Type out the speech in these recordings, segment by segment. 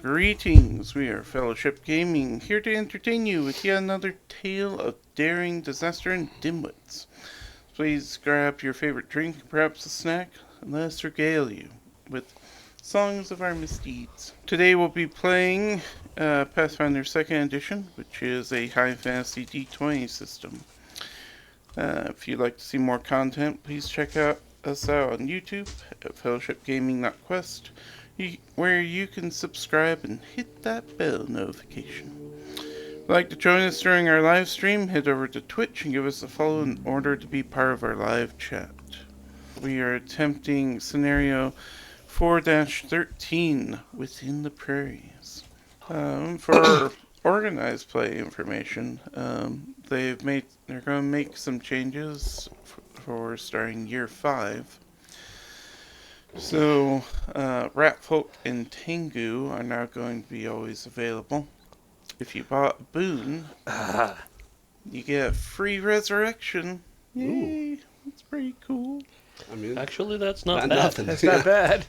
Greetings, we are Fellowship Gaming, here to entertain you with yet another tale of daring, disaster, and dimwits. Please grab your favorite drink, perhaps a snack, and let us regale you with songs of our misdeeds. Today we'll be playing Pathfinder 2nd Edition, which is a high fantasy D20 system. If you'd like to see more content, please check us out on YouTube at fellowshipgaming.quest, where you can subscribe and hit that bell notification. If you'd like to join us during our live stream, head over to Twitch and give us a follow in order to be part of our live chat. We are attempting scenario 4-13 within the Prairies. For organized play information, they're going to make some changes for starting year 5. So, Ratfolk and Tengu are now going to be always available. If you bought a boon, you get a free resurrection. Yay! Ooh. That's pretty cool. I mean, actually, that's not bad. Nothing. That's not bad.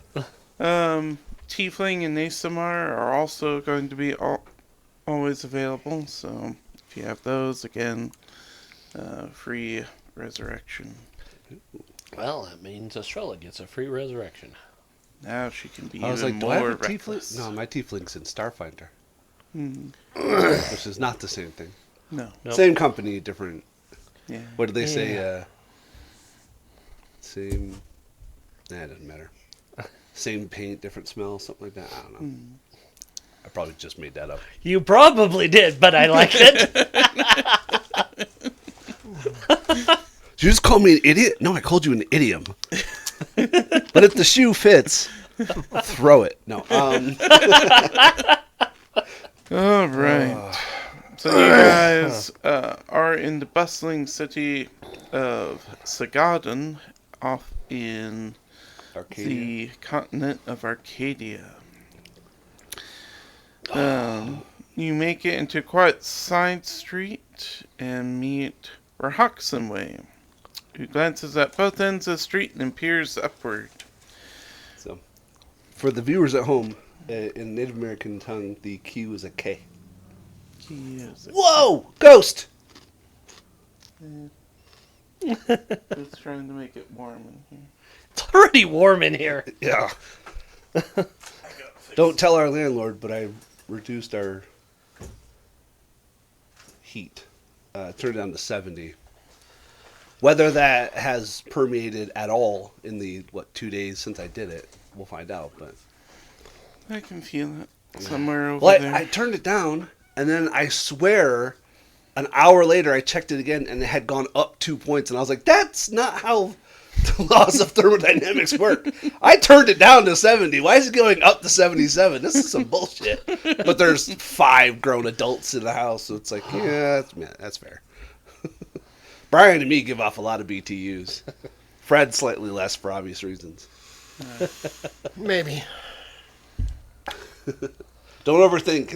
Tiefling and Nasamar are also going to be always available. So, if you have those, again, free resurrection. Well, that means Estrella gets a free resurrection. Now she can be I was even like, do I have more a reckless. tiefling? No, my tiefling's in Starfinder. Hmm. Which is not the same thing. No. Nope. Same company, different. Yeah. What did they say? Same. Nah, it doesn't matter. Same paint, different smell, something like that. I don't know. Hmm. I probably just made that up. You probably did, but I like it. Did you just call me an idiot? No, I called you an idiom. But if the shoe fits, throw it. No. All right. So you guys are in the bustling city of Sagadan, off in Arcadia. the continent of Arcadia. You make it into a quiet side street and meet Rahaxenway, who glances at both ends of the street and then peers upward. So, for the viewers at home, in Native American tongue, the Q is a K. Whoa! Ghost! It's trying to make it warm in here. It's already warm in here. Yeah. Don't tell our landlord, but I reduced our heat. Turned it down to 70. Whether that has permeated at all in the, 2 days since I did it, we'll find out. But I can feel it somewhere over well, there. I turned it down, and then I swear an hour later I checked it again, and it had gone up 2 points, and I was like, that's not how the laws of thermodynamics work. I turned it down to 70. Why is it going up to 77? This is some bullshit. But there's 5 grown adults in the house, so it's like, yeah, that's fair. Brian and me give off a lot of BTUs. Fred slightly less for obvious reasons. Maybe. Don't overthink.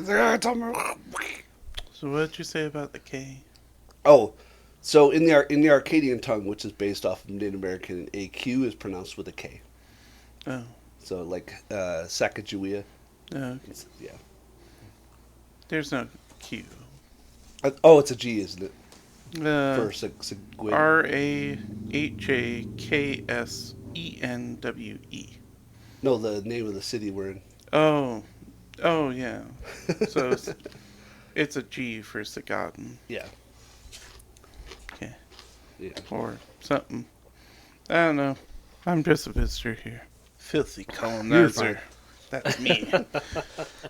So what did you say about the K? Oh, so in the Arcadian tongue, which is based off of Native American, a Q is pronounced with a K. Oh. So like Sacagawea. Oh, okay. Yeah. There's no Q. Oh, it's a G, isn't it? Uh, For Sagwe. Rahaksenwe. No, the name of the city we're in. Oh, yeah. So it's a G for Sagadan. Yeah. Okay. Yeah. Or something. I don't know. I'm just a visitor here. Filthy colonizer. That's me.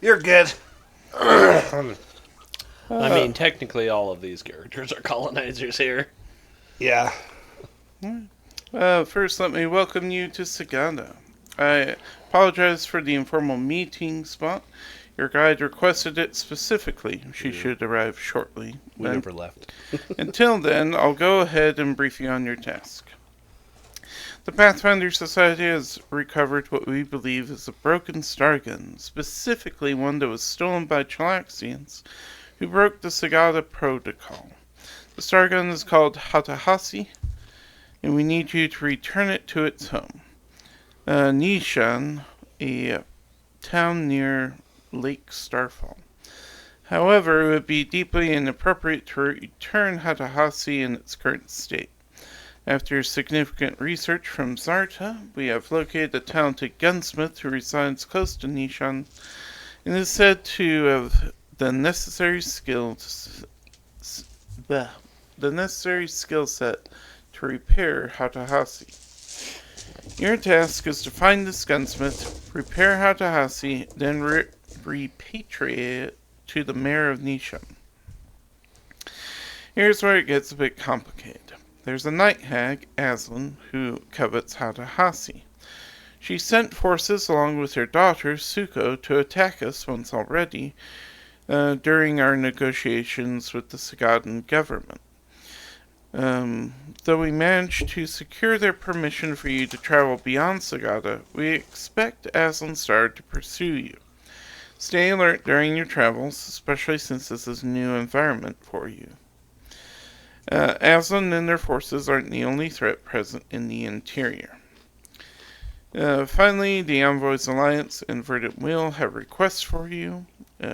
You're good. I mean, technically, all of these characters are colonizers here. Yeah. First, let me welcome you to Sagada. I apologize for the informal meeting spot. Your guide requested it specifically. She should arrive shortly. We never left. Until then, I'll go ahead and brief you on your task. The Pathfinder Society has recovered what we believe is a broken star gun, specifically one that was stolen by Chalaxians, who broke the Sagada Protocol. The star gun is called Hatahasi, and we need you to return it to its home. Nishan, a town near Lake Starfall. However, it would be deeply inappropriate to return Hatahasi in its current state. After significant research from Zarta, we have located a talented gunsmith who resides close to Nishan and is said to have the necessary skill set to repair Hatahasi. Your task is to find this gunsmith, repair Hatahasi, then repatriate it to the mayor of Nishan. Here's where it gets a bit complicated. There's a night hag, Aslan, who covets Hatahasi. She sent forces along with her daughter, Suko, to attack us once already during our negotiations with the Sagadan government. Though we managed to secure their permission for you to travel beyond Sagada, we expect Aslan Star to pursue you. Stay alert during your travels, especially since this is a new environment for you. Aslan and their forces aren't the only threat present in the interior. Finally, the Envoys Alliance and Verdant Wheel have requests for you.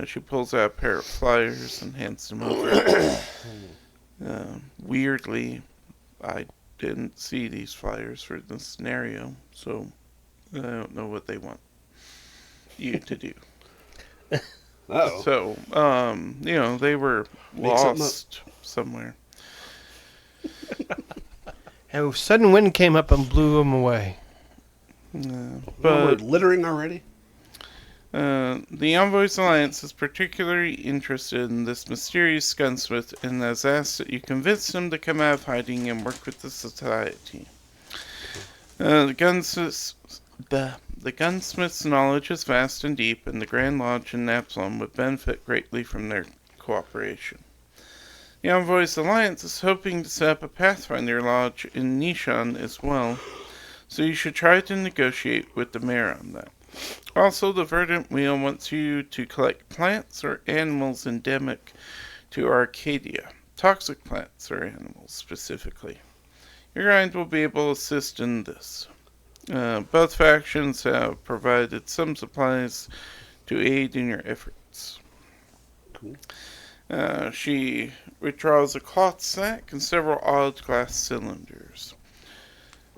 She pulls out a pair of flyers and hands them over. Weirdly, I didn't see these flyers for this scenario, so I don't know what they want you to do. Uh-oh. So, they were lost somewhere. And a sudden wind came up and blew them away. We're But littering already? the Envoys Alliance is particularly interested in this mysterious gunsmith and has asked that you convince him to come out of hiding and work with the society. The gunsmith's knowledge is vast and deep, and the Grand Lodge in Napsalm would benefit greatly from their cooperation. The Envoys Alliance is hoping to set up a Pathfinder Lodge in Nishan as well, so you should try to negotiate with the mayor on that. Also, the Verdant Wheel wants you to collect plants or animals endemic to Arcadia. Toxic plants or animals, specifically. Your guide will be able to assist in this. Both factions have provided some supplies to aid in your efforts. Cool. She withdraws a cloth sack and several odd glass cylinders.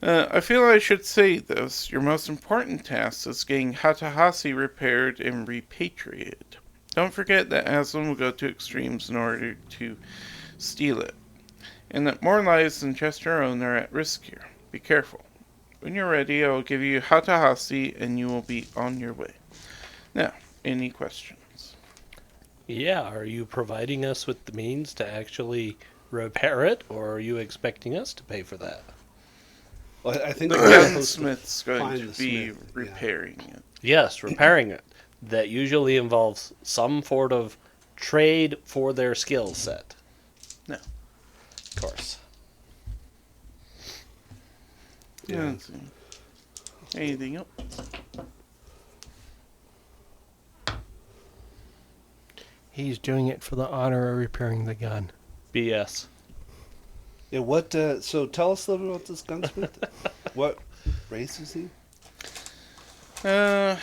I feel I should say this. Your most important task is getting Hatahasi repaired and repatriated. Don't forget that Aslan will go to extremes in order to steal it, and that more lives than just your own are at risk here. Be careful. When you're ready, I will give you Hatahasi and you will be on your way. Now, any questions? Yeah, are you providing us with the means to actually repair it, or are you expecting us to pay for that? Well, I think The we're supposed to gunsmith's going find to the be smith, yeah. repairing it. Yes, repairing it. That usually involves some sort of trade for their skill set. No. Of course. Yeah. Let's see. Anything else? He's doing it for the honor of repairing the gun. BS. Yeah, what, so tell us a little bit about this gunsmith. What race is he? They're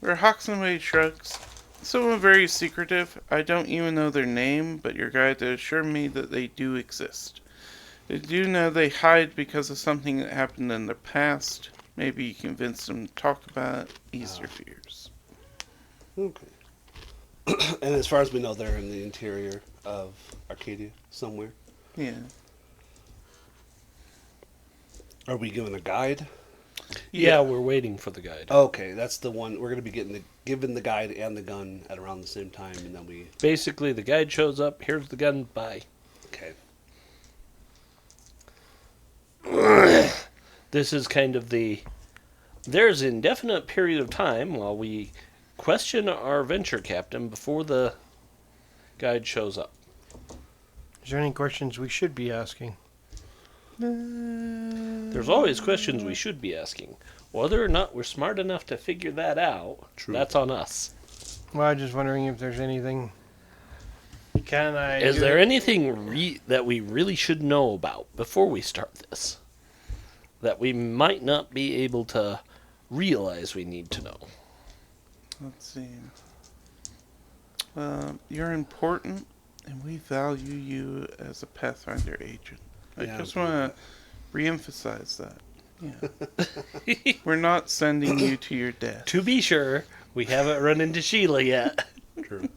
Hoxenway shrugs. Someone very secretive. I don't even know their name, but your guide assured me that they do exist. I do know they hide because of something that happened in the past. Maybe you convince them to talk about it, ease your fears. Okay. And as far as we know, they're in the interior of Arcadia, somewhere. Yeah. Are we given a guide? Yeah, we're waiting for the guide. Okay, that's the one. We're going to be given the guide and the gun at around the same time, and then we... Basically, the guide shows up, here's the gun, bye. Okay. This is kind of the... There's an indefinite period of time while we question our venture captain before the guide shows up. Is there any questions we should be asking? There's always questions we should be asking. Whether or not we're smart enough to figure that out, True. that's on us. Well, I'm just wondering if there's anything. Can I? Is do there it? anything that we really should know about before we start this? That we might not be able to realize we need to know? Let's see. You're important, and we value you as a Pathfinder agent. I Yeah, just I'm cool want to re-emphasize that. Yeah. We're not sending you to your death. To be sure, we haven't run into Sheila yet, True.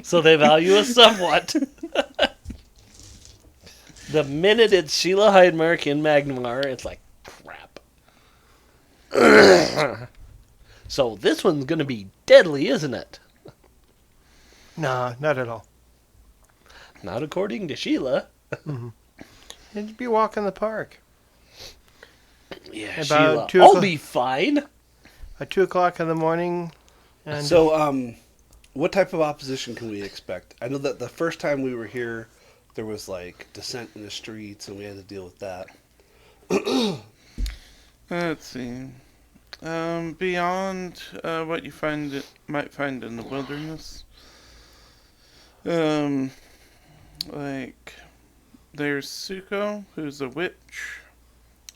so they value us somewhat. The minute it's Sheila Heidemark in Magnemar, it's like, crap. So this one's going to be deadly, isn't it? Nah, not at all. Not according to Sheila. It'd be a walk in the park. Yeah, About Sheila, 2 I'll o'clock. be fine. At 2 o'clock in the morning. And So, what type of opposition can we expect? I know that the first time we were here, there was like dissent in the streets, and we had to deal with that. Let's see. Beyond what you might find in the wilderness, like there's Suko, who's a witch,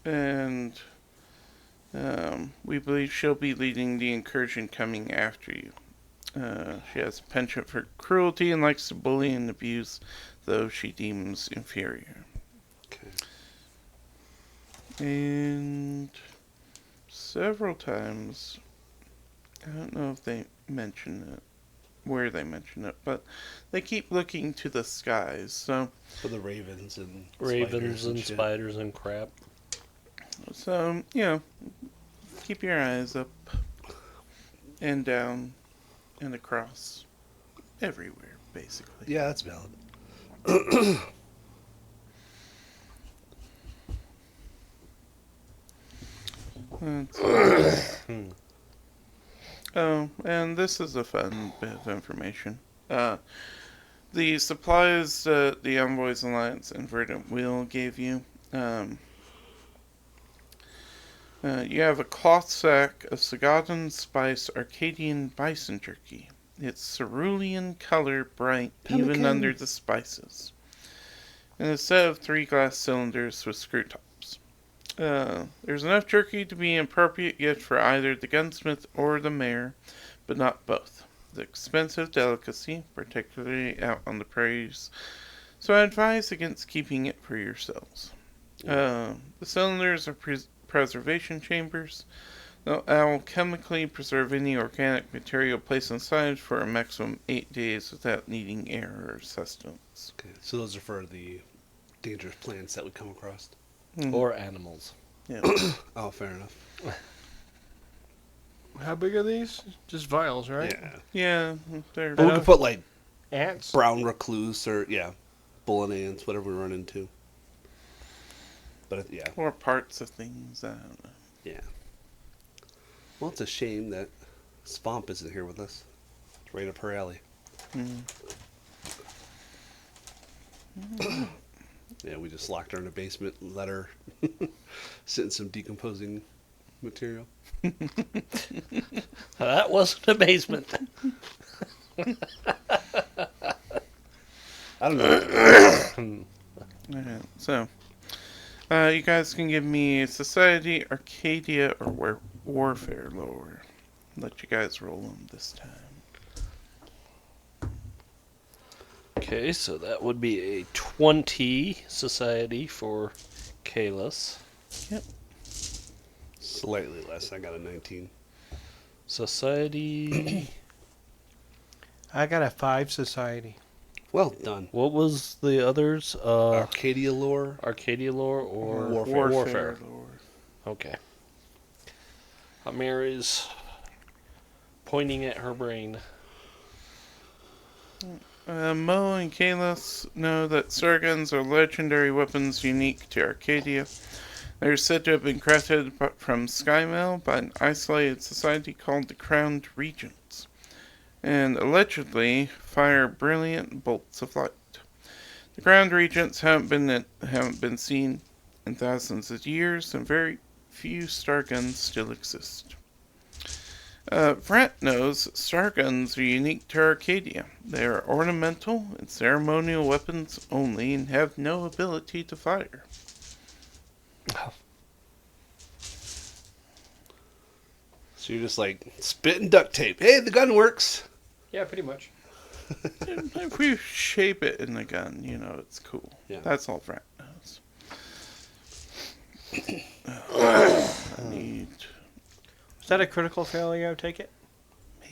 and we believe she'll be leading the incursion coming after you. She has a penchant for cruelty and likes to bully and abuse those she deems inferior. Okay. And several times, I don't know if they mention it, where they mention it, but they keep looking to the skies. So For the ravens and Ravens spiders and shit. spiders and crap. keep your eyes up and down and across everywhere, basically. Yeah, that's valid. Oh, and this is a fun bit of information. The supplies that the Envoys Alliance and Verdant Wheel gave you, you have a cloth sack of Sagadan Spice Arcadian bison jerky. It's cerulean color, bright, even Pemmican. under the spices. And a set of 3 glass cylinders with screw tops. There's enough jerky to be an appropriate gift for either the gunsmith or the mayor, but not both. It's an expensive delicacy, particularly out on the prairies, so I advise against keeping it for yourselves. The cylinders are preservation chambers. They'll alchemically preserve any organic material placed inside for a maximum 8 days without needing air or sustenance. Okay, so those are for the dangerous plants that we come across. Or animals. Yeah. Oh, fair enough. how big are these? Just vials, right? Yeah. Yeah, they're But we could put like Ants? brown recluse or bull and ants, whatever we run into. But yeah, or parts of things. I don't know. yeah. Well, it's a shame that Swamp isn't here with us. It's right up her alley. Yeah, we just locked her in the basement and let her sit in some decomposing material. That wasn't a basement. I don't know. Alright, so you guys can give me Society, Arcadia, or Warfare lore. Let you guys roll them this time. Okay, so that would be a 20 society for Kalis. Slightly less. I got a 19. Society. I got a 5 society. Well done. What was the others? Arcadia lore. Arcadia lore or Warfare. lore. Okay. Mary's pointing at her brain. Mo and Kalis know that Sarguns are legendary weapons unique to Arcadia. They're said to have been crafted from Skymail by an isolated society called the Crowned Regents, and allegedly fire brilliant bolts of light. The Crowned Regents haven't been seen in thousands of years, and very few Starguns still exist. Brent knows Starguns are unique to Arcadia. They are ornamental and ceremonial weapons only and have no ability to fire. So you're just like spit and duct tape. Hey, the gun works. Yeah, pretty much. If we shape it in the gun, it's cool. Yeah. That's all Vrat knows. I need Is that a critical failure, I take it?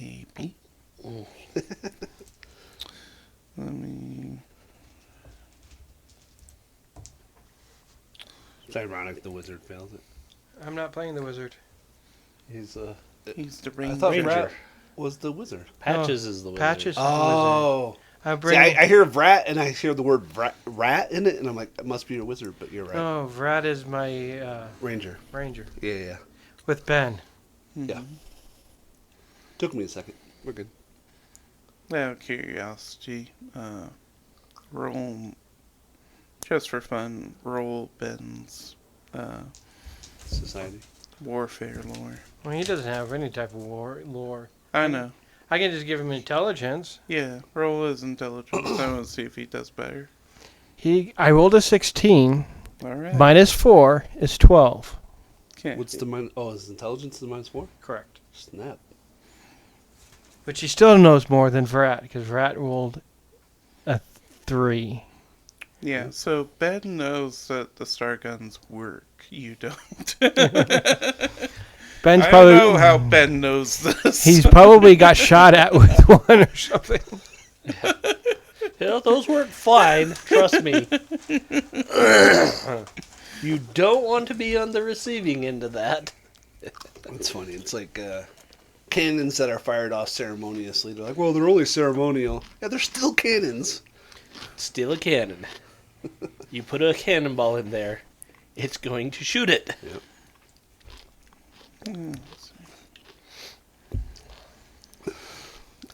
maybe. Mm. Let me. It's ironic the wizard fails it. I'm not playing the wizard. He's He's the I ranger. thought Ranger. Vrat was the wizard. Patches is the wizard. Patches is the wizard. Oh. I See, bring. I hear Vrat and I hear the word rat in it, and I'm like, it must be a wizard, but you're right. Oh, Vrad is my Ranger. ranger Yeah. with Ben. Yeah. Took me a second. We're good. Out of curiosity, roll, just for fun, roll Ben's Society. warfare lore. Well, he doesn't have any type of lore. I know. I can just give him intelligence. Yeah, roll his intelligence. I want to see if he does better. I rolled a 16. All right. Minus 4 is 12. Okay. What's the minus? Oh, his intelligence is -4? Correct. Snap. But she still knows more than Vrat, because Vrat rolled a 3. Yeah, so Ben knows that the star guns work. You don't. Ben's I probably don't know how Ben knows this. he's probably got shot at with one or something. Yeah, those work fine. Trust me. You don't want to be on the receiving end of that. It's funny. It's like cannons that are fired off ceremoniously. They're like, well, they're only ceremonial. Yeah, they're still cannons. Steal a cannon. You put a cannonball in there, it's going to shoot it. Yep.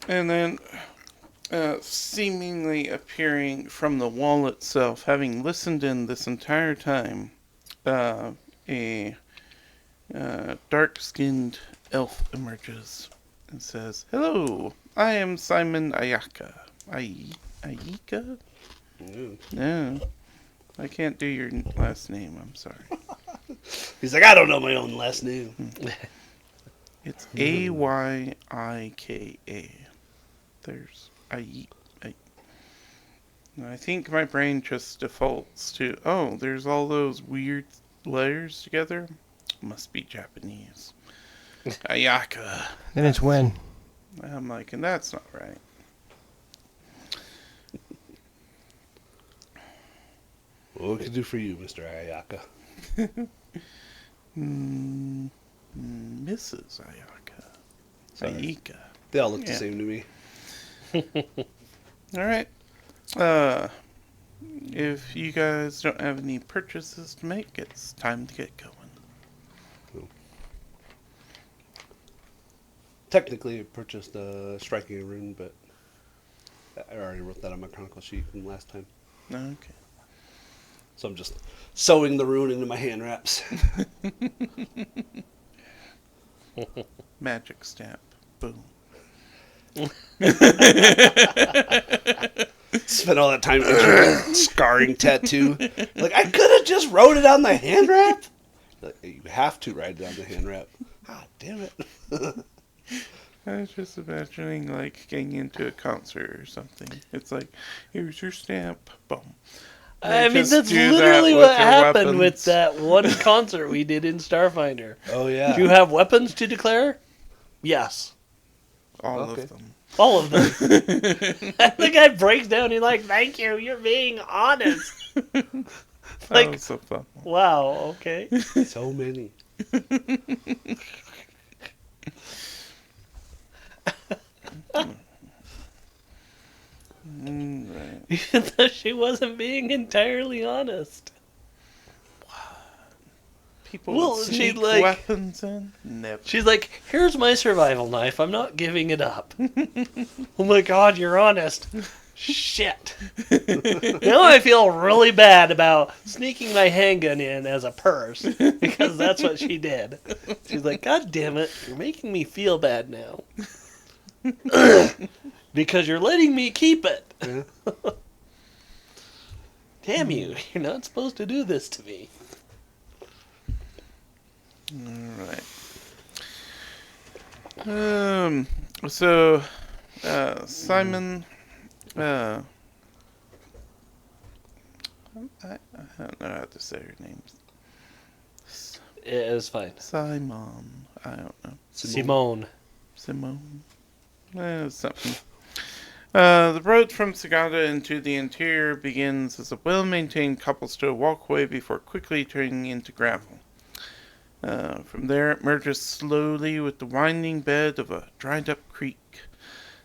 And then, seemingly appearing from the wall itself, having listened in this entire time, a dark-skinned elf emerges and says, "Hello, I am Simon Ayaka." Ayika? Mm. No, I can't do your last name. I'm sorry. He's like, I don't know my own last name. It's Ayika. There's I think my brain just defaults to, oh, there's all those weird letters together. Must be Japanese. Ayaka. Then it's when. I'm like, and that's not right. What can we do for you, Mr. Ayaka? Mrs. Ayaka. Sorry. Ayika. They all look the Yeah. same to me. All right. If you guys don't have any purchases to make, it's time to get going. Technically, I purchased striking a rune, but I already wrote that on my chronicle sheet from last time. Okay. So I'm just sewing the rune into my hand wraps. Magic stamp. Boom. Spent all that time intricate scarring tattoo. Like, I could have just wrote it on the hand wrap. Like, you have to write it on the hand wrap. Ah, damn it. I was just imagining, like, getting into a concert or something. It's like, here's your stamp. Boom. I They mean, just that's do that literally with what your happened with weapons. that one concert we did in Starfinder. Oh, yeah. Do you have weapons to declare? Yes. All Okay. of them. All of them. And the guy breaks down. He's like, thank you. You're being honest. That Like, was so fun. wow. Okay. So many. Right. Even though she wasn't being entirely honest. People Well, would she'd, sneak like- weapons in? Never. She's like, here's my survival knife. I'm not giving it up. Oh my god, you're honest. Shit. Now I feel really bad about sneaking my handgun in as a purse because that's what she did. She's like, God damn it, you're making me feel bad now. Because you're letting me keep it. Yeah. Damn you, you're not supposed to do this to me. Alright. So, Simon Uh, I don't know how to say her name. It is fine. Simon. I don't know. Simone. Simone. Something. The road from Sagada into the interior begins as a well-maintained cobblestone walkway before quickly turning into gravel. From there, it merges slowly with the winding bed of a dried-up creek.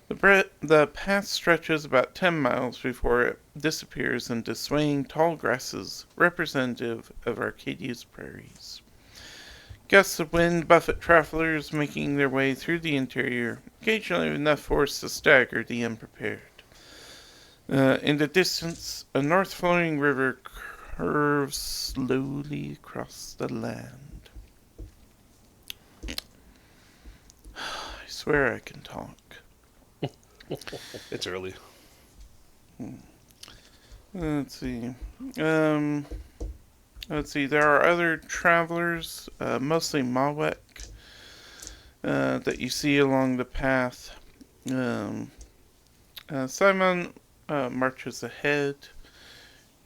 The path stretches about 10 miles before it disappears into swaying tall grasses representative of Arcadia's prairies. Gusts of wind buffet travelers making their way through the interior, occasionally with enough force to stagger the unprepared. In the distance, a north-flowing river curves slowly across the land. I swear I can talk. It's early. Let's see. Let's see. There are other travelers, mostly Mawek, that you see along the path. Simon marches ahead.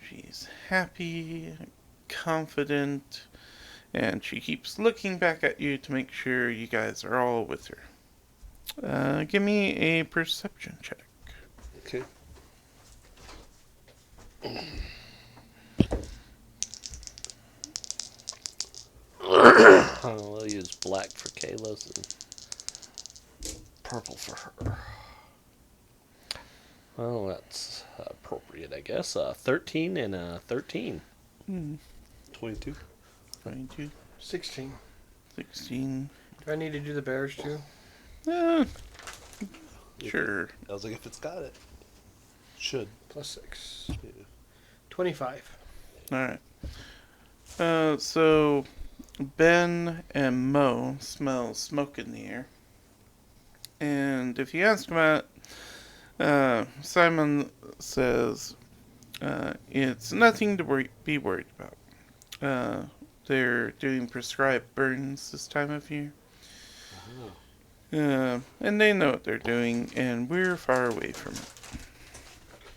She's happy, confident, and she keeps looking back at you to make sure you guys are all with her. Give me a perception check. Okay. We'll use black for Kayla's and purple for her. Well, that's appropriate, I guess. 13 and 13. 22. 22, 16. 16. Do I need to do the bears too? Sure. I was like, if it's got it. Should. Plus 6. Yeah. 25. Alright. So Ben and Mo smell smoke in the air. And if you ask about it, Simon says it's nothing to be worried about. They're doing prescribed burns this time of year. And they know what they're doing, and we're far away from it.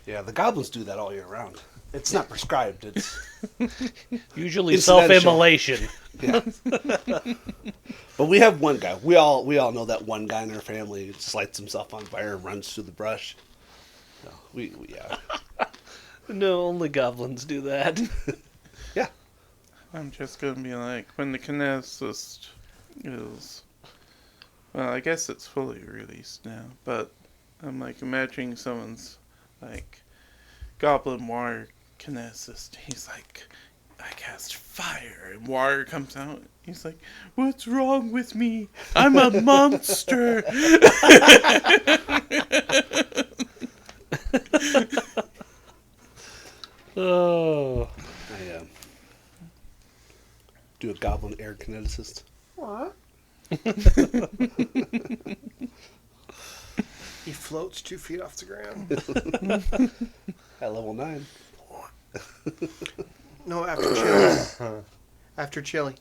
Yeah, the goblins do that all year round. It's not prescribed. It's Usually Incidental. self-immolation. yeah. But we have one guy. We all know that one guy in our family who just lights himself on fire and runs through the brush. No, we yeah. No, only goblins do that. Yeah. I'm just gonna be like, when the kineticist is, well, I guess it's fully released now, but I'm like imagining someone's like goblin water kineticist. He's like, I cast fire and water comes out. He's like, what's wrong with me? I'm a monster. Oh. I do a goblin air kineticist. What? He floats 2 feet off the ground. At level 9. No, after chili. After chili.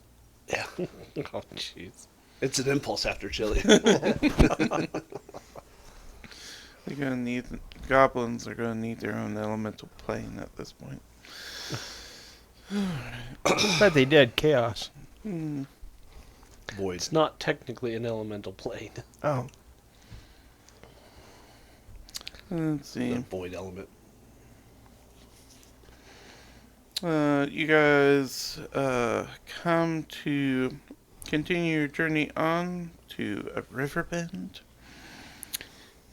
Yeah. Oh, jeez. It's an impulse after chili. They're gonna need goblins are gonna need their own elemental plane at this point. But they did. Chaos. Hmm. Void. It's not technically an elemental plane. Oh. Let's see. The void element. You guys come to continue your journey on to a river bend.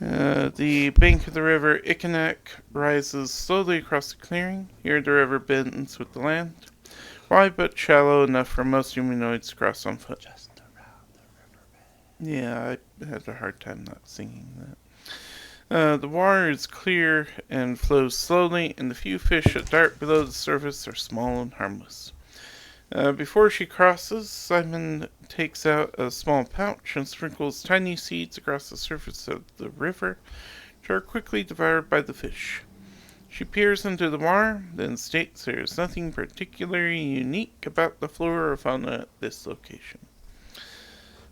The bank of the river Ikanek rises slowly across the clearing. Here the river bends with the land, wide but shallow enough for most humanoids to cross on foot. Just around the river bed. Yeah, I had a hard time not singing that. The water is clear and flows slowly, and the few fish that dart below the surface are small and harmless. Before she crosses, Simon takes out a small pouch and sprinkles tiny seeds across the surface of the river, which are quickly devoured by the fish. She peers into the water, then states there is nothing particularly unique about the flora or fauna at this location.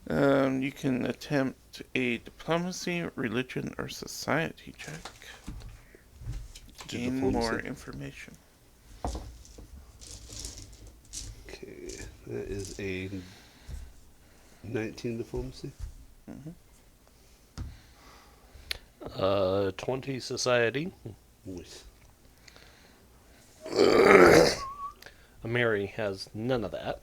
You can attempt a diplomacy, religion, or society check. gain more information. Okay, that is a 19 diplomacy. 20 society. Nice. Mary has none of that.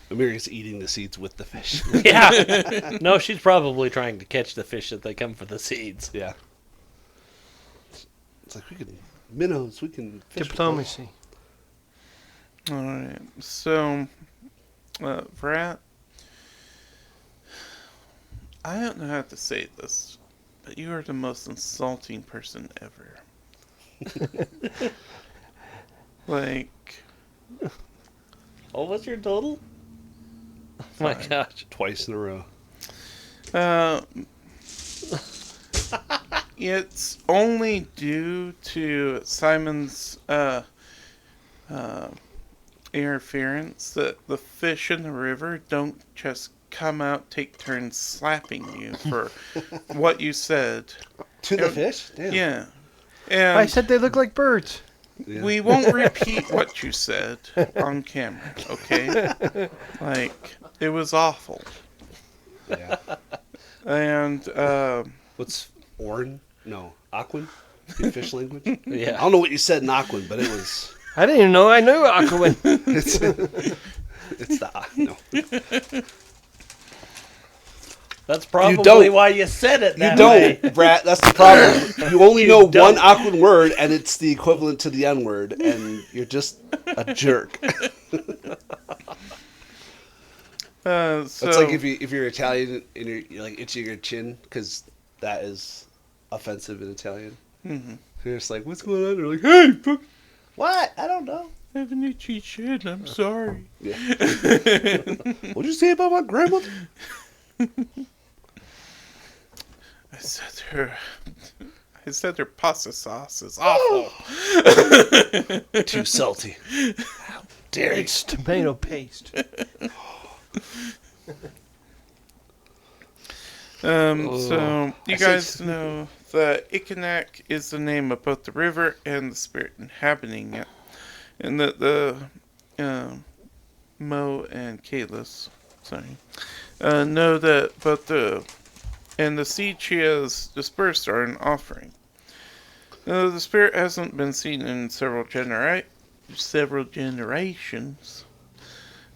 Amiri's eating the seeds with the fish. Yeah. No, she's probably trying to catch the fish that they come for the seeds. Yeah. It's like we can minnows. We can fish with Diplomacy. Alright, so, Vrat, I don't know how to say this, but you are the most insulting person ever. Like, Oh, what's your total? Oh my Fine. gosh. twice in a row. It's only due to Simon's interference that the fish in the river don't just come out, take turns slapping you for what you said. To the fish? Damn. Yeah. And I said they look like birds. Yeah. we won't repeat what you said on camera, okay? Like, it was awful. Yeah. And, What's Orin? No, Aquan? In fish language? I Yeah. don't know what you said in Aquan, but it was. I didn't even know I knew Aquaman. It's the no. That's probably don't. why you said it You that don't, way. Brat. That's the problem. You only know don't. one Aquan word, and it's the equivalent to the N word, and you're just a jerk. so, It's like if you're Italian and you're like itching your chin because that is offensive in Italian. Mhm. You're just like, what's going on? They're like, hey, fuck. What? I don't know. I have an itchy chin, I'm sorry. Yeah. What'd you say about my grandmother? I said her pasta sauce is awful. Too salty. How dare you? It's tomato paste. So you I guys said- know that Ikanak is the name of both the river and the spirit inhabiting it, and that the Mo and Kalis, know that both the seed she has dispersed are an offering. The spirit hasn't been seen in several generations.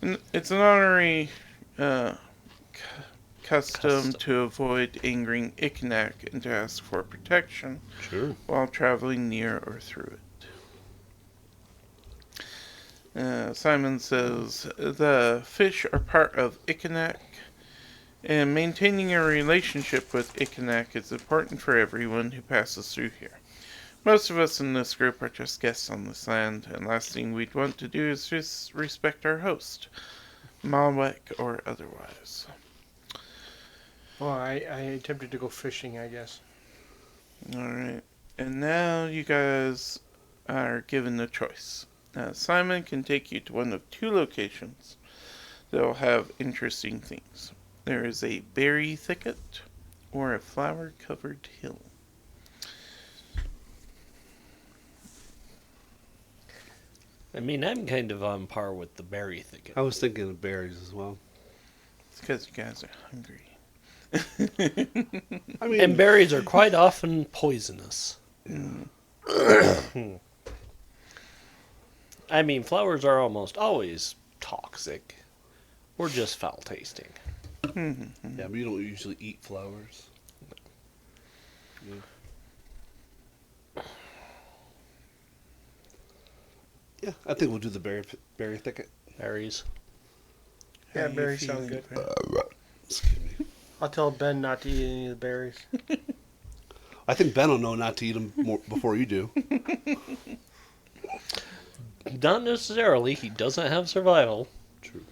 And it's an honorary custom to avoid angering Ikanak and to ask for protection Sure. while traveling near or through it. Simon says the fish are part of Ikanak, and maintaining a relationship with Ikanak is important for everyone who passes through here. Most of us in this group are just guests on this land, and last thing we'd want to do is just respect our host, Malwek or otherwise. Well, I attempted to go fishing, I guess. Alright, and now you guys are given a choice. Simon can take you to one of two locations that will have interesting things. There is a berry thicket or a flower-covered hill. I mean, I'm kind of on par with the berry thicket. I was thinking of berries as well. It's because you guys are hungry. I mean, And berries are quite often poisonous. I mean, flowers are almost always toxic or just foul tasting. yeah, but you don't usually eat flowers. Yeah, I think we'll do the berry thicket. Berries. How Yeah, you berries feeling, sound good. Brett? Excuse me. I'll tell Ben not to eat any of the berries. I think Ben will know not to eat them more before you do. Not necessarily. He doesn't have survival. True.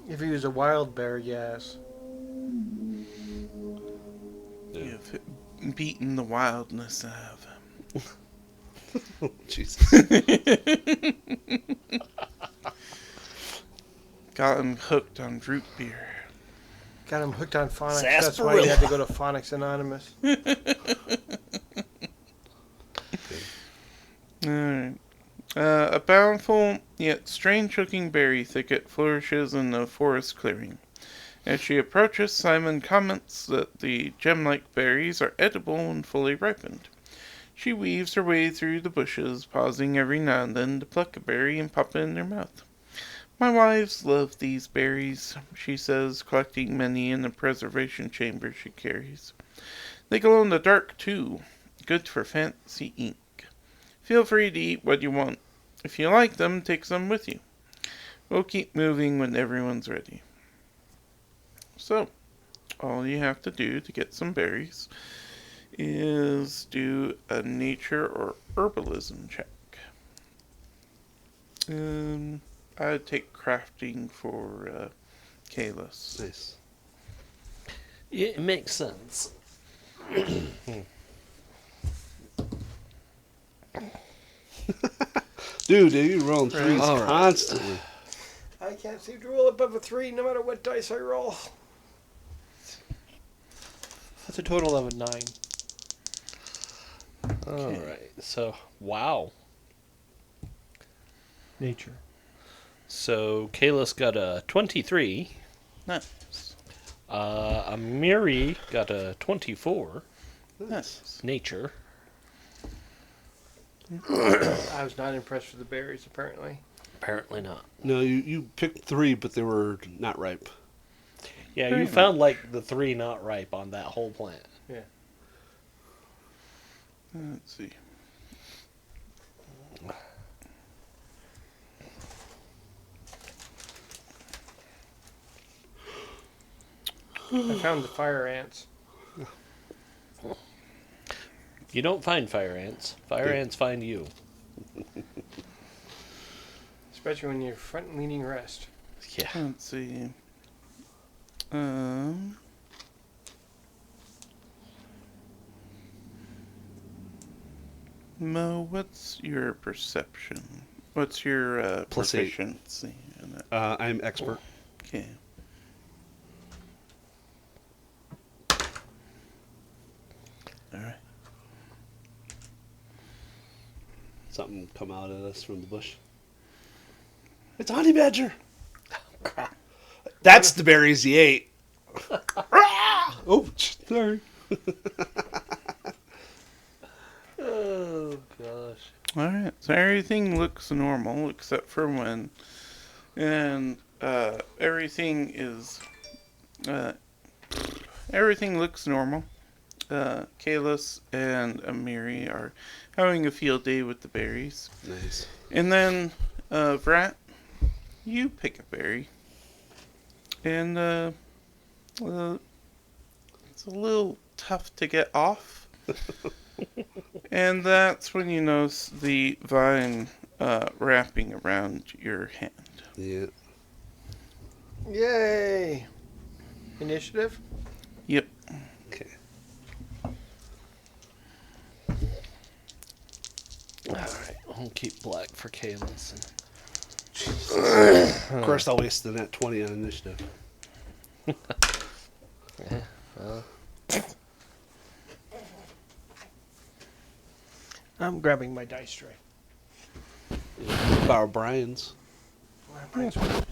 If he was a wild bear, yes. You've beaten the wildness out of him. Jesus. Got him hooked on root beer. Got him hooked on phonics. That's why he had to go to Phonics Anonymous. yet strange-looking berry thicket flourishes in the forest clearing. As she approaches, Simon comments that the gem-like berries are edible when fully ripened. She weaves her way through the bushes, pausing every now and then to pluck a berry and pop it in her mouth. My wives love these berries, she says, collecting many in the preservation chamber she carries. They glow in the dark, too. Good for fancy ink. Feel free to eat what you want. If you like them, take some with you. We'll keep moving when everyone's ready. So, all you have to do to get some berries is do a nature or herbalism check. I'd take crafting for Kalis. Nice. Yeah, it makes sense. Dude, you rolling threes All right. constantly. I can't seem to roll above a 3 no matter what dice I roll. That's a total of a 9. All right. So, wow. Nature. So, Kalis got a 23. Nice. Amiri got a 24. Nice. Nature. I was not impressed with the berries, apparently. Apparently not. No, you picked 3, but they were not ripe. Yeah, Very you found like the 3 not ripe on that whole plant. Yeah. Let's see. I found the fire ants. You don't find fire ants. Fire Yeah. ants find you. Especially when you're front leaning rest. Yeah. Let's see. Mo, what's your perception? What's your +8. proficiency in it? I'm expert. Okay. Alright. Something come out at us from the bush. It's a honey badger. That's the berries he ate. Oh, sorry. Oh, gosh. Alright, so everything looks normal except for when. And everything is. Everything looks normal. Kalis and Amiri are having a field day with the berries. Nice. And then, Vrat, you pick a berry. And, it's a little tough to get off. And that's when you notice the vine wrapping around your hand. Yeah. Yay! Initiative? Yep. Okay. Alright, I'll keep black for Kalis. Of course, I'll waste the net 20 on initiative. Yeah, well, I'm grabbing my dice tray. Borrow Brian's. Brian's right there.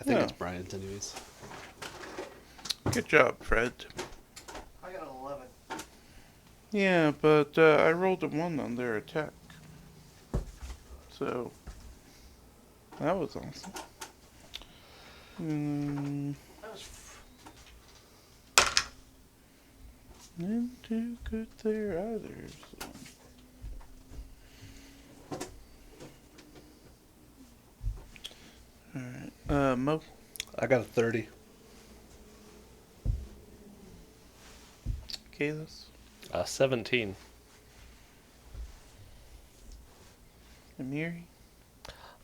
I think Yeah. it's Brian's, anyways. Good job, Fred. I got an 11. Yeah, but I rolled a 1 on their attack. So, that was awesome. That was Didn't do good there either. So. Alright, Mo. I got a 30. Kalis. 17. Amiri.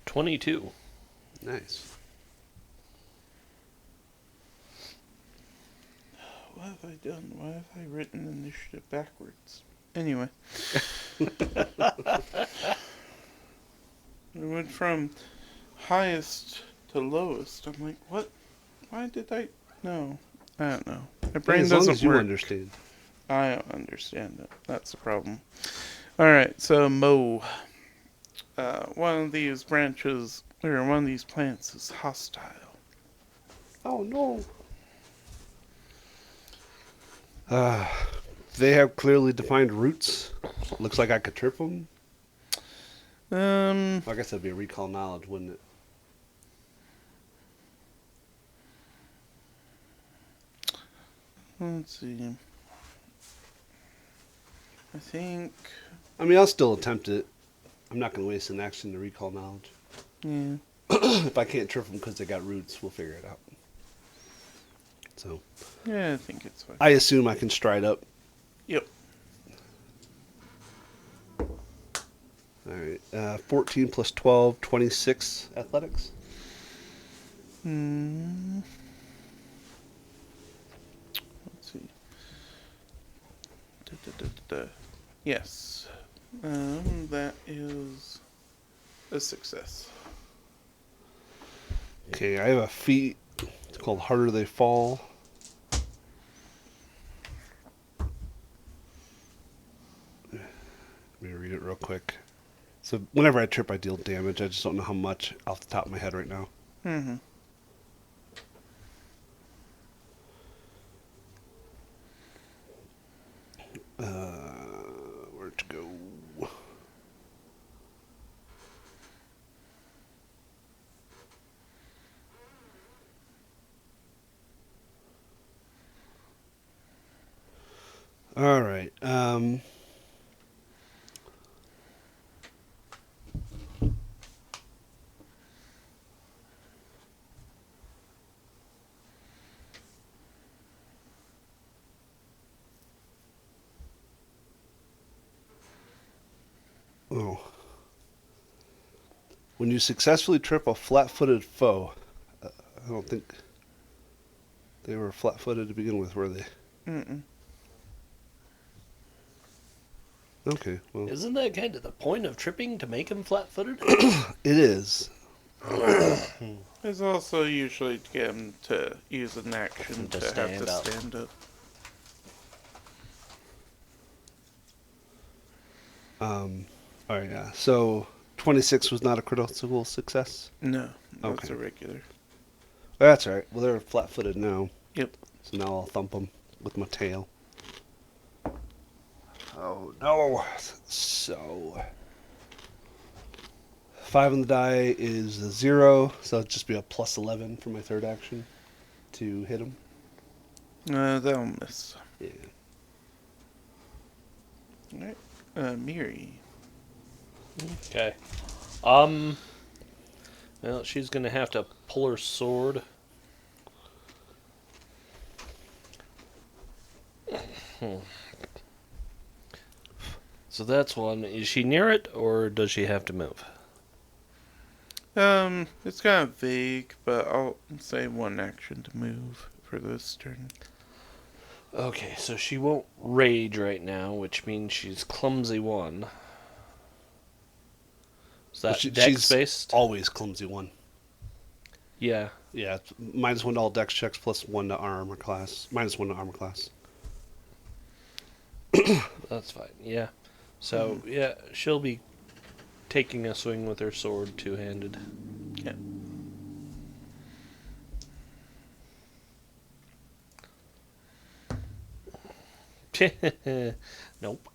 22. Nice. What have I done? Why have I written initiative backwards? Anyway. I went from highest to lowest. I'm like, what? Why did I? No. I don't know. My brain As long doesn't as you work. understand. I don't understand it. That's the problem. Alright, so Mo. one of these branches, or one of these plants is hostile. Oh no. They have clearly defined roots. Looks like I could trip them. I guess that'd be a recall knowledge, wouldn't it? Let's see. I think, I mean, I'll still attempt it. I'm not going to waste an action to recall knowledge. yeah. If I can't trip them because they got roots, we'll figure it out. So, Yeah, I think it's fine. I assume I can stride up. Yep. Alright, 14 plus 12, 26 athletics. Hmm. Let's see. Yes. That is a success. Okay, I have a feat. It's called Harder They Fall. Let me read it real quick. So whenever I trip, I deal damage. I just don't know how much off the top of my head right now. Mm-hmm. Where to go? All right. Oh. When you successfully trip a flat-footed foe, I don't think they were flat-footed to begin with, were they? Mm-mm. Okay, well, Isn't that kind of the point of tripping, to make him flat-footed? it is. It's also usually to get him to use an action To to have stand to up. stand up. All right, yeah. So 26 was not a critical success. No, that's Okay. a regular. That's all right. Well, they're flat-footed now. Yep. So now I'll thump them with my tail. Oh no! So 5 on the die is a 0, so it'll just be a plus 11 for my third action to hit him. That'll miss. Yeah. Alright. Miri. Okay. Well, she's gonna have to pull her sword. So that's one. Is she near it, or does she have to move? It's kind of vague, but I'll say one action to move for this turn. Okay, so she won't rage right now, which means she's clumsy 1. Is that She's dex based? always clumsy 1. Yeah, Yeah, it's -1 to all dex checks, +1 to armor class. -1 to armor class. that's fine. Yeah. So, yeah, she'll be taking a swing with her sword two-handed. Yeah. Nope.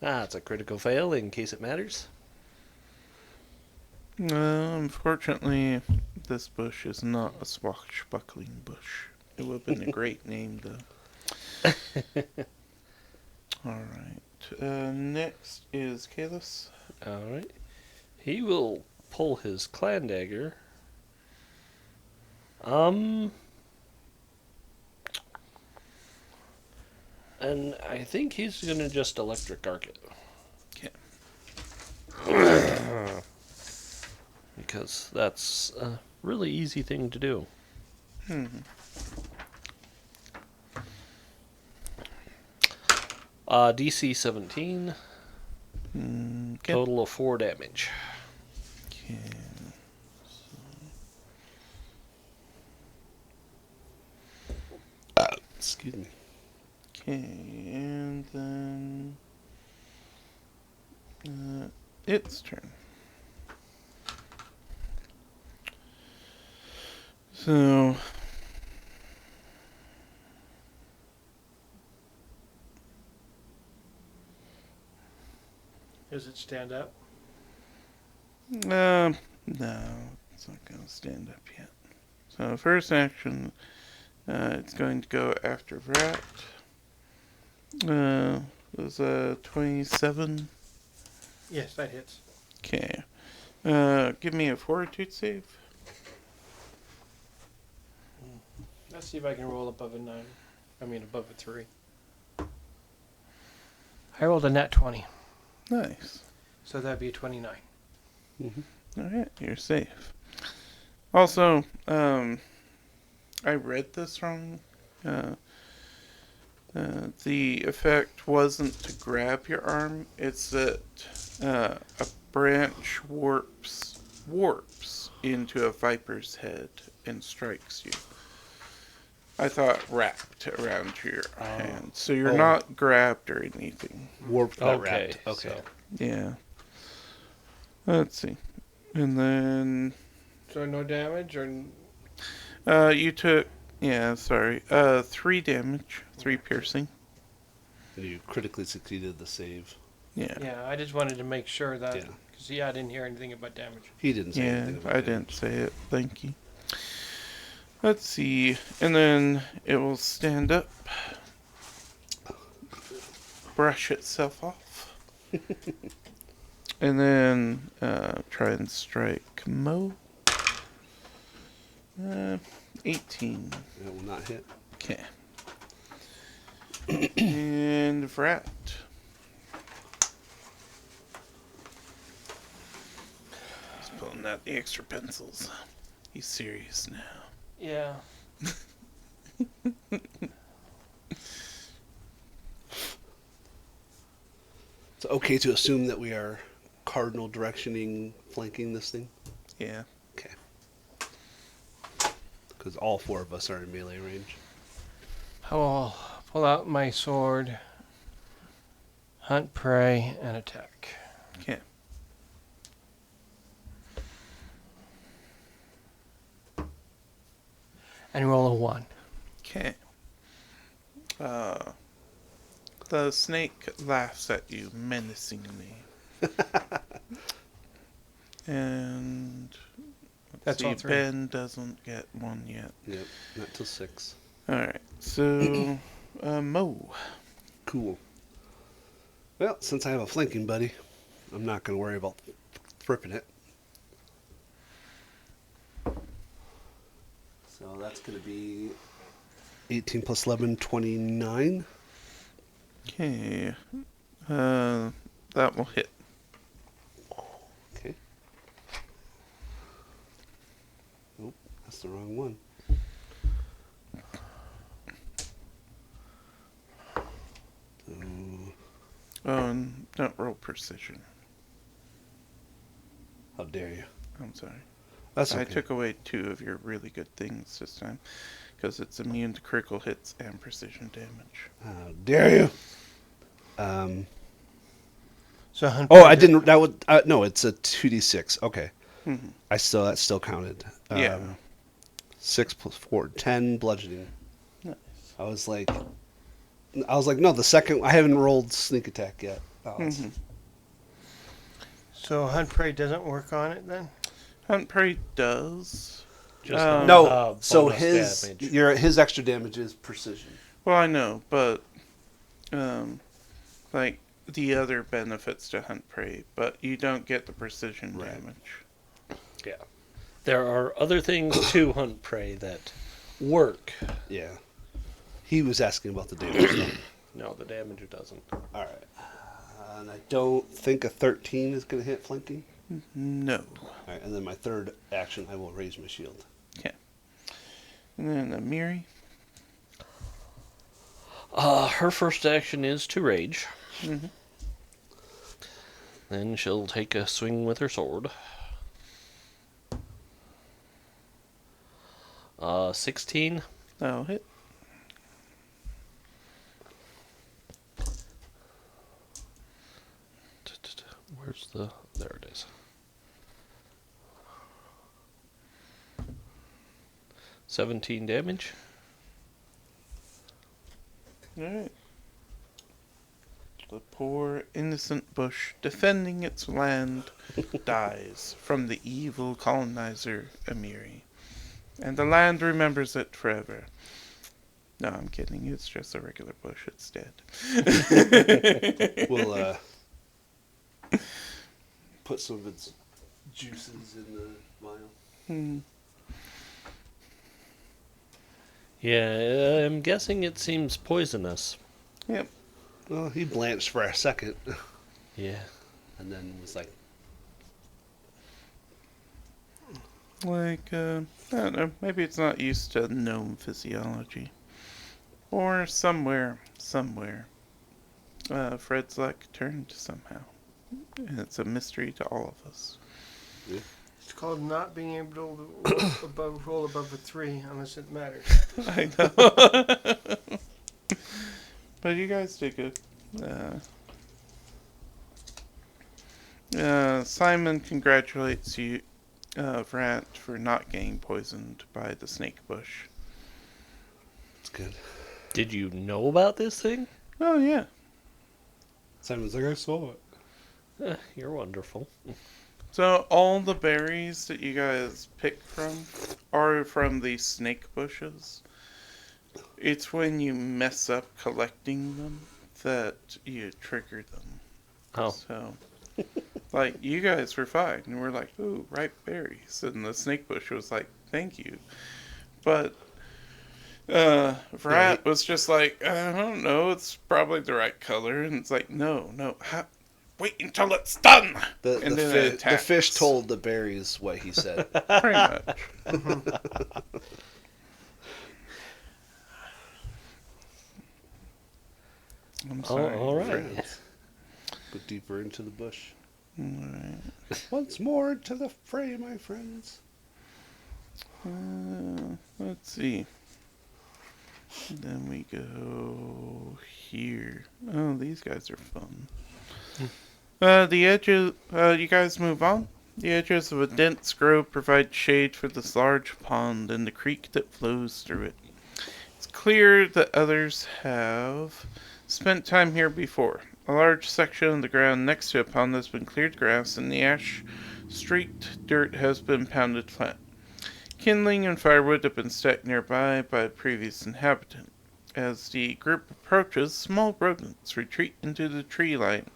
That's a critical fail in case it matters. Unfortunately, this bush is not a swashbuckling bush. It would have been a great name, though. Alright. Next is Kalis. Alright. He will pull his clan dagger. And I think he's gonna just electric arc it. Okay. Because that's a really easy thing to do. DC 17. Okay. Total of 4 damage. Okay. Excuse me. Okay, and then its turn. So, Does it stand up? no, it's not going to stand up yet. So, first action, it's going to go after Vrat. Was a 27. Yes, that hits. Okay. Give me a fortitude save. Let's see if I can roll above a 9. I mean, above a 3. I rolled a nat 20, Nice. so that'd be a 29. Alright, you're safe. Also, I read this wrong. The effect wasn't to grab your arm, it's that a branch warps into a viper's head and strikes you. I thought wrapped around your hand. So you're not grabbed or anything. Warped, but Okay. wrapped. Okay. So, Yeah. Let's see. And then So no damage, or you took 3 damage, 3 piercing. And you critically succeeded the save. Yeah. yeah, I just wanted to make sure that Yeah. because I didn't hear anything about damage. He didn't say Yeah, anything about I damage. didn't say it. Thank you. Let's see. And then it will stand up, brush itself off, and then try and strike Mo. 18. That will not hit. Okay. And Vrat. He's pulling out the extra pencils. He's serious now. Yeah. It's okay to assume that we are cardinal directioning, flanking this thing? Yeah. Okay. Because all 4 of us are in melee range. I will pull out my sword, hunt prey, and attack. Okay. And roll a 1. Okay. The snake laughs at you menacingly. And That's see, all 3. Ben doesn't get one yet. Yep, not till 6. Alright, so Mo. Cool. Well, since I have a flanking buddy, I'm not going to worry about thripping it. So that's going to be 18 plus 11, 29. Okay. That will hit. Okay. Nope, that's the wrong one. Oh, and don't roll precision. How dare you? I'm sorry. That's I okay. took away 2 of your really good things this time. Because it's immune to critical hits and precision damage. How dare you? So hunt Oh, prey I didn't. That would no. It's a 2d6. Okay, Mhm. that still counted. Yeah. 6 plus 4, 10 bludgeoning. Nice. I was like, no. The second I haven't rolled sneak attack yet. Oh, that's- Mhm. So hunt prey doesn't work on it then? Hunt prey does. just No. So bonus his extra damage is precision. Well, I know, but like the other benefits to hunt prey, but you don't get the precision Right. damage. Yeah. There are other things to hunt prey that work. Yeah. He was asking about the damage. though. No, the damage doesn't. All right. And I don't think a 13 is going to hit flanking. No. All right. And then my third action, I will raise my shield. Okay. And then Amiri. Her first action is to rage. Mm-hmm. Then she'll take a swing with her sword. 16. That'll hit. Where's the There it is. 17 damage. Alright. The poor innocent bush defending its land dies from the evil colonizer Amiri. And the land remembers it forever. No, I'm kidding. It's just a regular bush. It's dead. We'll put some of its juices in the vial. Hmm. Yeah, I'm guessing it seems poisonous. Yep. Well, he blanched for a second, Yeah. and then was like, Like, I don't know. Maybe it's not used to gnome physiology. Or somewhere, Fred's luck turned somehow. And it's a mystery to all of us. It's called not being able to roll above a 3 unless it matters. I know. But you guys did good. Simon congratulates you, Vrat, for not getting poisoned by the snake bush. "It's good." Did you know about this thing? Oh, yeah. Simon's like, "I saw it." You're wonderful. So all the berries that you guys pick from are from the snake bushes. It's when you mess up collecting them that you trigger them. Oh. So, like, you guys were fine. And we're like, ooh, ripe berries. And the snake bush was like, thank you. But Vrat was just like, I don't know, it's probably the right color. And it's like, no. Wait until it's done! The And then it attacks. fish told the berries what he said. Pretty much. I'm sorry. all right. Friends. Go deeper into the bush. Alright. Once more into the fray, my friends. Let's see. Then we go here. Oh, these guys are fun. The edges, you guys move on. The edges of a dense grove provide shade for this large pond and the creek that flows through it. It's clear that others have spent time here before. A large section of the ground next to a pond has been cleared grass and the ash-streaked dirt has been pounded flat. Kindling and firewood have been stacked nearby by a previous inhabitant. As the group approaches, small rodents retreat into the tree line,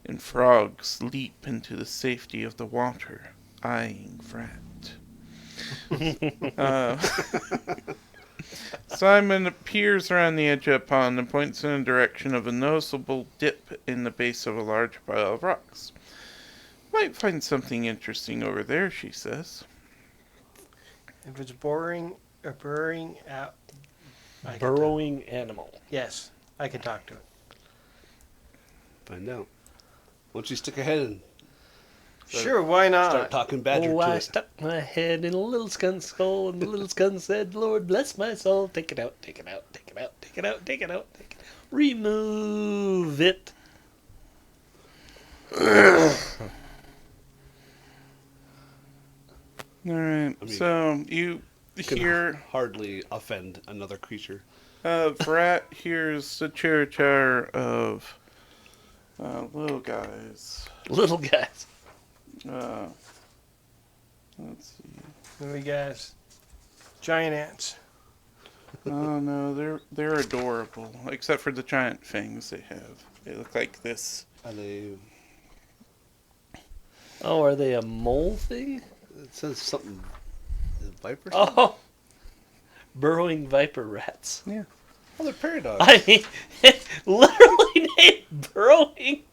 and frogs leap into the safety of the water, eyeing Frat. Simon peers around the edge of the pond and points in the direction of a noticeable dip in the base of a large pile of rocks. Might find something interesting over there, she says. If it's burrowing out. Burrowing animal. Yes, I can talk to it. Find out. Why don't you stick a head and Sure, why not? start talking badger Oh, to I it? stuck my head in a little skunk's skull, and the little skunk said, Lord bless my soul, take it out, take it out, take it out, take it out, take it out, take it out. Remove it. Alright, I mean, so you Can hear hardly offend another creature. Vrat hears the chir of little guys. Little guys. Let's see. There we guys. Giant ants. Oh no, they're adorable. Except for the giant fangs they have. They look like this. Are they? Oh, are they a mole thing? It says something. Viper. Oh, burrowing viper rats. Yeah. Oh, they're prairie dogs. I mean, literally named burrowing.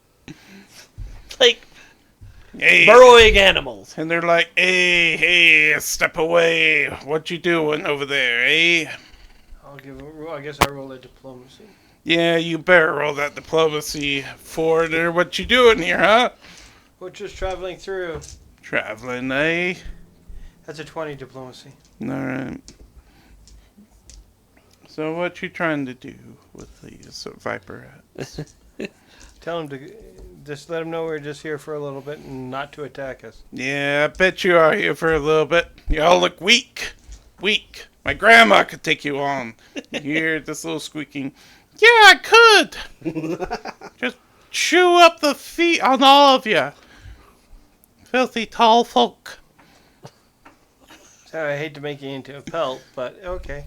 Like, Hey. burrowing animals. And they're like, hey, step away. What you doing over there, eh? I guess I roll a diplomacy. Yeah, you better roll that diplomacy, foreigner. What you doing here, huh? We're just traveling through. Traveling, eh? That's a 20 diplomacy. Alright. So what you trying to do with these viper rats? Tell him to just let him know we're just here for a little bit and not to attack us. Yeah, I bet you are here for a little bit. Y'all look weak. Weak. My grandma could take you on. You hear this little squeaking. Yeah, I could. Just chew up the feet on all of you. Filthy tall folk. So I hate to make you into a pelt, but okay.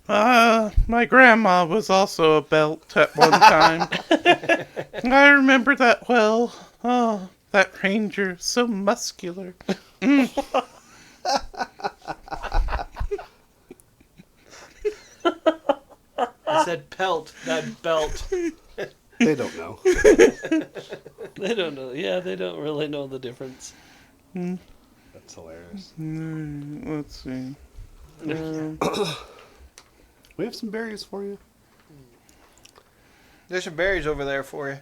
My grandma was also a belt at one time. I remember that well. Oh, that ranger, so muscular. I said pelt, not belt. They don't know. They don't know. Yeah, they don't really know the difference. That's hilarious. Let's see. We have some berries for you. There's some berries over there for you.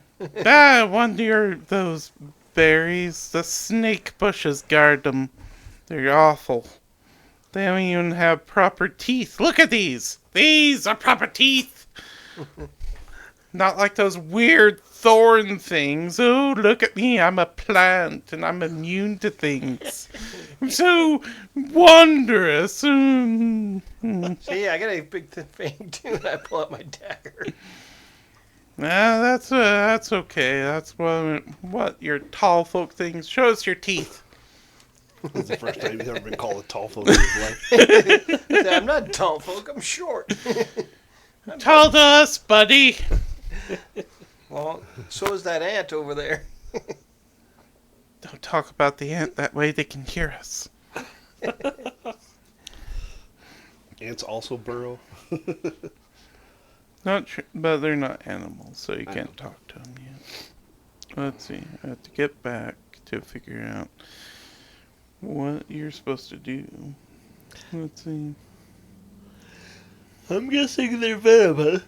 I wonder those berries. The snake bushes guard them. They're awful. They don't even have proper teeth. Look at these. These are proper teeth. Not like those weird thorn things. Oh, look at me. I'm a plant and I'm immune to things. I'm so wondrous. See, I got a big thin fang too, and I pull out my dagger. That's okay. That's what your tall folk things. Show us your teeth. This is the first time you've ever been called a tall folk in your life. I'm not tall folk, I'm short. Tell to us, buddy. Well, so is that ant over there. Don't talk about the ant that way. They can hear us. Ants also burrow. Not tr- but they're not animals, so you can't talk to them yet. Let's see. I have to get back to figure out what you're supposed to do. Let's see. I'm guessing they're venomous.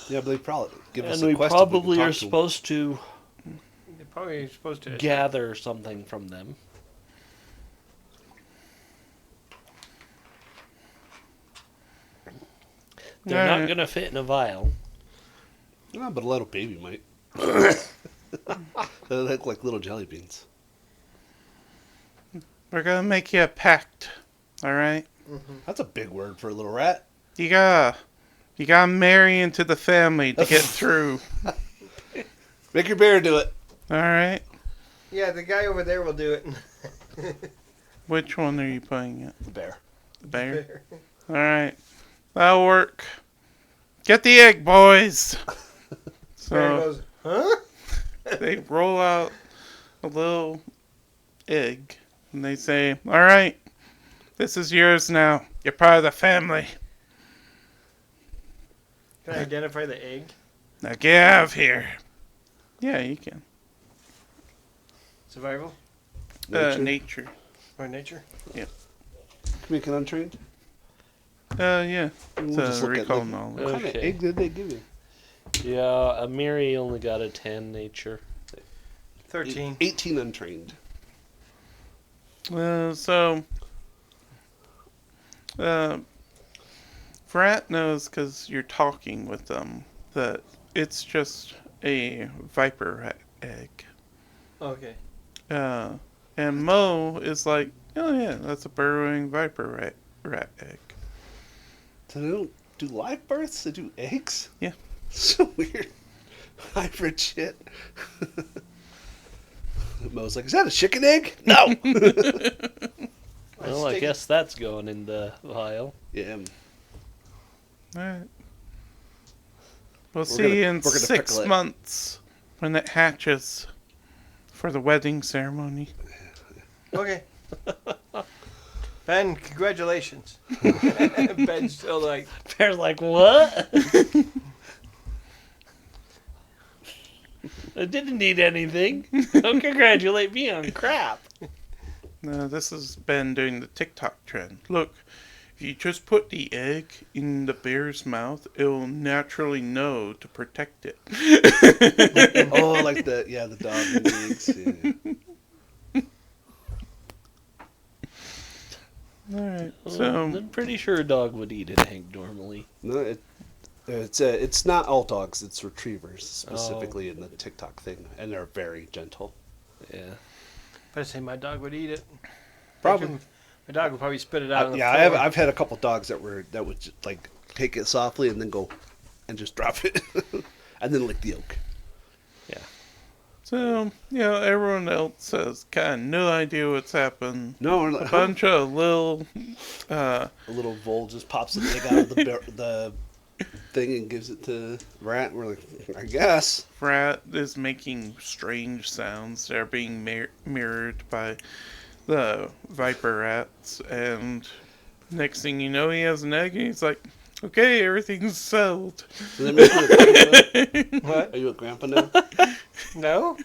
Yeah, but they probably give us And a we quest if can probably talk are to 'em. supposed to You're probably supposed to gather something from them. They're not Alright. going to fit in a vial. No, but a little baby might. They look like little jelly beans. We're gonna make you a pact. Alright? That's a big word for a little rat. You gotta marry into the family to get through. Make your bear do it. Alright? Yeah, the guy over there will do it. Which one are you playing at? The bear. The bear? Alright. That'll work. Get the egg, boys! Bear So goes, huh? they roll out a little egg and they say, Alright, this is yours now. You're part of the family. Can I identify the egg? Now get out of here. Yeah, you can. Survival? Nature. Or nature? Can we make an untrained? Yeah. We'll It's just a look at, recall like, knowledge. What kind of Okay. egg did they give you? Yeah, Amiri only got a 10 nature. 13. 18 untrained. Frat knows because you're talking with them that it's just a viper egg. Okay. And Mo is like, oh yeah, that's a burrowing viper rat egg. So they don't do live births, they do eggs? Yeah. So weird. Hybrid shit. Mo's like, is that a chicken egg? No! Well, I guess that's going in the vial. Yeah. Alright. We'll We're see gonna- you in we're gonna 6 pickle it. months when it hatches for the wedding ceremony. Okay. Ben, congratulations. Ben's still like, Bear's like, what? I didn't need anything. Don't congratulate me on crap. No, this has been doing the TikTok trend. Look, if you just put the egg in the bear's mouth, it will naturally know to protect it. Oh, like the dog and the eggs. Yeah. Alright, Oh, so I'm pretty sure a dog would eat an egg normally. No, it's not all dogs. It's retrievers Oh. specifically in the TikTok thing, and they're very gentle. Yeah. But I say my dog would eat it. Probably. My dog would probably spit it out on the Yeah, floor. I've had a couple dogs that would just, like take it softly and then go and just drop it, and then lick the yolk. Yeah. So, everyone else has kind of no idea what's happened. No, we're A like, bunch of little, a little vole just pops its egg out of the thing and gives it to Rat. We're like, I guess. rat is making strange sounds that are being mirrored by the viper rats. And next thing you know, he has an egg, and he's like, okay, everything's settled. Does that make you a grandpa? What? Are you a grandpa now? No?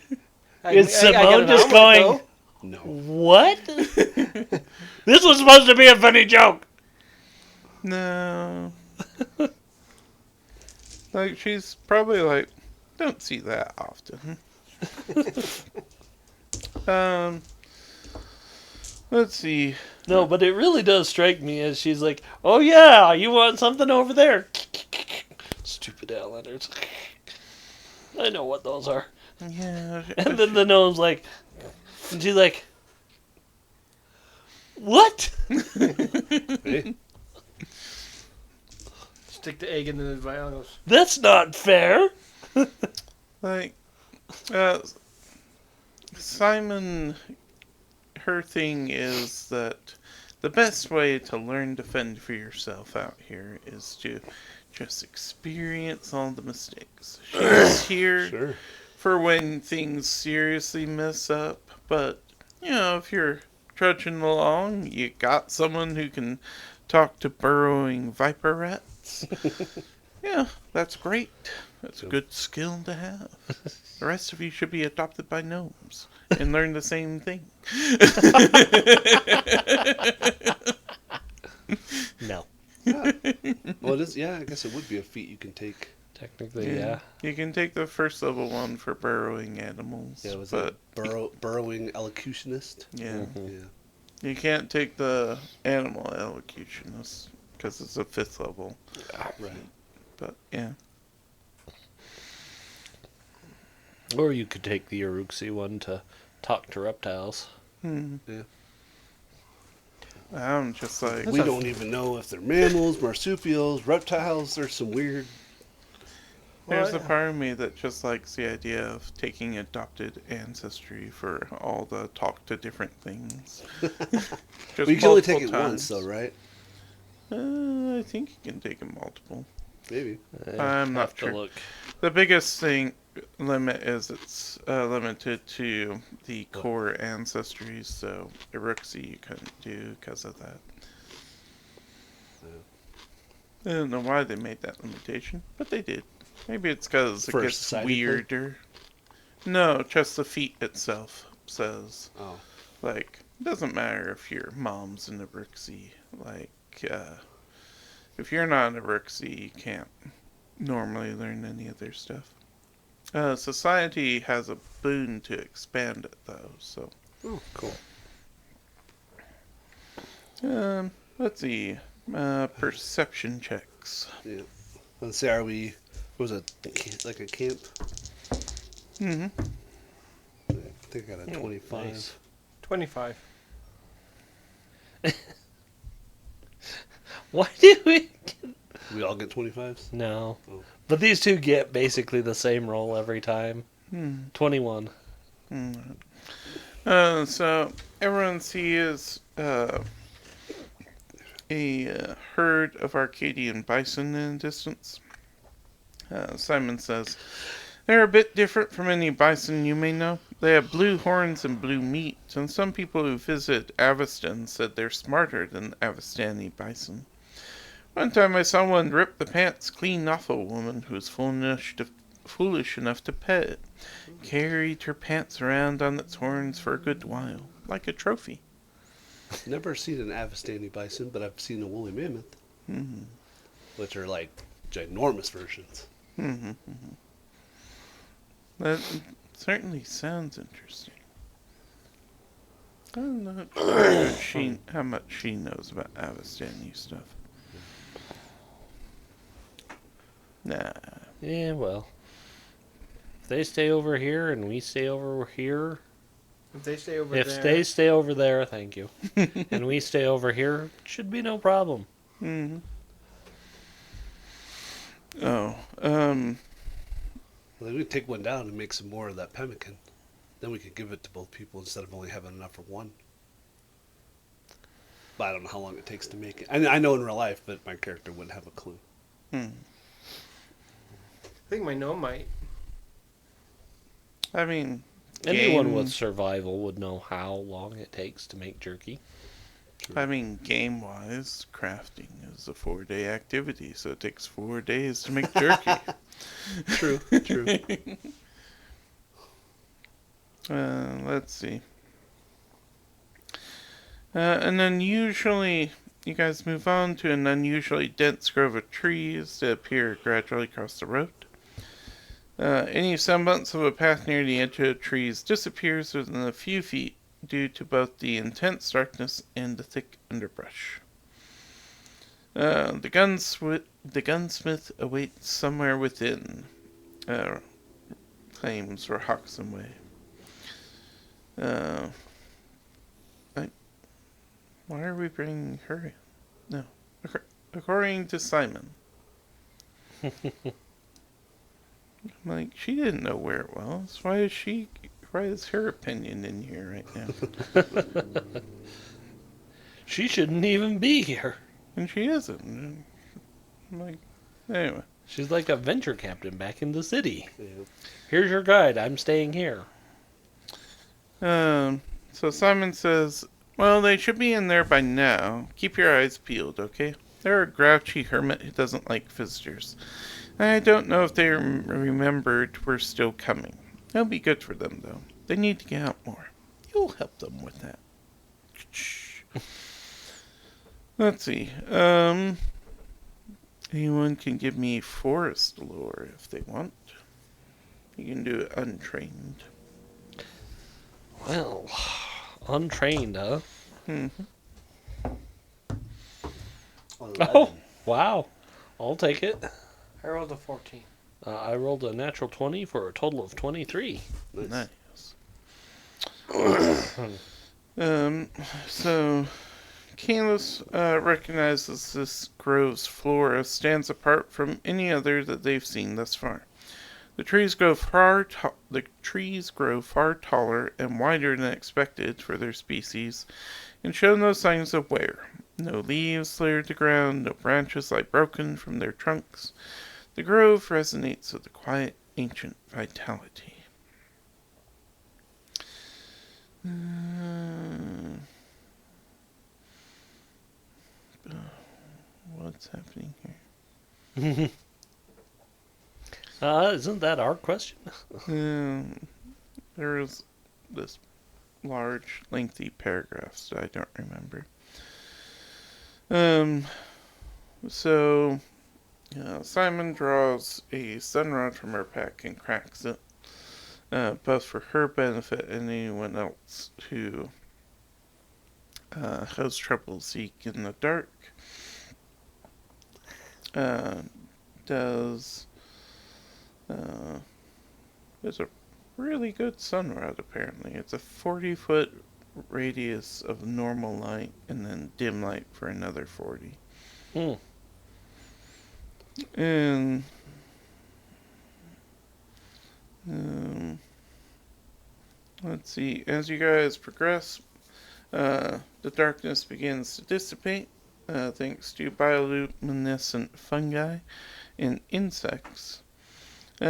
Is I got Simone an just omelet, going, No. what? This was supposed to be a funny joke. No. Like, she's probably like, don't see that often. Let's see. No, but it really does strike me as she's like, oh yeah, you want something over there? Stupid Outlanders. I know what those are. Yeah. And then the gnome's like, and she's like, what? Hey, Stick the egg in the violins. That's not fair. Like, Simon, her thing is that the best way to learn to fend for yourself out here is to just experience all the mistakes. She's here sure. for when things seriously mess up, but, if you're trudging along, you got someone who can talk to burrowing viper rats. Yeah, that's great. That's a good skill to have. The rest of you should be adopted by gnomes and learn the same thing. No. Well, it is. Yeah, I guess it would be a feat you can take. Technically, yeah. You can take the first level one for burrowing animals. Yeah, was but it burrowing elocutionist? yeah, Yeah. you can't take the animal elocutionist because it's a 5th level. Right. But yeah. Or you could take the Uruxi one to talk to reptiles. Yeah. I'm just like, We don't even know if they're mammals, marsupials, reptiles. There's some weird. there's a part of me that just likes the idea of taking adopted ancestry for all the talk to different things. Just Well, you can only take multiple it once, times. though, right? I think you can take it multiple. Maybe. I'm not Have to sure. look. The biggest limit is it's limited to the core ancestries, so Uruxi you couldn't do because of that. I don't know why they made that limitation, but they did. Maybe it's because it For a gets society thing? weirder. No, just the feat itself says, Oh. like, it doesn't matter if your mom's an Uruxi. Like, if you're not an Uruxi, you can't normally learn any of their stuff. Society has a boon to expand it, though, so. Oh, cool. Let's see. Perception checks. Yeah. Let's see. Are we? Was it like a camp? Mm-hmm. I think I got a 25. Nice. 25. Why did we? We all get 25s. No. Oh. But these two get basically the same roll every time. 21. So everyone sees a herd of Arcadian bison in the distance. Simon says, they're a bit different from any bison you may know. They have blue horns and blue meat, and some people who visit Avestan said they're smarter than Avestani bison. One time I saw one rip the pants clean off a woman who was foolish enough to pet it. Carried her pants around on its horns for a good while, like a trophy. Never seen an Avestani bison, but I've seen a woolly mammoth, which are like ginormous versions. That certainly sounds interesting. I'm not sure how much she knows about Avistani stuff. Nah. Yeah, well. If they stay over here and we stay over here. If they stay over If there. they stay over there, thank you. And we stay over here, should be no problem. Mm-hmm. Oh, Well, then we could take one down and make some more of that pemmican. Then we could give it to both people instead of only having enough for one. But I don't know how long it takes to make it. I know in real life, but my character wouldn't have a clue. hmm. I think my gnome might. I mean, Anyone game- with survival would know how long it takes to make jerky. game-wise, crafting is a 4-day activity, so it takes 4 days to make jerky. True, true. Let's see. And then usually you guys move on to an unusually dense grove of trees that appear gradually across the road. Any semblance of a path near the edge of the trees disappears within a few feet due to both the intense darkness and the thick underbrush. The gunsmith awaits somewhere within, claims Roxham Way. Why are we bringing her in? No. According to Simon. I'm like, she didn't know where it was. Why is her opinion in here right now? She shouldn't even be here. And she isn't. I'm like, anyway. She's like a venture captain back in the city. Yeah. Here's your guide. I'm staying here. So Simon says, well, they should be in there by now. Keep your eyes peeled, okay? They're a grouchy hermit who doesn't like visitors. I don't know if they remembered we're still coming. It'll be good for them, though. They need to get out more. You'll help them with that. Let's see. Anyone can give me forest lore if they want. You can do it untrained. Well, untrained, huh? Mm-hmm. Oh, wow. I'll take it. I rolled a 14. I rolled a natural 20 for a total of 23. Nice. So Candace recognizes this grove's flora stands apart from any other that they've seen thus far. The trees grow far taller and wider than expected for their species, and show no signs of wear. No leaves litter the ground, no branches lie broken from their trunks. The grove resonates with a quiet, ancient vitality. What's happening here? Isn't that our question? There is this large, lengthy paragraphs that I don't remember. So Simon draws a sunrod from her pack and cracks it, both for her benefit and anyone else who has trouble seeing in the dark. There's a really good sunrod apparently. It's a 40-foot radius of normal light and then dim light for another 40. And let's see, as you guys progress, the darkness begins to dissipate thanks to bioluminescent fungi and insects.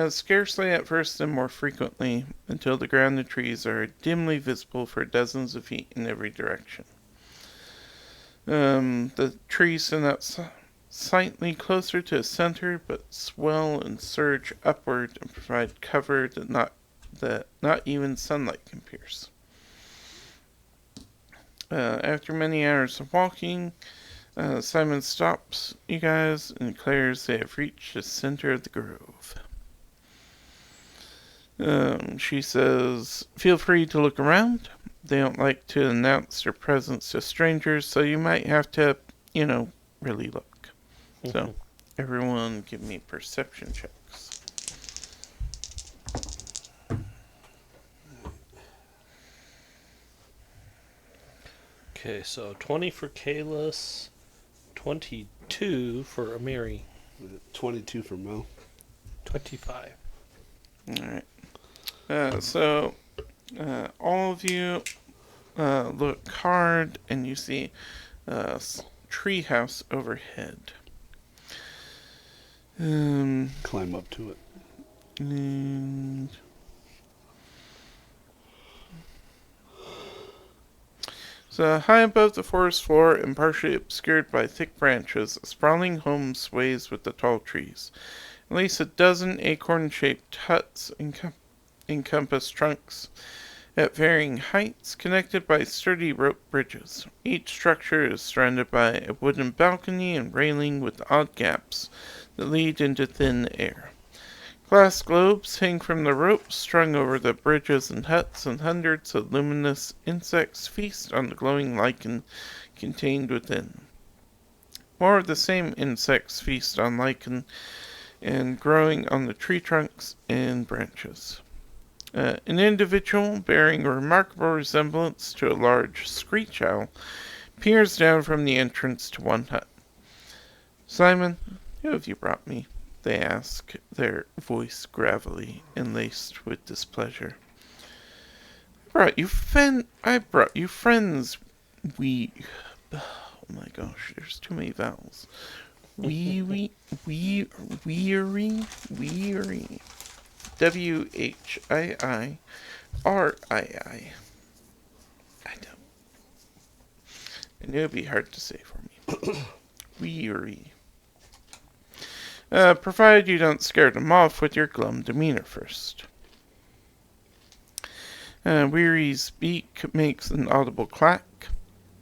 Scarcely at first and more frequently until the ground and trees are dimly visible for dozens of feet in every direction. The trees send out slightly closer to the center, but swell and surge upward and provide cover that not even sunlight can pierce. After many hours of walking, Simon stops you guys and declares they have reached the center of the grove. She says, feel free to look around. They don't like to announce their presence to strangers, so you might have to, really look. So, everyone give me perception checks. Okay, so 20 for Kalis, 22 for Amiri. 22 for Mo. 25. Alright. So, all of you look hard and you see a treehouse overhead. Climb up to it. And so high above the forest floor and partially obscured by thick branches, a sprawling home sways with the tall trees. At least a dozen acorn-shaped huts encompass trunks at varying heights, connected by sturdy rope bridges. Each structure is surrounded by a wooden balcony and railing with odd gaps that lead into thin air. Glass globes hang from the ropes strung over the bridges and huts, and hundreds of luminous insects feast on the glowing lichen contained within. More of the same insects feast on lichen and growing on the tree trunks and branches. An individual bearing a remarkable resemblance to a large screech owl peers down from the entrance to one hut. "Simon, who have you brought me?" they ask, their voice gravelly and laced with displeasure. I brought you friends. Oh my gosh, there's too many vowels. Weary. WHIIRII. I don't. I knew it'd be hard to say for me. Weary. Provided you don't scare them off with your glum demeanor first. Weary's beak makes an audible clack.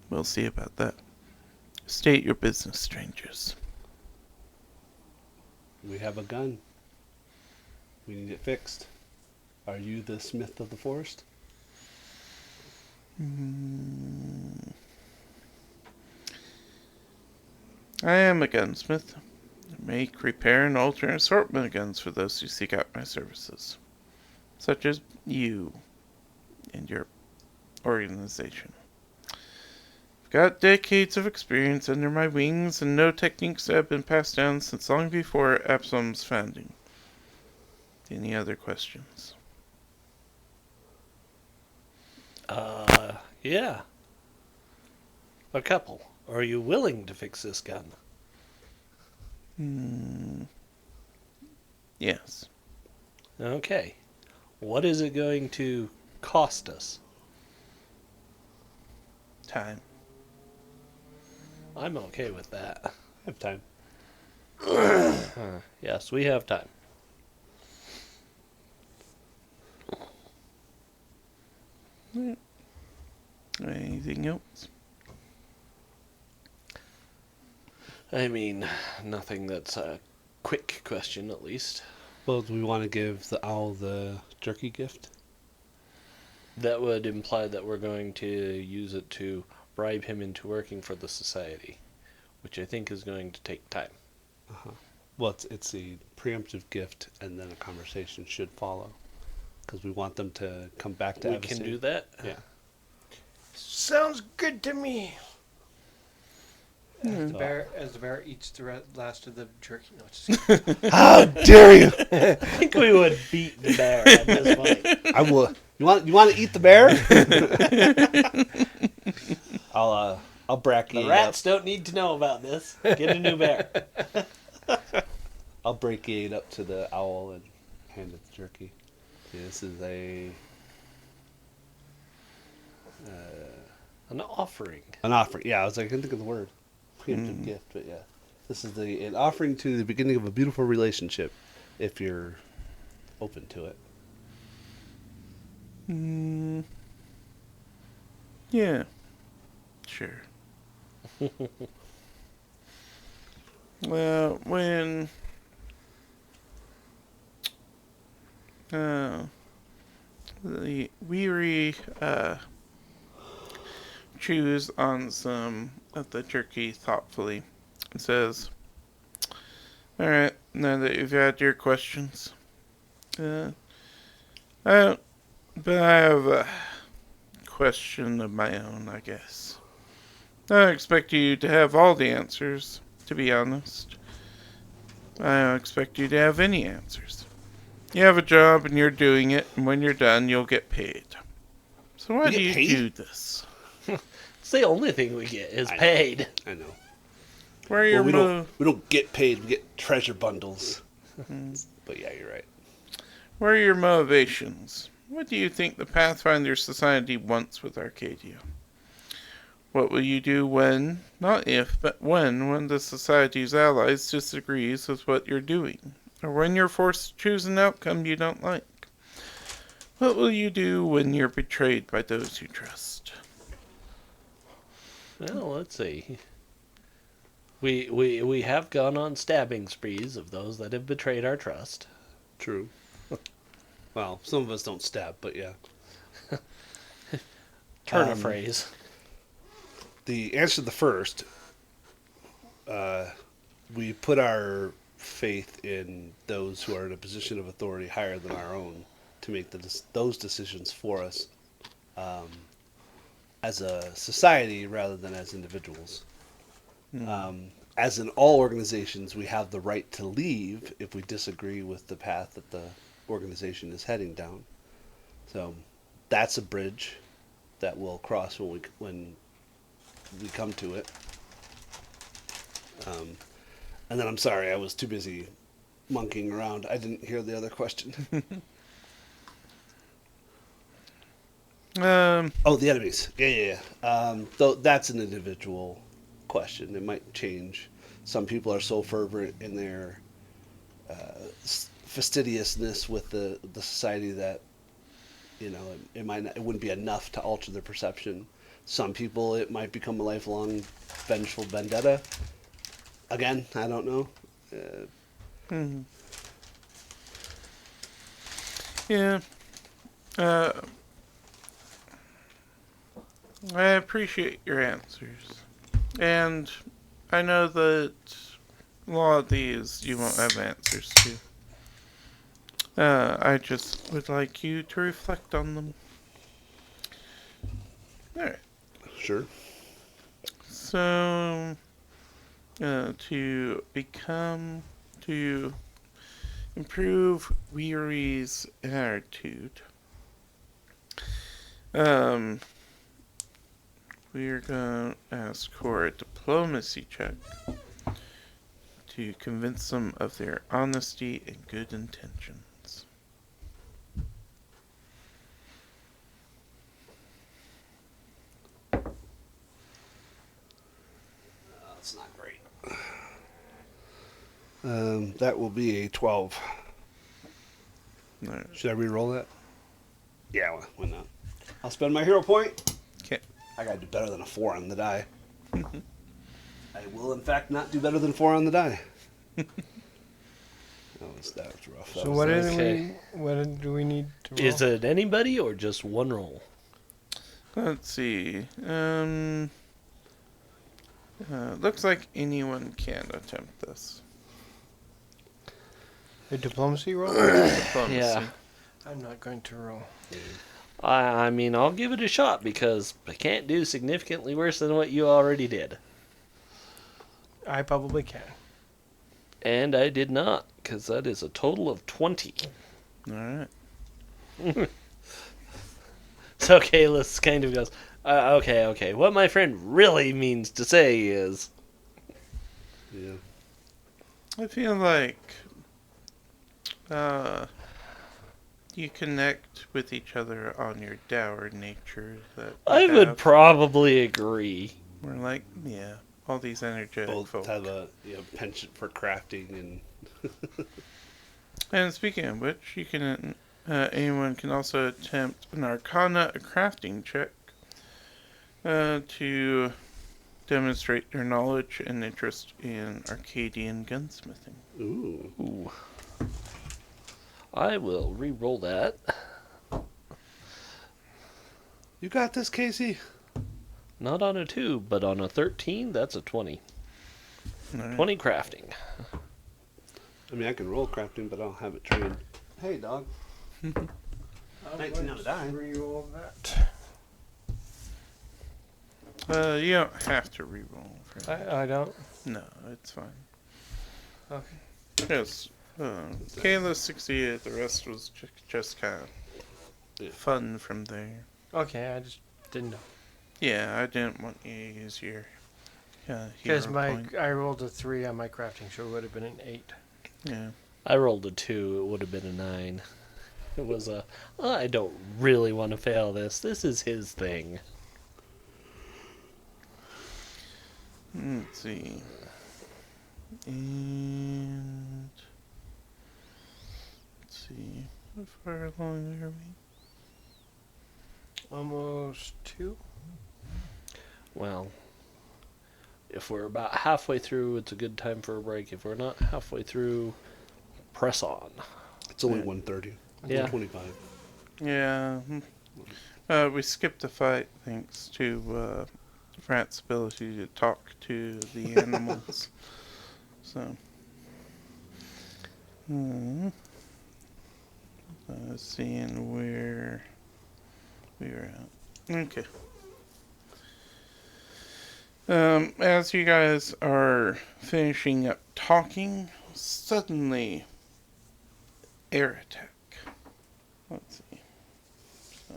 We'll see about that. State your business, strangers. We have a gun. We need it fixed. Are you the smith of the forest? I am a gunsmith. I make, repair, and alter an assortment of guns for those who seek out my services. Such as you and your organization. I've got decades of experience under my wings and no techniques that have been passed down since long before Absalom's founding. Any other questions? Yeah. A couple. Are you willing to fix this gun? Yes. Okay. What is it going to cost us? Time. I'm okay with that. I have time. Yes, we have time. Anything else? I mean, nothing that's a quick question, at least. Well, do we want to give the owl the jerky gift? That would imply that we're going to use it to bribe him into working for the society, which I think is going to take time. Well, it's a preemptive gift, and then a conversation should follow. Because we want them to come back to We Avicii. can do that? Yeah. Sounds good to me. So- As the bear eats the last of the jerky. No, it's just How dare you! I think we would beat the bear at this point. I will. You want to eat the bear? I'll bracket The it rats don't need to know about this. Get a new bear. up. I'll break it up to the owl and hand it the jerky. Yeah, this is An offering. an offering. Yeah, I was like, I couldn't think of the word. Preemptive gift, but yeah, this is an offering to the beginning of a beautiful relationship, if you're open to it. Yeah. Sure. Well, when the weary chews on some of the jerky thoughtfully and says, "Alright, now that you've had your questions, I don't, but I have a question of my own, I guess. I don't expect you to have all the answers, to be honest. I don't expect you to have any answers. You have a job and you're doing it, and when you're done, you'll get paid. So why You do get you paid? do this? It's the only thing we get is I know. paid. I know. Where are your We don't get paid. We get treasure bundles. But yeah, you're right. Where are your motivations? What do you think the Pathfinder Society wants with Arcadia? What will you do when, not if, but when the Society's allies disagrees with what you're doing? Or when you're forced to choose an outcome you don't like? What will you do when you're betrayed by those you trust? Well, let's see. We have gone on stabbing sprees of those that have betrayed our trust. True. Well, some of us don't stab, but yeah. Turn a phrase. The answer to the first, we put our faith in those who are in a position of authority higher than our own to make those decisions for us as a society rather than as individuals. As in all organizations, we have the right to leave if we disagree with the path that the organization is heading down. So that's a bridge that we'll cross when we come to it. And then I'm sorry, I was too busy monkeying around. I didn't hear the other question. Oh, the enemies. Yeah. Though that's an individual question. It might change. Some people are so fervent in their fastidiousness with the society that it wouldn't be enough to alter their perception. Some people, it might become a lifelong vengeful vendetta. Again, I don't know. Yeah. I appreciate your answers. And I know that a lot of these you won't have answers to. I just would like you to reflect on them. Alright. Sure. So, to improve Weary's attitude, we're going to ask for a diplomacy check to convince them of their honesty and good intentions. That's not great. That will be a 12. Alright. Should I re-roll that? Yeah, why not? I'll spend my hero point. Okay. I gotta do better than a 4 on the die. I will, in fact, not do better than 4 on the die. That was rough. So what do okay. we need to roll? Is it anybody or just one roll? Let's see. Looks like anyone can attempt this. A diplomacy roll? Diplomacy. Yeah. I'm not going to roll. I mean, I'll give it a shot because I can't do significantly worse than what you already did. I probably can. And I did not, because that is a total of 20. Alright. So Kalis kind of goes, okay. What my friend really means to say is... Yeah. I feel like you connect with each other on your dour nature. That I would probably agree. We're like, yeah, all these energetic Both folk. have a penchant for crafting and... And speaking of which, you can anyone can also attempt an Arcana crafting check to demonstrate their knowledge and interest in Arcadian gunsmithing. Ooh. I will re-roll that. You got this, Casey? Not on a 2, but on a 13, that's a 20. Alright. 20 crafting. I mean, I can roll crafting, but I don't have it trained. Hey, dog. 19 out of die. Reroll that. You don't have to reroll. For that. I don't. No, it's fine. Okay. Yes. Kayla succeeded. The rest was just kind of fun from there. Okay, I just didn't know. Yeah, I didn't want you to use your Because hero point. I rolled a 3 on my crafting, so it would have been an 8. Yeah. I rolled a 2, it would have been a 9. It was a, I don't really want to fail this. This is his thing. Let's see. And let's see. How far along are we? Almost 2? Well, if we're about halfway through, it's a good time for a break. If we're not halfway through, press on. It's only Yeah. 1:30. Yeah. 1:25. Yeah. We skipped a fight thanks to Rat's ability to talk to the animals. So. Seeing where we were at. Okay. As you guys are finishing up talking, suddenly air attack. Let's see. So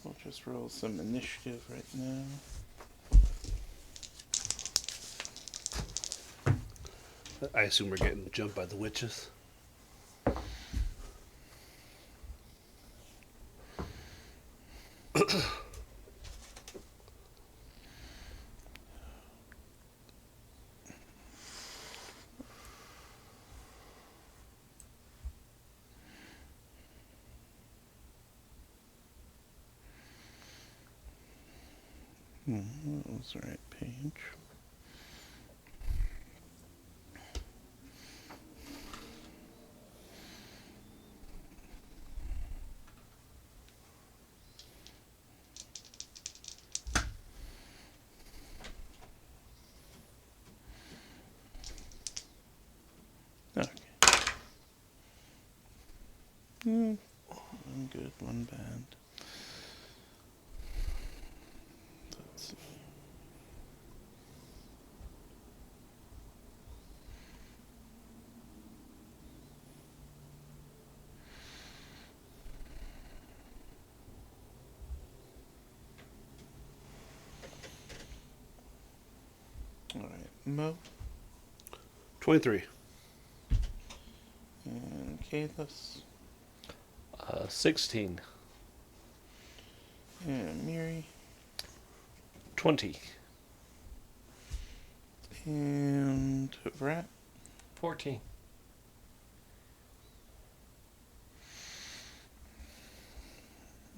we'll just roll some initiative right now. I assume we're getting jumped by the witches. That was the right page. Okay. One good, one bad. Let's see. Alright, Mo 23. and Kalis 16. and Miri 20. and Rat. 14.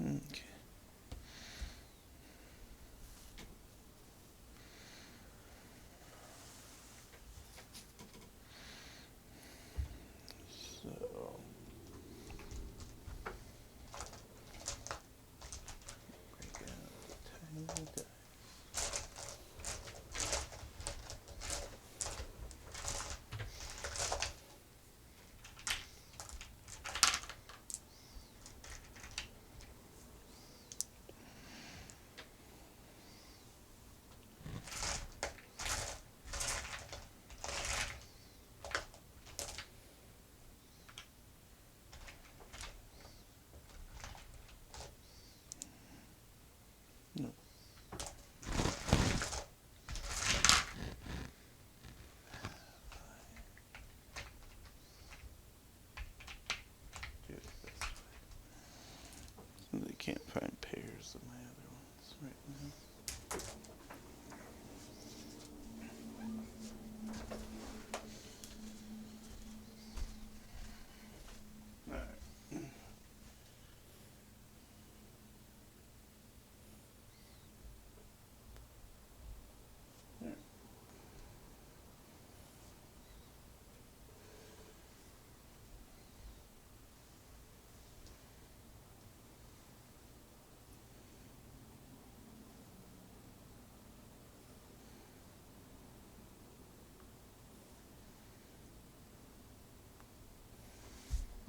Okay. So break out tiny dice.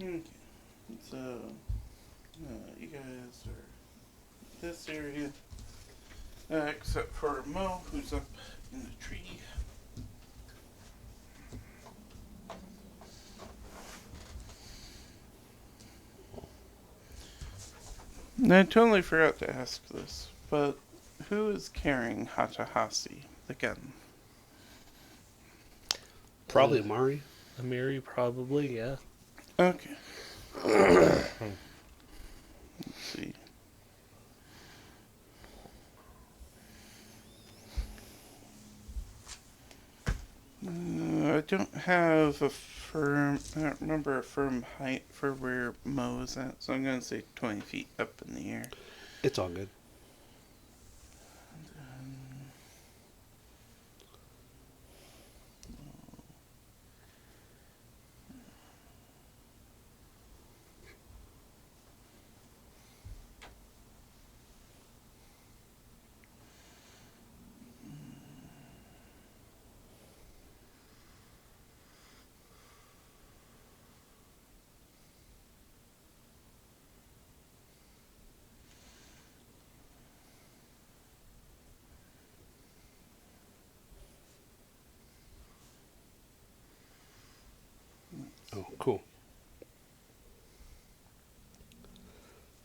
Okay. So, you guys are this area, except for Mo, who's up in the tree. And I totally forgot to ask this, but who is carrying Hatahasi, the gun? Probably Amari. Amiri, probably, yeah. Okay. Let's see. I don't have a firm. I don't remember a firm height for where Mo is at, so I'm gonna say 20 feet up in the air. It's all good. Oh, cool.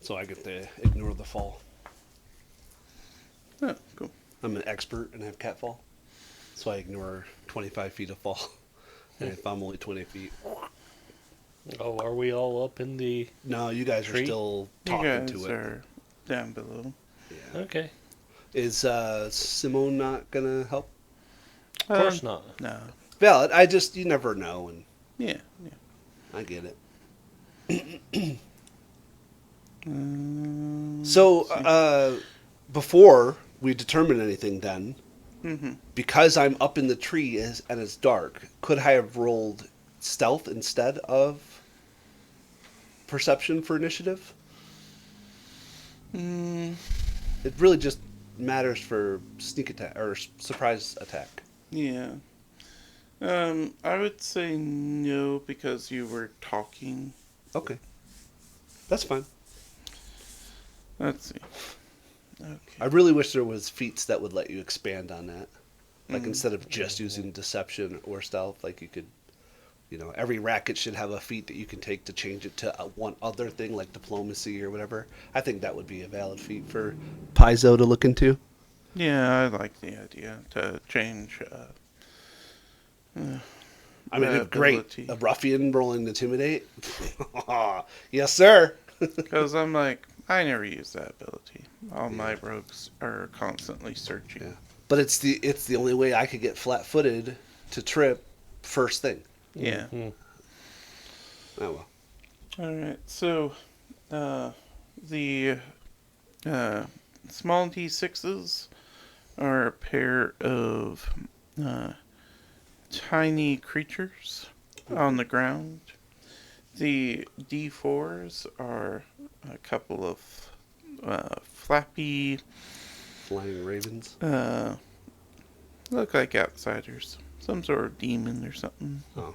So I get to ignore the fall. Oh, cool. I'm an expert and have cat fall. So I ignore 25 feet of fall. And if I'm only 20 feet. Oh, are we all up in the... No, you guys Tree? are still You talking guys to it. are down below. Yeah. Okay. Is Simone not going to help? Of course not. No. Valid. You never know, and Yeah, yeah. I get it. So, So, before we determine anything then, mm-hmm. because I'm up in the tree and it's dark, could I have rolled stealth instead of perception for initiative? Mm, It really just matters for sneak attack or surprise attack. yeah. I would say no because you were talking. Okay. That's fine. Let's see. I Okay. really wish there was feats that would let you expand on that. Like Mm. instead of just using deception or stealth, like you could, every racket should have a feat that you can take to change it to one other thing, like diplomacy or whatever. I think that would be a valid feat for Paizo to look into. Yeah, I like the idea to change. I mean, it'd be great. ability. A ruffian rolling intimidate. Yes, sir. Because I'm like, I never use that ability. All my rogues are constantly searching. Yeah. But it's the only way I could get flat-footed to trip first thing. Yeah. Mhm. Oh well. All right. So, the small D6s are a pair of tiny creatures on the ground. The D4s are a couple of flappy, Flying ravens. look like outsiders. Some sort of demon or something. Oh.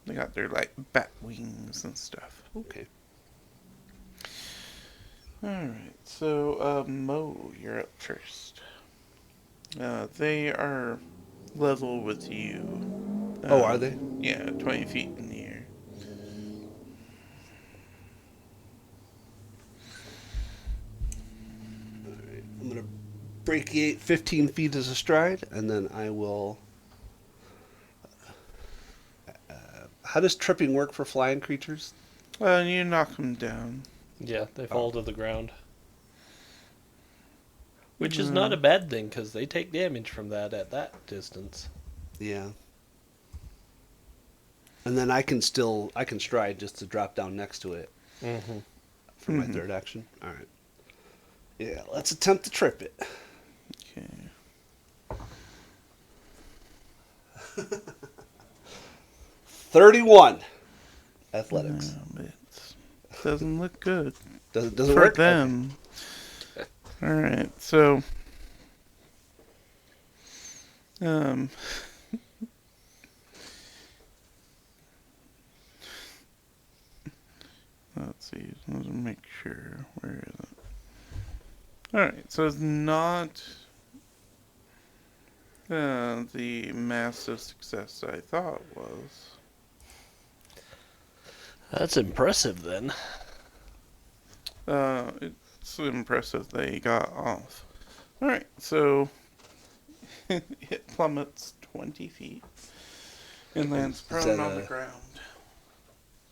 They got their like bat wings and stuff. Okay. Alright, so Mo, you're up first. They are level with you. Oh, are they? Yeah, 20 feet in the air. Alright. I'm gonna brachiate 15 feet as a stride, and then I will. How does tripping work for flying creatures? You knock them down. Yeah, they fall to the ground. Which is not a bad thing, because they take damage from that at that distance. Yeah. And then I can stride just to drop down next to it Mm-hmm. for my third action. All right. Yeah, let's attempt to trip it. Okay. 31 athletics. It doesn't look good Doesn't for work? them. Alright, so see. Let's make sure. Where is it? Alright, so it's not the massive success I thought it was. That's impressive then. It's impressive they got off. Alright, so it plummets 20 feet and lands prone on the ground.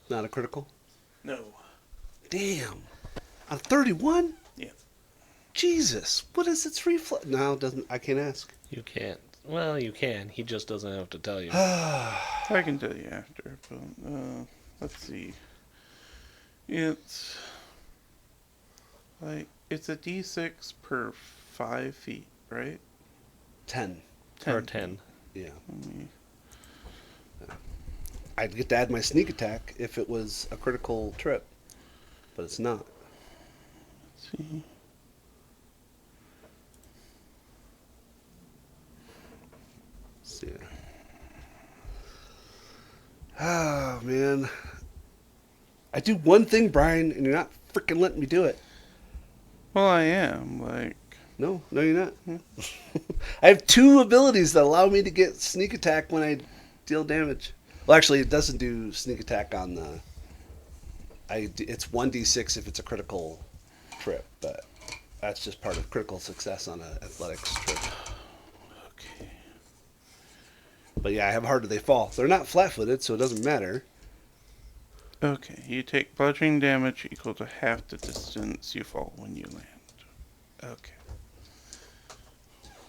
Not a critical? No. Damn. On 31? Yeah. Jesus. What is its reflex? No, it doesn't. I can't ask. You can't. Well, you can. He just doesn't have to tell you. I can tell you after, but let's see. It's like it's a d6 per 5 feet, right? 10. Or 10. Yeah. Let me- I'd get to add my sneak attack if it was a critical trip, but it's not. Let's see. So, yeah. Oh, man. I do one thing, Brian, and you're not freaking letting me do it. Well, I am like. No, you're not. I have 2 abilities that allow me to get sneak attack when I deal damage. Well, actually, it doesn't do sneak attack on the. It's 1d6 if it's a critical trip, but that's just part of critical success on an athletics trip. Okay. But yeah, I have harder they fall. They're not flat-footed, so it doesn't matter. Okay, you take bludgeoning damage equal to half the distance you fall when you land. Okay.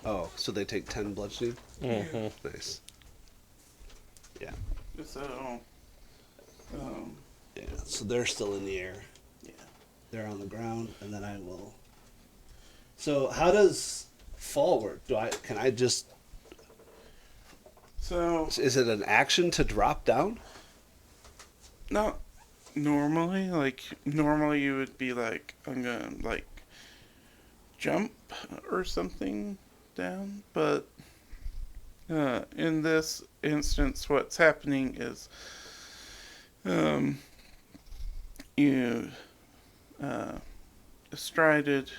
Oh, so they take 10 bludgeoning? Mm-hmm. Nice. Yeah. So, Yeah. So they're still in the air. yeah. They're on the ground, and then I will. So how does fall work? Can I just? So, Is it an action to drop down? not normally. Like, normally you would be like, I'm gonna, like, jump or something down. But, in this instance, what's happening is, you, strided,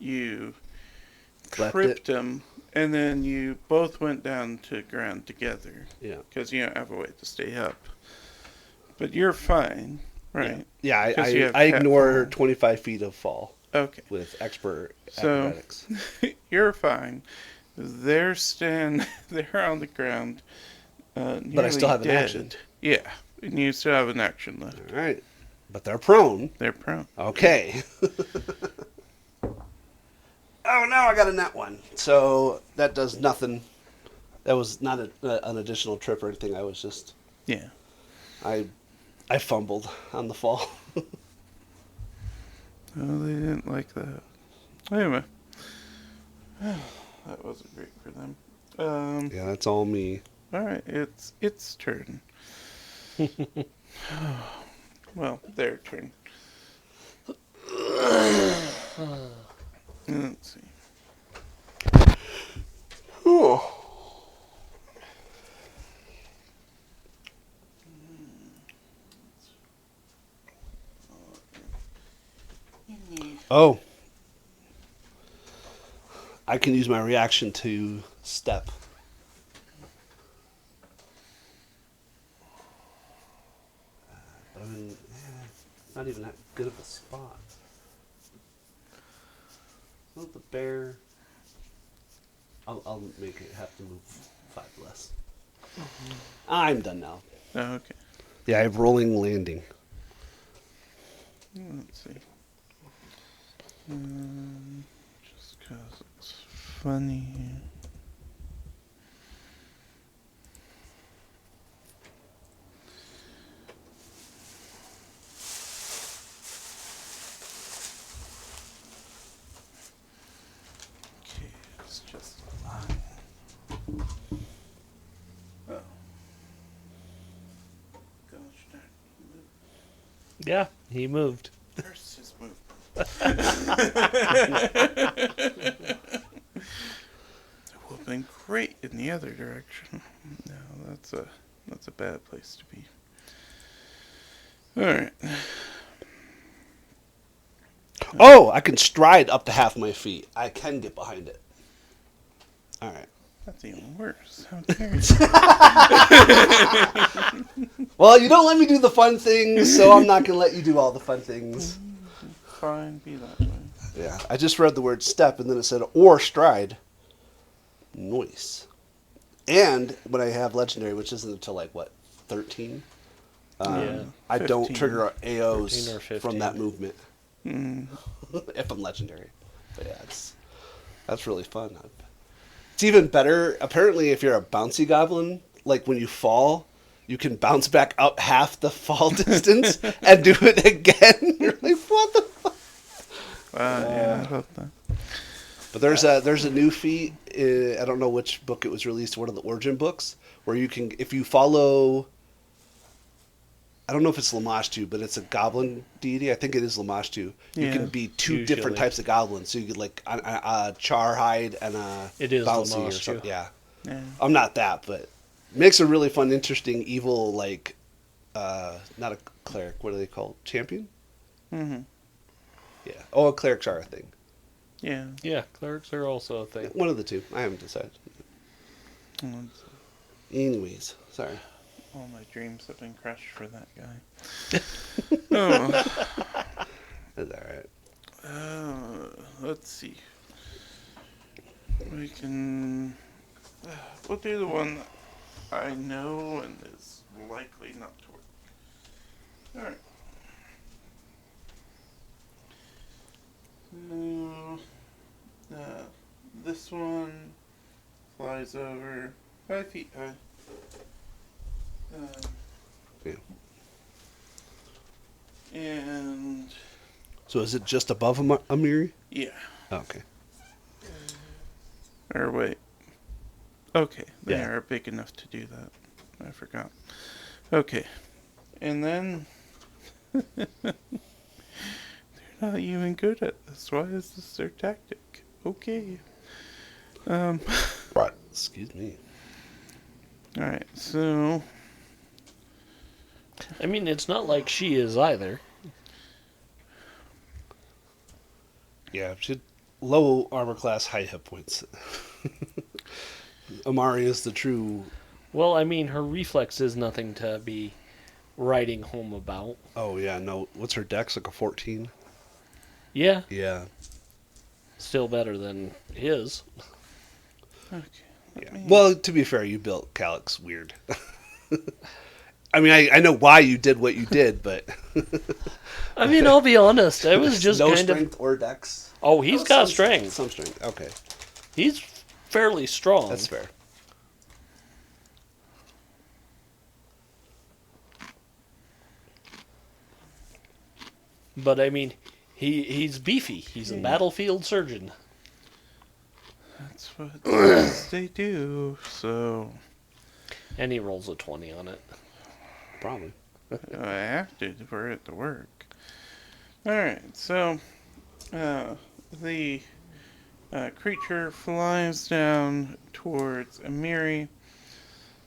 you Left tripped him, and then you both went down to ground together. Yeah. Because you don't have a way to stay up. But you're fine, right? Yeah. 'Cause you have I cat ignore fall. 25 feet of fall Okay. with expert So- acrobatics. You're fine. They're they're on the ground. But I still nearly have an dead. action. Yeah. And you still have an action left. All right. But they're prone. They're prone. Okay. Oh, now I got a nat 1. So that does nothing. That was not an additional trip or anything. I was just Yeah. I fumbled on the fall. Oh, they didn't like that. Anyway. That wasn't great for them. Yeah, that's all me. Alright, it's turn. Well, their turn. Let's see. Oh. I can use my reaction to step. But I'm in, not even that good of a spot. Well, the bear. I'll make it have to move 5 less. I'm done now. Oh, okay. Yeah, I have rolling landing. Let's see. Just because it's funny. Okay, it's just a line. Oh. Gosh darn. Yeah, he moved. Curse his movement. It would have been great in the other direction. No, that's a bad place to be. Alright. Oh, I can stride up to half my feet. I can get behind it. All right. That's even worse. How dare you? Well, you don't let me do the fun things, so I'm not going to let you do all the fun things. Fine, be that way. Yeah, I just read the word step, and then it said or stride. Nice. And when I have legendary, which isn't until like, what, 13? Yeah. I don't 15. trigger 13 or AOs 15. from that movement Mm. if I'm legendary. But yeah, that's really fun. It's even better, apparently, if you're a bouncy goblin, like when you fall, you can bounce back up half the fall distance and do it again. You're like, what the fuck? Yeah, I love that. But there's a new feat. I don't know which book it was released. One of the origin books where you can, if you follow, I don't know if it's Lamashtu, but it's a goblin deity. I think it is Lamashtu. You Yeah. can be two Usually. different types of goblins. So you could like a Charhide and a It is bouncy or Lamashtu. something. Yeah, Yeah. I'm not that, but makes a really fun, interesting, evil like not a cleric. What are they called? Champion? Mm-hmm. Yeah. Oh, clerics are a thing. Yeah. Yeah, clerics are also a thing. One of the two. I haven't decided. Mm, Anyways, sorry. All my dreams have been crushed for that guy. Oh. That's all right. Let's see. We can. We'll do the one that I know and is likely not to work. Alright. So, this one flies over 5 feet high. Yeah. And So is it just above Amiri? yeah. Oh, okay. Or wait. Okay, they Yeah. are big enough to do that. I forgot. Okay. And then they're not even good at this. Why is this their tactic? Okay. Right. Excuse me. Alright, so I mean, it's not like she is either. Yeah, she low armor class, high hit points. Amari is the true. Well, I mean, her reflex is nothing to be writing home about. Oh yeah, no. What's her dex? Like a 14? Yeah, Yeah. still better than his. okay. Yeah. Well, to be fair, you built Calyx weird. I mean, I know why you did what you did, but I mean, I'll be honest. I was just no kind strength or dex. of. Oh, he's got some strength. Some strength. Okay, He's fairly strong. that's fair. But I mean, he's beefy. He's a battlefield surgeon. That's what they do. So And he rolls a 20 on it. Probably. I have to for it to work. Alright, so the creature flies down towards Amiri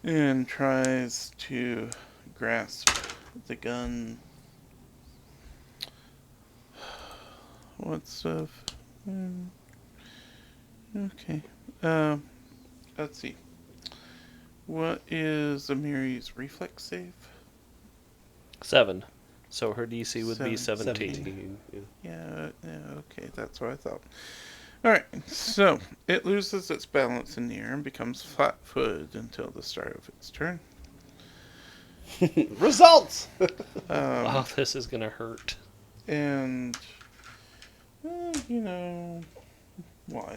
and tries to grasp the gun. What stuff? Okay. Let's see. What is Amiri's reflex save? 7. So her DC would be 17. 17. Yeah. Yeah, okay, that's what I thought. Alright, so it loses its balance in the air and becomes flat-footed until the start of its turn. Results. Oh, this is going to hurt. And, why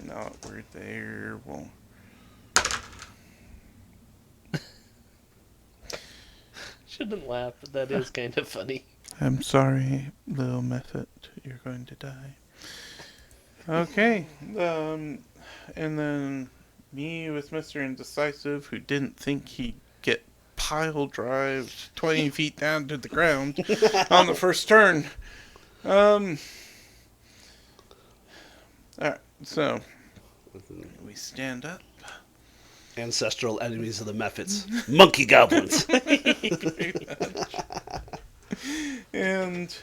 not? We're there. Well, Shouldn't laugh, but that is kind of funny. I'm sorry, little Method. You're going to die. Okay, and then me with Mr. Indecisive, who didn't think he'd get pile drived 20 feet down to the ground on the first turn. Alright, so we stand up. Ancestral enemies of the Mephits. Monkey goblins. And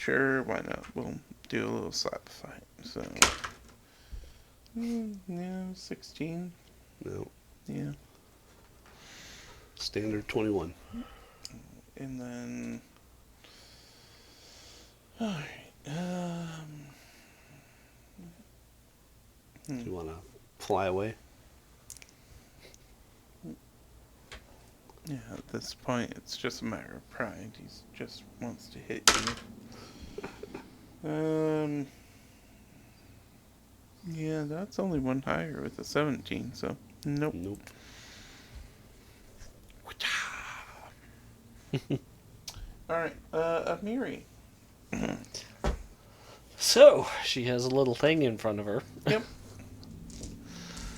Sure, why not? We'll do a little slap fight. So, yeah, 16. No. Yeah. Standard 21. And then, alright, Do you want to fly away? yeah, at this point, it's just a matter of pride. He just wants to hit you. Yeah, that's only one higher with a 17, so nope. Nope. Alright, Amiri. So, she has a little thing in front of her. Yep.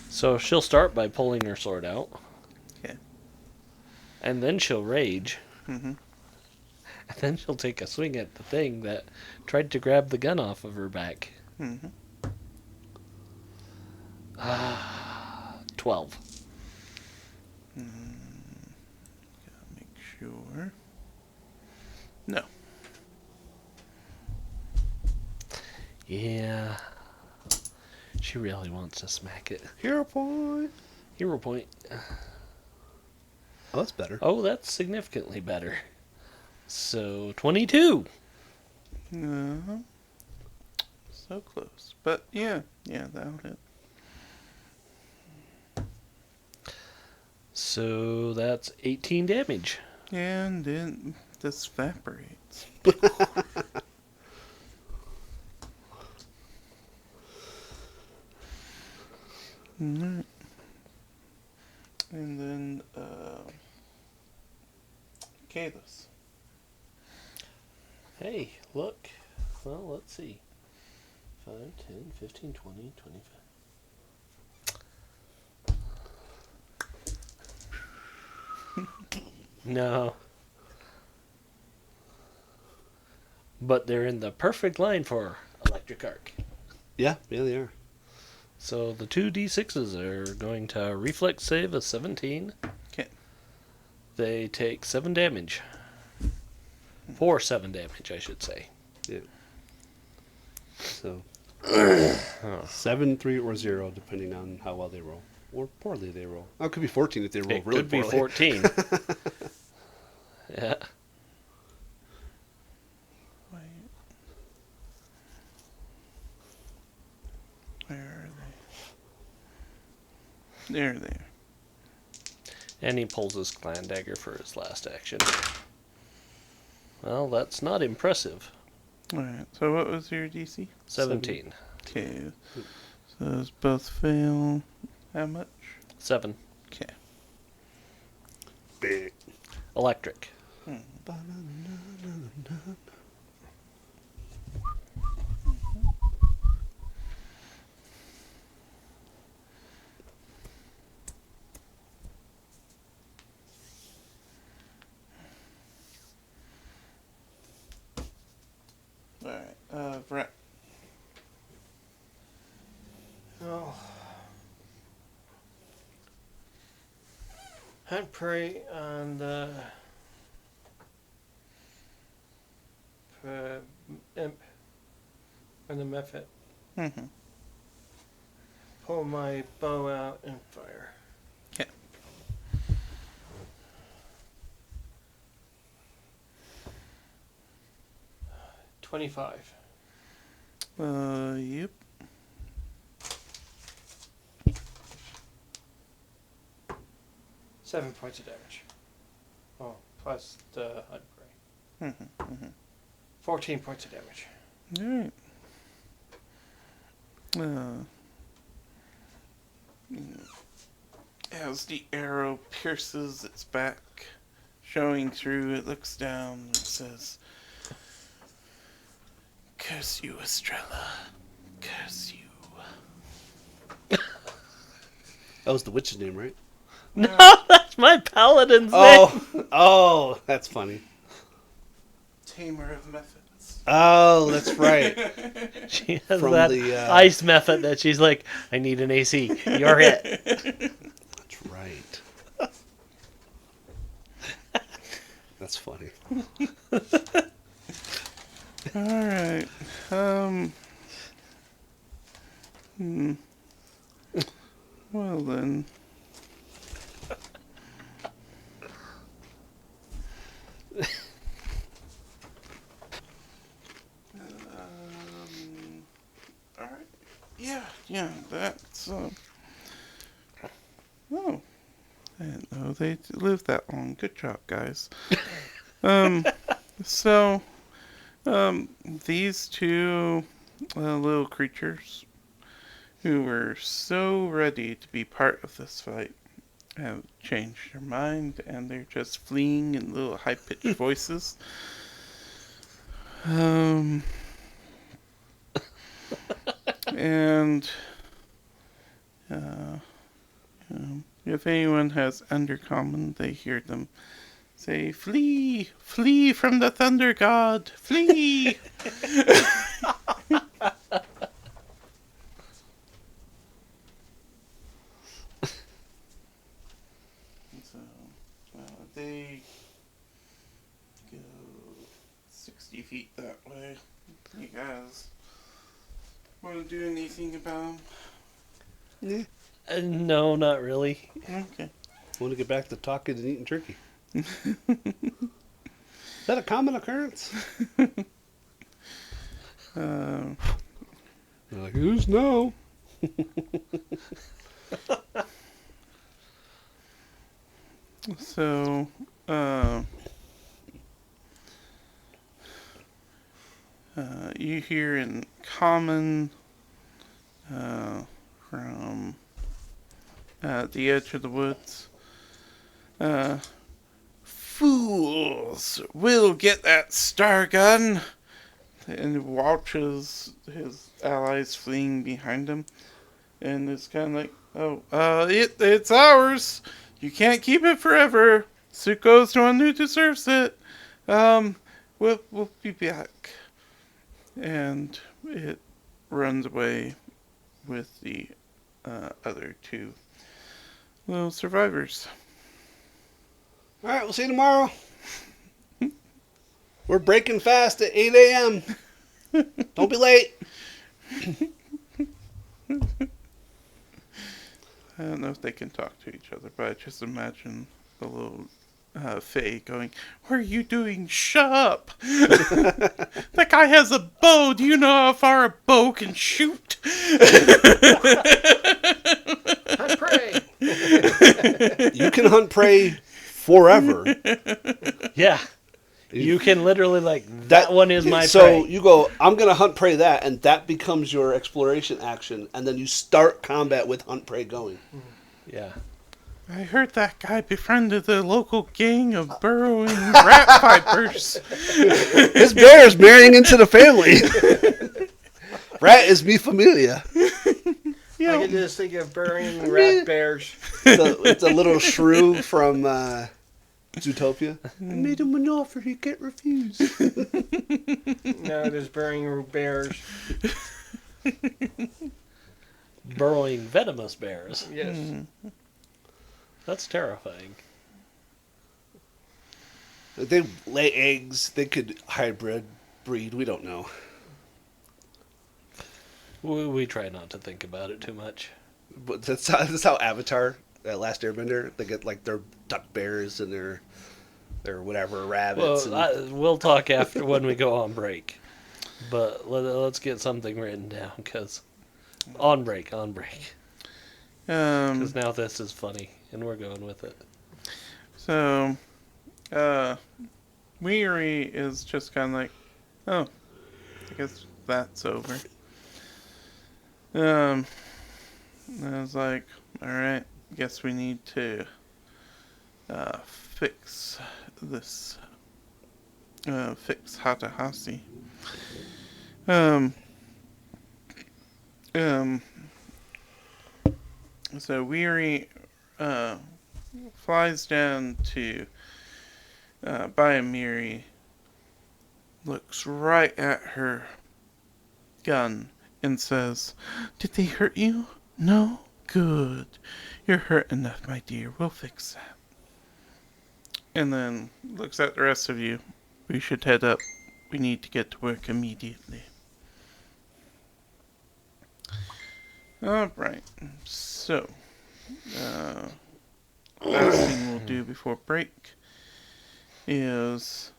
So, she'll start by pulling her sword out. Okay. And then she'll rage. Mm-hmm. And then she'll take a swing at the thing that tried to grab the gun off of her back. Mm-hmm. 12. Gotta make sure. No. Yeah. She really wants to smack it. Hero point. Hero point. Oh, that's better. Oh, that's significantly better. So, 22. No. So close. But yeah, that'll hit. So, that's 18 damage. And it this evaporates. Alright. And then, Kalis. Hey, look. Well, let's see. 5, 10, 15, 20, 25. No. But they're in the perfect line for electric arc. Yeah, they are. So the two D6s are going to reflex save a 17. Okay. They take 7 damage. For 7 damage, I should say. Yeah. So, 7, 3, or 0, depending on how well they roll. Or poorly they roll. Oh, it could be 14 if they roll It really could be poorly. 14. Yeah. Wait. Where are they? There they are. And he pulls his clan dagger for his last action. Well, that's not impressive. Alright, so what was your DC? 17. Okay. So those both fail. How much? 7. Okay. Big. Electric. Alright, Vrat. Oh. I'd prey on the imp or the mephit. Mm-hmm. Pull my bow out and fire. Okay. $25. Yep. Seven points of damage. Oh, plus the HUD prey. Mm-hmm. Mm-hmm. 14 points of damage. Alright. As the arrow pierces its back, showing through, it looks down and says, "Curse you, Estrella. Curse you." That was the witch's name, right? No, that's my paladin's name. Oh, that's funny. Tamer of Methods. Oh, that's right. She has From that the, ice method that she's like, I need an AC. You're it. That's right. That's funny. Alright. Hmm. Well then. Alright. Yeah, that's, oh. I didn't know they lived that long. Good job, guys. Um, so, these two little creatures who were so ready to be part of this fight have changed their mind and they're just fleeing in little high-pitched voices. And if anyone has Undercommon, they hear them say, "Flee! Flee from the Thunder God! Flee!" So, they go 60 feet that way. You guys want to do anything about Yeah. No, not really. them? Okay. Want to get back to talking and eating turkey. Is that a common occurrence? Um, They're like, who's no? so, you hear in common from the edge of the woods. Fools! We'll get that star gun! And he watches his allies fleeing behind him. And it's kind of like, it's ours! You can't keep it forever! So it goes to one who deserves it. We'll be back. And it runs away with the other two little survivors. All right, we'll see you tomorrow. We're breaking fast at 8 a.m. Don't be late. I don't know if they can talk to each other, but I just imagine the little Faye going, "What are you doing? Shut up! That guy has a bow. Do you know how far a bow can shoot?" Hunt prey. You can hunt prey forever. Yeah. You can literally, like, that one is my so prey. you go, I'm going to hunt prey that, and that becomes your exploration action, and then you start combat with hunt prey going. Yeah. I heard that guy befriended the local gang of burrowing rat vipers. His bear is marrying into the family. Rat is mi familia. Yeah. I can just think of burying rat bears. It's a little shrew from Zootopia. I made him an offer he can't refuse. No, just burying bears. Burrowing venomous bears. Yes. That's terrifying. They lay eggs. They could hybrid breed. We don't know. We try not to think about it too much. But that's how Avatar, that Last Airbender, they get like their duck bears and their whatever rabbits. Well, we'll talk after when we go on break. But let's get something written down, because on break. Because now this is funny, and we're going with it. So, Weary is just kind of like, oh, I guess that's over. I was like, alright, guess we need to fix this, fix Hatahasi. So Weary flies down to Bayamiri, looks right at her gun, and says, "Did they hurt you? No? Good. You're hurt enough, my dear. We'll fix that." And then looks at the rest of you. We should head up we need to get to work immediately. Alright, so, last thing we'll do before break is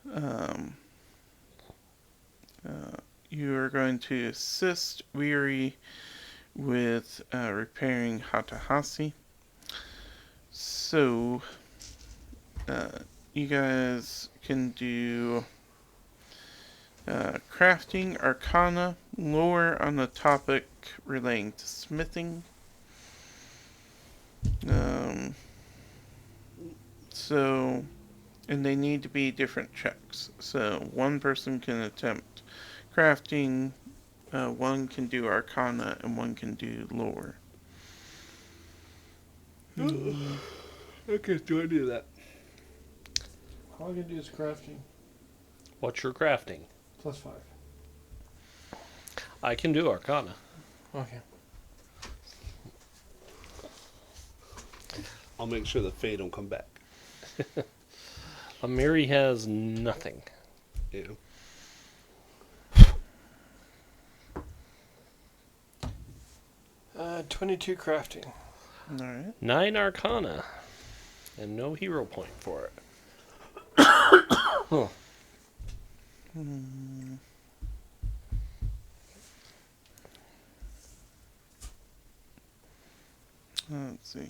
you're going to assist Weary with repairing Hatahasi. So, you guys can do crafting, arcana, lore on the topic relating to smithing. So, and they need to be different checks. So, one person can attempt crafting, one can do arcana, and one can do lore. Okay, do I do that? All I can do is crafting. What's your crafting? +5. I can do Arcana. Okay. I'll make sure the Fae don't come back. Amiri has nothing. Yeah. 22 crafting. Alright. 9 Arcana. And no hero point for it. Let's see.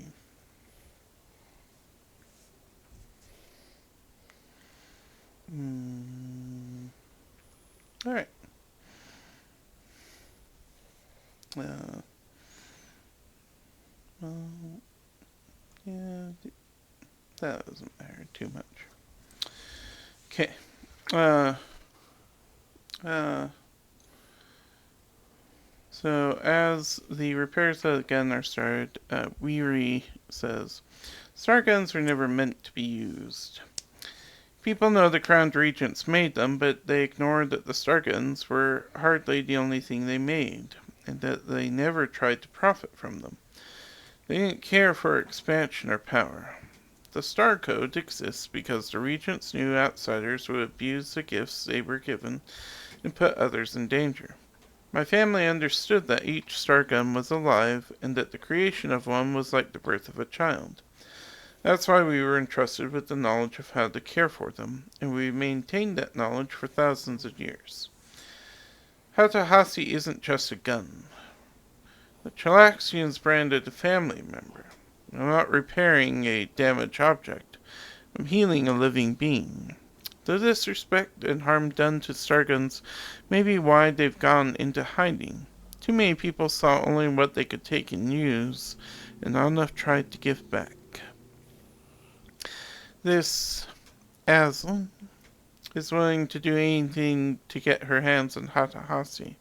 Alright. Well, yeah, that doesn't matter too much. Okay. So as the repairs again are started, Weary says, "Star guns were never meant to be used. People know the crowned regents made them, but they ignored that the star guns were hardly the only thing they made, and that they never tried to profit from them. They didn't care for expansion or power. The Star Code exists because the regents knew outsiders would abuse the gifts they were given and put others in danger. My family understood that each star gun was alive, and that the creation of one was like the birth of a child. That's why we were entrusted with the knowledge of how to care for them, and we maintained that knowledge for thousands of years. Hatahasi isn't just a gun. The Chalaxians branded a family member. I'm not repairing a damaged object. I'm healing a living being. The disrespect and harm done to Starguns may be why they've gone into hiding. Too many people saw only what they could take and use, and not enough tried to give back. This Aslan is willing to do anything to get her hands on Hatahasi.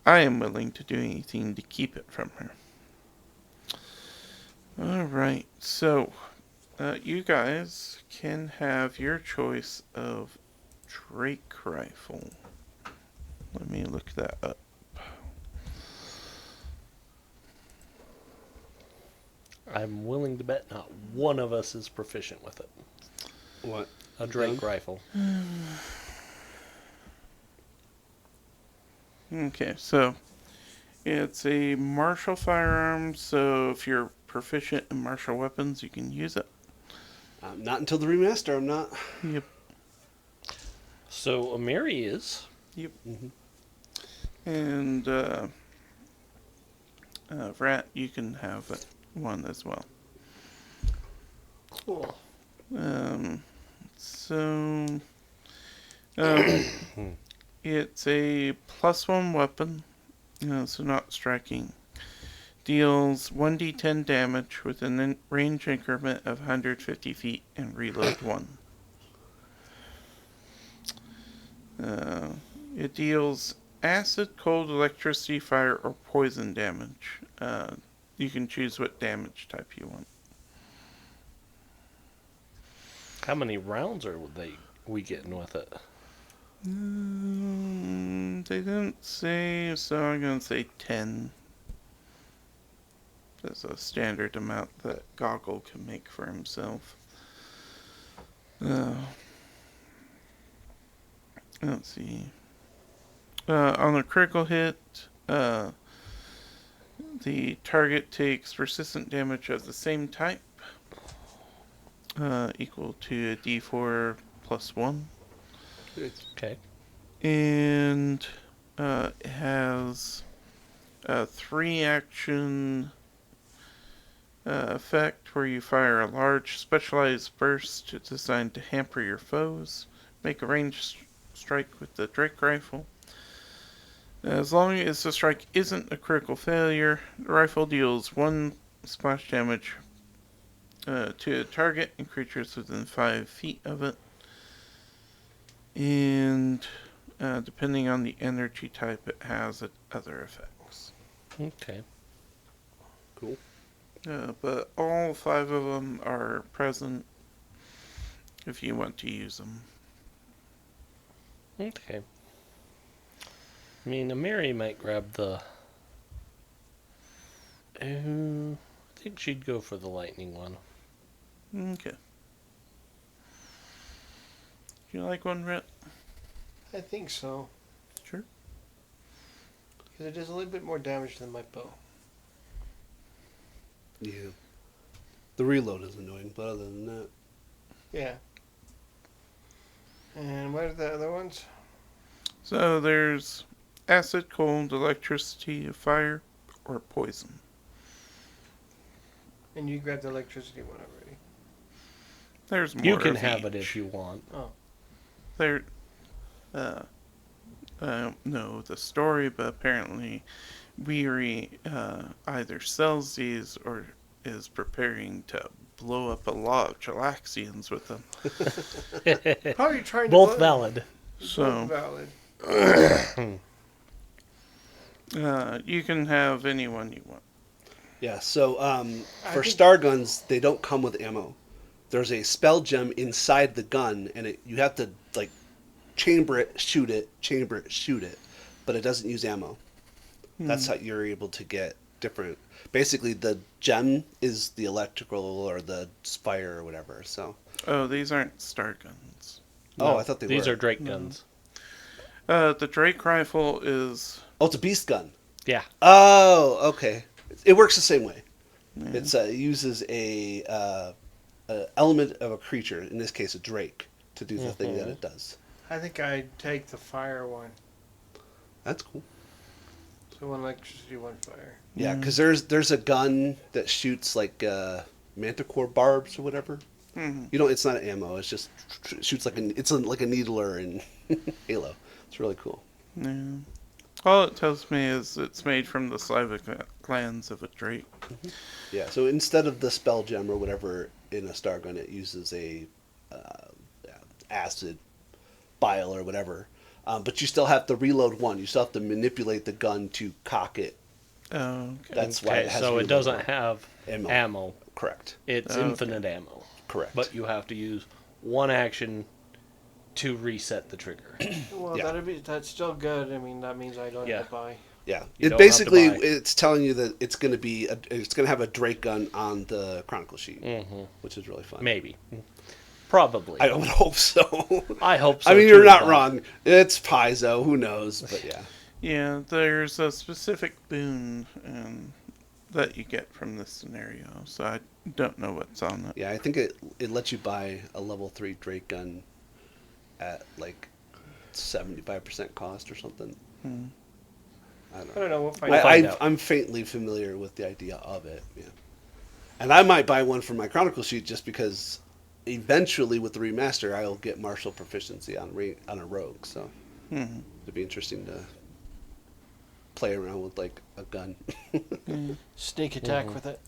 I am willing to do anything to keep it from her." Alright, so you guys can have your choice of Drake rifle. Let me look that up. I'm willing to bet not one of us is proficient with it. What? A Drake rifle. Okay, so it's a martial firearm, so if you're proficient in martial weapons, you can use it. Not until the remaster, I'm not. Yep. So Amiri is. Yep. Mm-hmm. And Vrat, you can have one as well. Cool. So it's a +1 weapon, so not striking. Deals 1d10 damage with a range increment of 150 feet and reload 1. It deals acid, cold, electricity, fire, or poison damage. You can choose what damage type you want. How many rounds are we getting with it? They didn't say, so I'm going to say 10. That's a standard amount that Goggle can make for himself. Let's see. On a critical hit, the target takes persistent damage of the same type, equal to a d4 plus 1. Okay. And it has a 3-action effect where you fire a large specialized burst designed to hamper your foes. Make a ranged strike with the Drake rifle. As long as the strike isn't a critical failure, the rifle deals 1 splash damage to a target and creatures within 5 feet of it. And depending on the energy type, it has other effects. Okay. Cool. But all 5 of them are present if you want to use them. Okay. I mean, Amiri might grab the... I think she'd go for the lightning one. Okay. You like one, Rhett? I think so. Sure. Because it does a little bit more damage than my bow. Yeah. The reload is annoying, but other than that, Yeah. And what are the other ones? So there's acid, cold, electricity, fire, or poison. And you grabbed the electricity one already. There's more You can of have it each. if you want. Oh. There, I don't know the story, but apparently Weary either sells these or is preparing to blow up a lot of Chilaxians with them. Probably trying to... Both valid. So, valid. you can have any one you want. yeah. So for think- star guns, they don't come with ammo. There's a spell gem inside the gun, and you have to like chamber it, shoot it, chamber it, shoot it, but it doesn't use ammo. That's how you're able to get different. Basically, the gem is the electrical or the fire or whatever. So. Oh, these aren't star guns. Oh, I thought they These were. are Drake guns. The Drake rifle is... Oh, it's a beast gun. Yeah. Oh, okay. It works the same way. Yeah. It uses a element of a creature, in this case a drake, to do the thing that it does. I think I'd take the fire one. That's cool. So one electricity, one fire. Yeah, because there's a gun that shoots like manticore barbs or whatever. Mhm. You know, it's not ammo. It's just shoots like like a needler in Halo. It's really cool. Yeah. All it tells me is it's made from the saliva glands of a drake. Yeah. So instead of the spell gem or whatever in a star gun, it uses a acid bile or whatever. But you still have to reload one. You still have to manipulate the gun to cock it. Oh, okay. That's why Okay, it has so it reload doesn't one. have Ammo. ammo. Correct. It's Okay. infinite ammo. Correct. But you have to use one action to reset the trigger. Well, Yeah. that's still good. I mean, that means I don't Yeah. have to buy. Yeah, You it don't basically have to buy. it's telling you that it's going to be it's going to have a Drake gun on the Chronicle sheet, Mm-hmm. which is really fun. Maybe. Probably. I would hope so. I hope so. I mean, too, you're not but- wrong. It's Paizo. Who knows? But yeah, Yeah, there's a specific boon that you get from this scenario, so I don't know what's on it. yeah. I think it lets you buy a level 3 Drake gun at like 75% cost or something. Hmm. I don't I know. don't know. We'll find We'll out. find out. I'm faintly familiar with the idea of it. Yeah, and I might buy one for my Chronicle sheet just because eventually with the remaster I'll get martial proficiency on a rogue. So Hmm. it'd be interesting to play around with like a gun. Sneak attack Mhm. with it.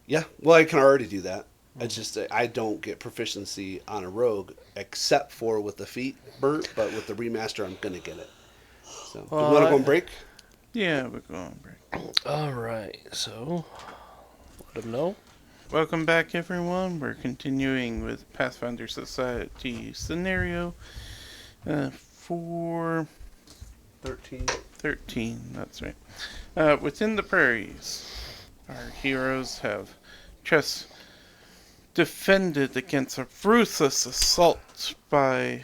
Yeah, well, I can already do that. It's just that I don't get proficiency on a rogue except for with the feet burnt, but with the remaster I'm gonna get it. So, do Well, we want to I- go on break? Yeah, we're going break. All right. So, let them know. Welcome back, everyone. We're continuing with Pathfinder Society scenario 413. 13. That's right. Within the Prairies, our heroes have just defended against a ruthless assault by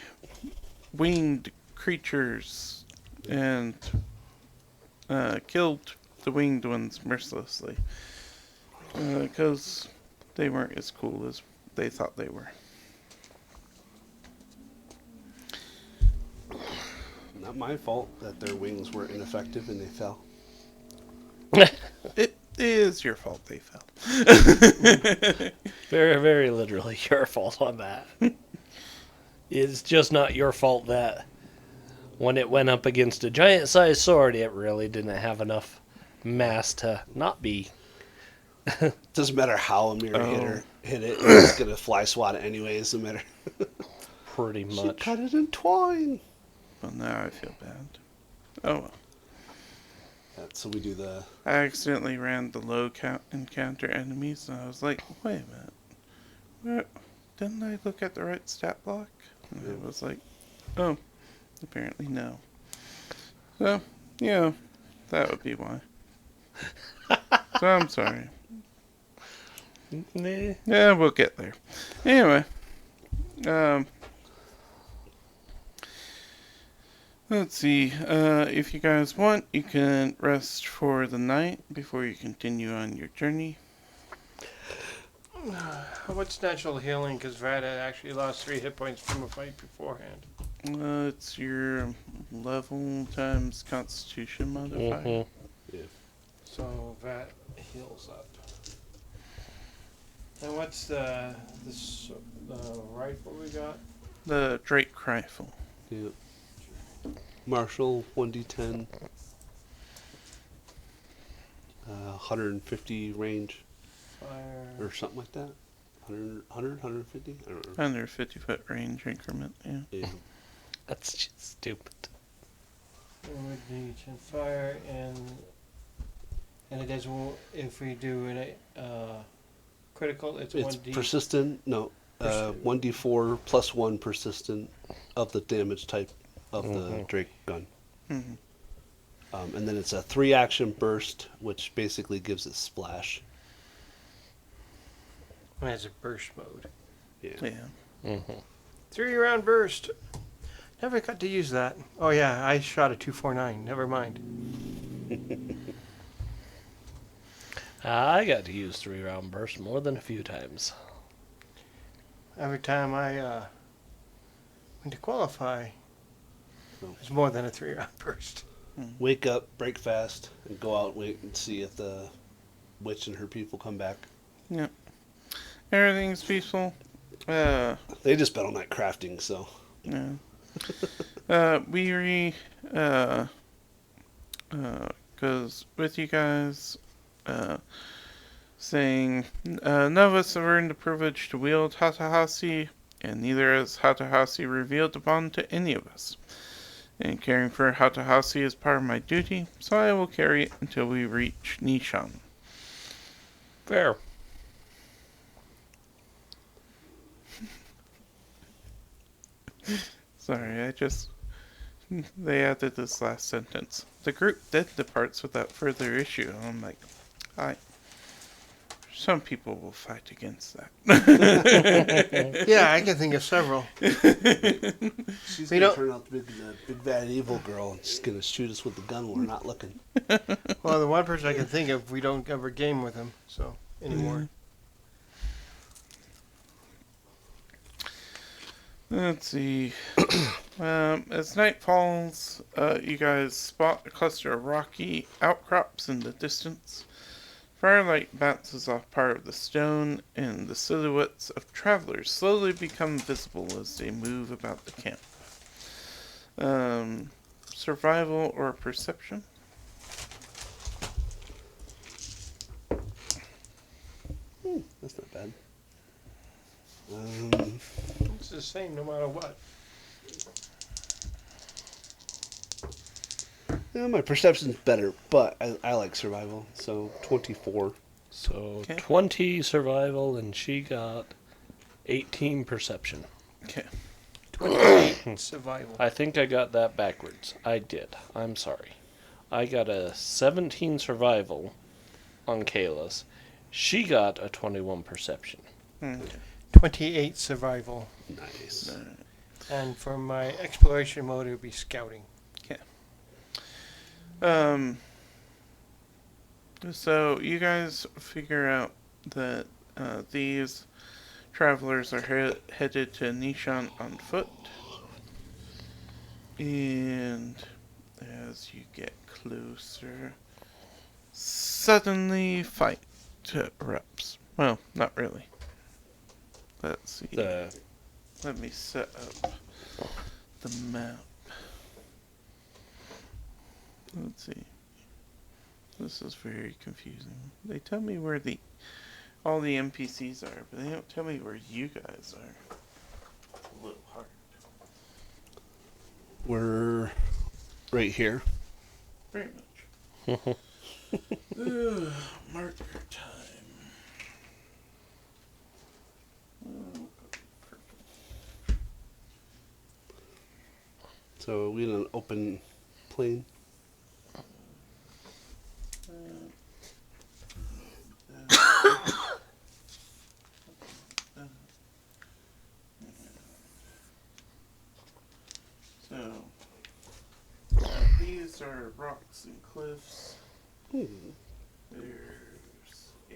winged creatures and killed the winged ones mercilessly because they weren't as cool as they thought they were. Not my fault that their wings were ineffective and they fell. It is your fault they fell. Very, very literally your fault on that. It's just not your fault that when it went up against a giant-sized sword, it really didn't have enough mass to not be. Doesn't matter how a mirror hit it, it's gonna fly swat it anyways, no matter. Pretty She much. cut it in twine. Well, now I feel bad. Oh well. So we do the. I accidentally ran the low count encounter enemies, and I was like, wait a minute. Where, didn't I look at the right stat block? And it was like, oh, apparently no. So, yeah, that would be why. So I'm sorry. Nah. Yeah, we'll get there. Anyway, let's see. If you guys want, you can rest for the night before you continue on your journey. What's natural healing? Because Vrad had actually lost 3 hit points from a fight beforehand. It's your level times Constitution modifier. Mhm. So that heals up. And what's the rifle we got? The Drake rifle. Yeah. Marshall 1d10. 150 range Fire. or something like that. 150? I don't know. Under 50-foot range increment. Yeah. Yeah. That's just stupid. Would be 10 fire and it does if we do an critical. It's It's 1d. persistent. No. 1d4 plus 1 persistent of the damage type of the Drake gun. Mhm. And then it's a 3-action burst, which basically gives it splash. It has a burst mode. Yeah. Yeah. 3-round burst. Never got to use that. Oh yeah, I shot a 249. Never mind. I got to use 3-round burst more than a few times. Every time I went to qualify, Oh. it was more than a 3-round burst. Wake up, break fast, and go out and wait and see if the witch and her people come back. Yeah. Everything's peaceful. They just spent all night crafting, so. Yeah. Weary goes with you guys, saying, none of us have earned the privilege to wield Hatahasi, and neither has Hatahasi revealed the bond to any of us. And caring for Hatahasi is part of my duty, so I will carry it until we reach Nishan. Fair. Sorry, they added this last sentence. The group then departs without further issue. And I'm like, some people will fight against that. Yeah, I can think of several. She's We going don't- to turn out to be the big bad evil girl, and she's going to shoot us with the gun when we're not looking. Well, the one person I can think of, we don't ever game with him, so anymore. Let's see. As night falls, you guys spot a cluster of rocky outcrops in the distance. Firelight bounces off part of the stone, and the silhouettes of travelers slowly become visible as they move about the camp. Survival or perception? That's not bad. It's the same no matter what. Yeah, my perception's better, but I like survival, so 24. So Okay. 20 survival, and she got 18 perception. Okay. 28 survival. I think I got that backwards. I did. I'm sorry. I got a 17 survival on Kayla's. She got a 21 perception. Okay. 28 survival. Nice. And for my exploration mode, it would be scouting. Um, so you guys figure out that these travelers are headed to Nishan on foot, and as you get closer, suddenly fight erupts. Well, not really. Let's see. Let me set up the map. Let's see. This is very confusing. They tell me where all the NPCs are, but they don't tell me where you guys are. A little hard. We're right here. Very much. Marker time. So are we in an open plain? So, these are rocks and cliffs. Hmm. There's a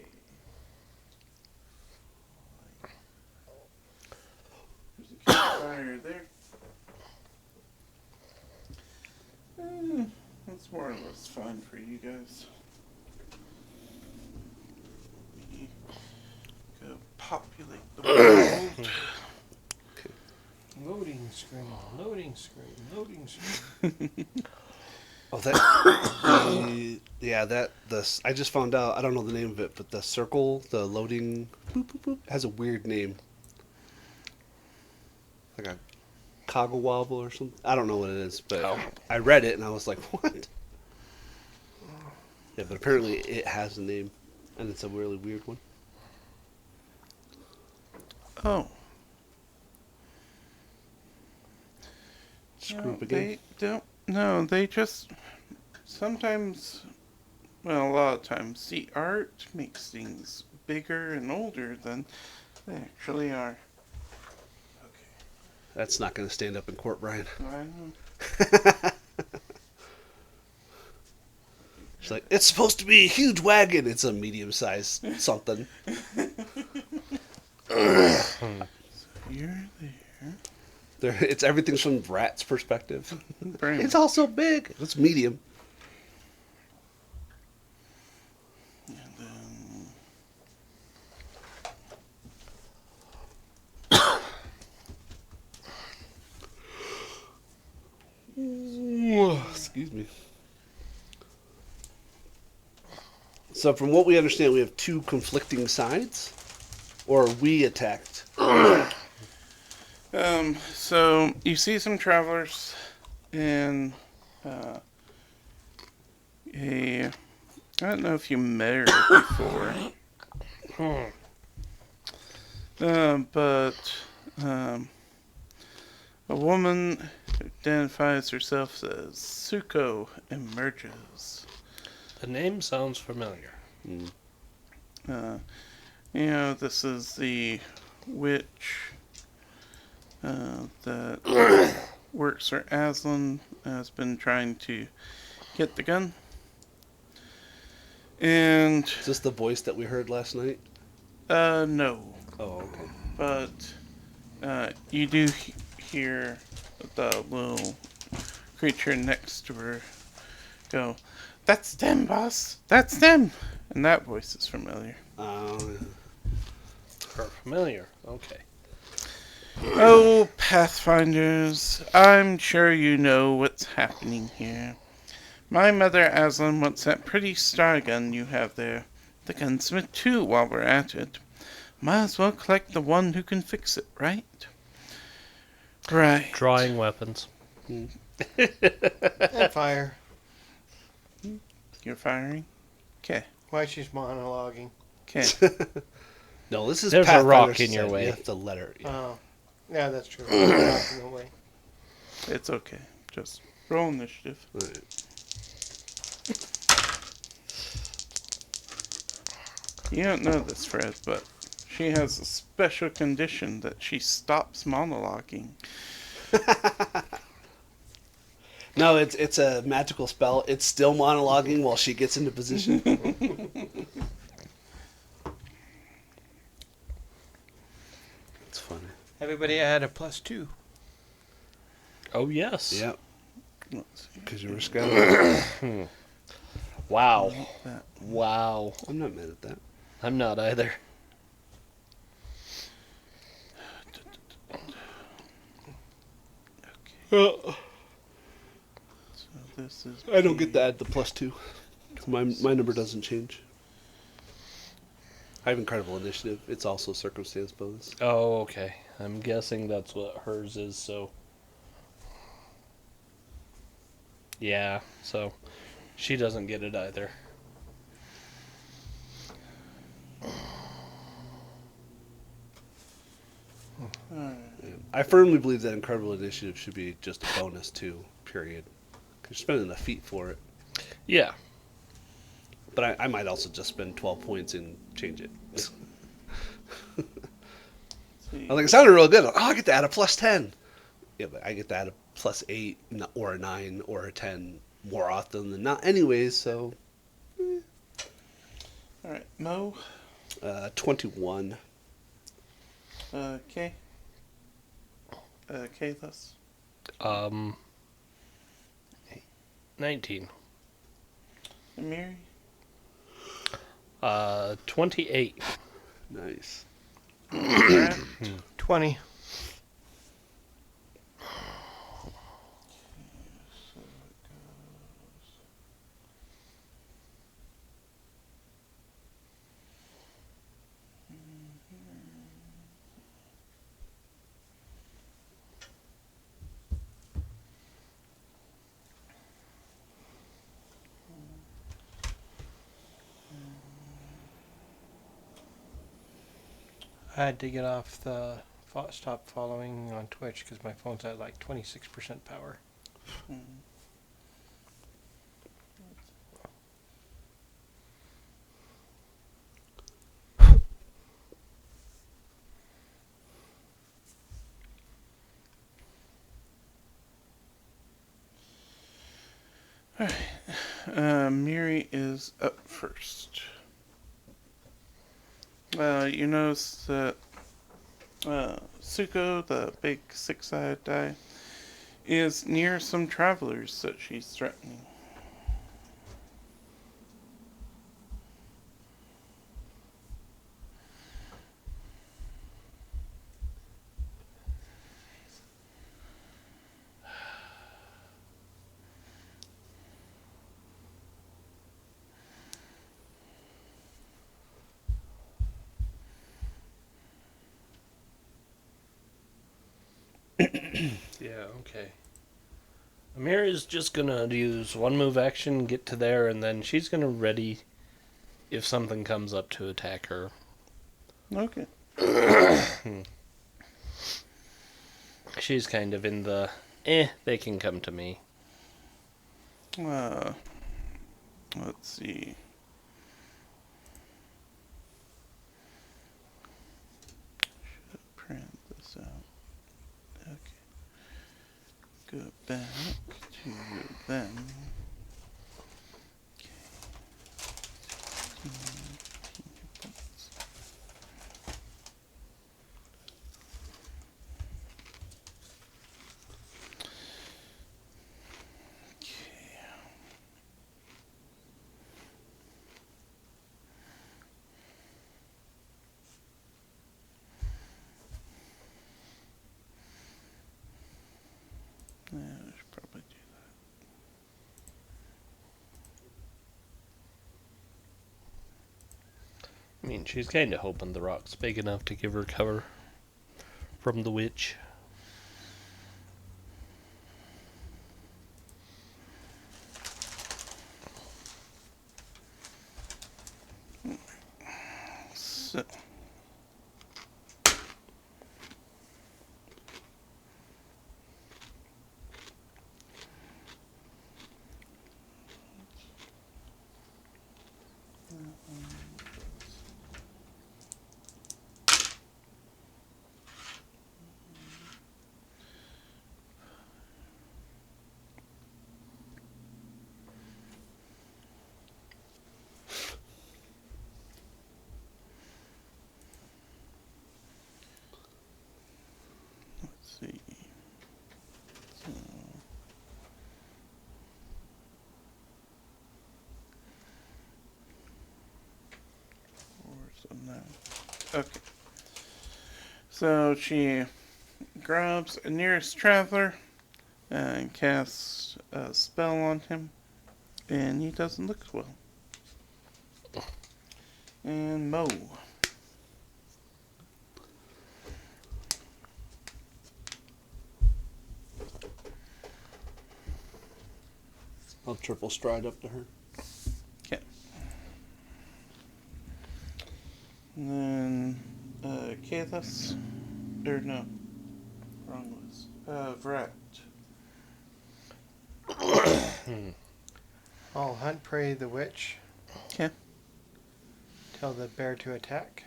campfire there. That's more or less fine for you guys. We go populate the world. Loading screen, loading screen, loading screen. Oh, I just found out, I don't know the name of it, but the circle, the loading, boop, boop, boop, has a weird name. Like a coggle wobble or something. I don't know what it is, but I read it and I was like, what? Yeah, but apparently it has a name, and it's a really weird one. Oh. Screw up again. They don't. No, they just sometimes. Well, a lot of times the art makes things bigger and older than they actually are. Okay. That's not going to stand up in court, Brian. I know. She's like, it's supposed to be a huge wagon. It's a medium-sized something. You're there. It's everything's from Brat's perspective. Very It's also big. It's medium. And then Excuse me. So from what we understand, we have two conflicting sides? Or are we attacked? So you see some travelers in I don't know if you met her before. But a woman who identifies herself as Suko emerges. The name sounds familiar. This is the witch that works for Aslan, has been trying to get the gun. And Is this the voice that we heard last night? no. Oh, okay. But you do hear the little creature next to her go, "That's them, boss! That's them!" And that voice is familiar. Or familiar. Okay. Oh, Pathfinders, I'm sure you know what's happening here. My mother Aslan wants that pretty star gun you have there. The gunsmith too, while we're at it. Might as well collect the one who can fix it, right? Right. Drawing weapons. And fire. You're firing? Okay. Why she's monologuing. Okay. No, this is There's a Pathfinder rock in your said. way. You have to let her. Yeah. Oh. Yeah, that's true. Walking away. It's okay. Just roll initiative. Right. You don't know this, Fred, but she has a special condition that she stops monologuing No, it's a magical spell. It's still monologuing while she gets into position. It's funny. Everybody add a +2. Oh, yes. Yep, Let's see. because you were scouting. Wow. Like that. Wow. I'm not mad at that. I'm not either. Okay. So this is. I don't get to add the +2. My number doesn't change. I have incredible initiative. It's also circumstance bonus. Oh, okay. I'm guessing that's what hers is, so. Yeah, so she doesn't get it either. Alright. I firmly believe that incredible initiative should be just a bonus too. Period. Because you're spending a feat for it. Yeah. But I might also just spend 12 points and change it. See. I was like, it sounded real good. Oh, I get to add a +10. Yeah, but I get to add a +8 or a 9 or a 10 more often than not anyways, so... Alright, Mo. 21. Kay. Kathus. 19. And Mary. 28. Nice. Brad. 20. So it goes. I had to get off the stop following on Twitch because my phone's at like 26% power. Hmm. Miri is up first. You notice that Suko, the big six-eyed die, is near some travelers that she's threatening. Yeah, okay. Amir is just gonna use one move action, get to there, and then she's gonna ready if something comes up to attack her. Okay. She's kind of in the, they can come to me. Let's see. Should print this out. Okay. Go back to them. Okay. 16 points. Okay. Yeah, I should probably do I mean, she's kind of hoping the rock's big enough to give her cover from the witch. that. So. see. So, okay. So she grabs a nearest traveler and casts a spell on him, and he doesn't look well. And Mo. I'll triple stride up to her. Okay. And then, Kalis. Or no. Wrong list. Vrat. I'll hunt Prairie the witch. Okay. Tell the bear to attack.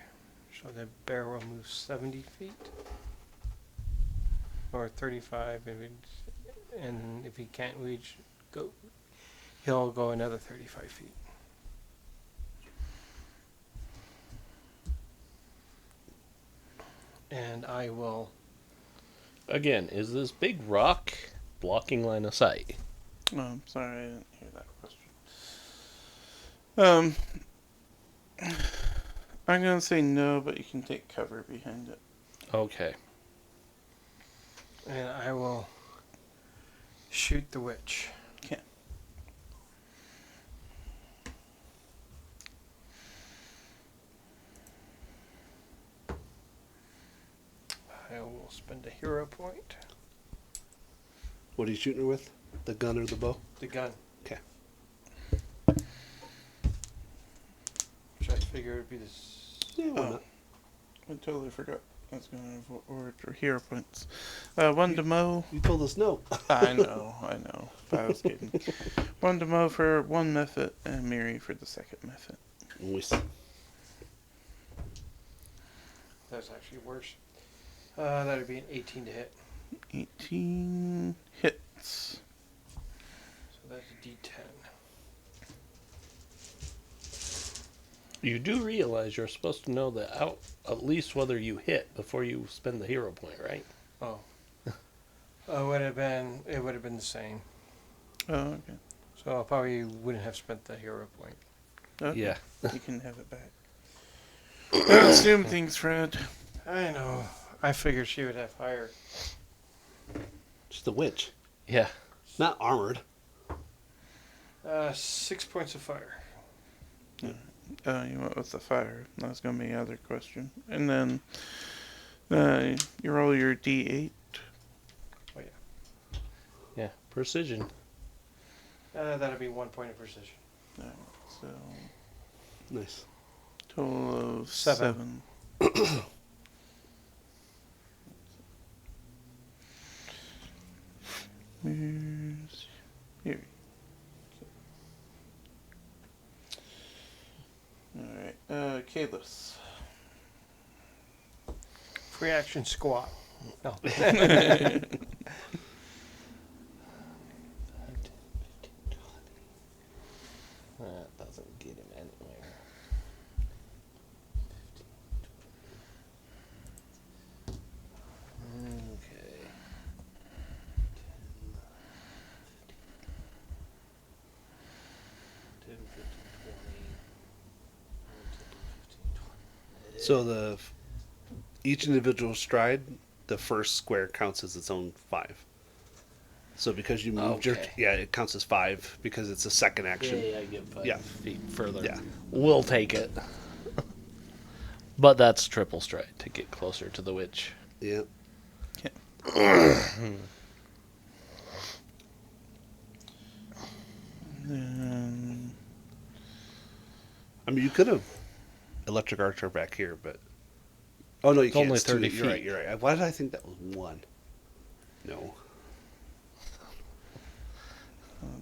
So the bear will move 70 feet. Or 35 and if he can't reach, he'll go another 35 feet. And I will. Again, is this big rock blocking line of sight? Oh, I'm sorry, I didn't hear that question. I'm gonna say no, but you can take cover behind it. Okay. And I will shoot the witch. Okay. I will spend a hero point. What are you shooting her with? The gun or the bow? The gun. Okay. Which I figure would be this. Yeah, why Oh. not? I totally forgot. I was gonna order hero points. One to Mo. You told us no. I know. I was kidding. One to Mo for one method, and Miri for the second method. That's actually worse. That would be an 18 to hit. 18 hits. So that's a D10. You do realize you're supposed to know that out at least whether you hit before you spend the hero point, right? Oh. It would have been the same. Oh, okay. So I probably wouldn't have spent the hero point. Okay. Yeah. You can have it back. Don't assume things, Fred. I know. I figured she would have higher. Just the witch. Yeah. Not armored. 6 points of fire. You went with the fire. That was gonna be the other question. And then you roll your D8. Oh yeah. Yeah. Precision. That'd be 1 point of precision. Alright, so Nice. total of 7. 7. Where's here? Alright, Kalis. Free action squat. No. That doesn't get him anywhere. 15, 20. Okay. 10, 15, 20. So each individual stride, the first square counts as its own 5. So because you moved Okay. it counts as 5 because it's a second action. Yeah, I get 5 Yeah. feet further. Yeah. We'll take it. But that's triple stride to get closer to the witch. Yeah. Then I mean, you could have electric archer back here, but oh no, you It's can't. only It's 2. 30 You're right. feet. You're right. Why did I think that was 1? No.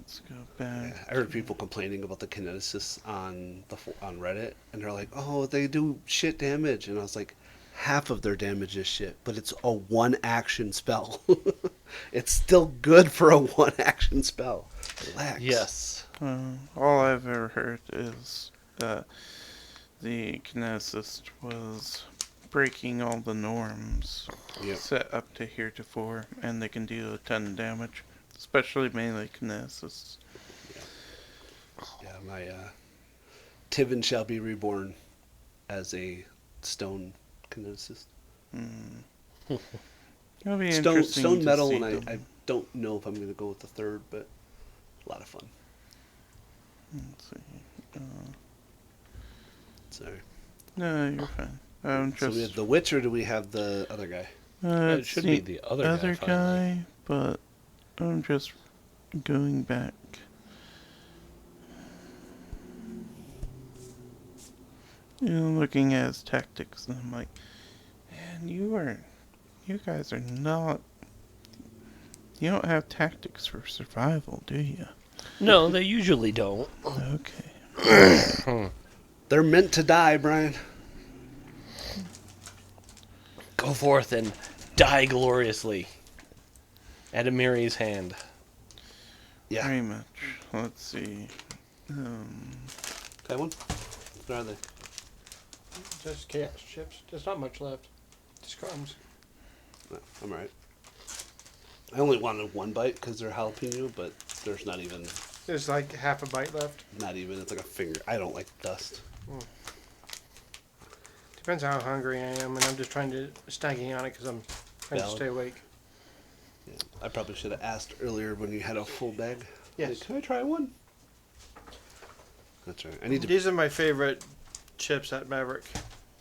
let's go back. Yeah, I heard people complaining about the kineticists on Reddit, and they're like, "Oh, they do shit damage," and I was like, "Half of their damage is shit, but it's a 1 action spell. It's still good for a 1 action spell." Relax. Yes. All I've ever heard is the kineticist was breaking all the norms Yep. set up to heretofore, and they can deal a ton of damage, especially melee kinesis. Yeah, my Tivin shall be reborn as a stone kineticist. It'll be interesting Stone to metal, see and them. I don't know if I'm going to go with the third, but a lot of fun. Let's see. Sorry. No, you're fine. I'm So just. we have the witch, or do we have the other guy? It It's should be the other guy, finally. but I'm just going back. Looking at his tactics, and I'm like, man, you guys are not. You don't have tactics for survival, do you? No, they usually don't. Okay. They're meant to die, Brian. Go forth and die gloriously at Amiri's hand. Yeah. Very much. Let's see. Okay, one. Where are they? Just chaos chips. There's not much left. Just crumbs. No, I'm alright. I only wanted one bite because they're jalapeno, but there's not even. There's like half a bite left. Not even. It's like a finger. I don't like dust. Depends how hungry I am, and I'm just trying to stacking on it because I'm trying Valid. to stay awake. Yeah. I probably should have asked earlier when you had a full bag. Yes. Like, can I try one? That's right. I need to. These are my favorite chips at Maverick.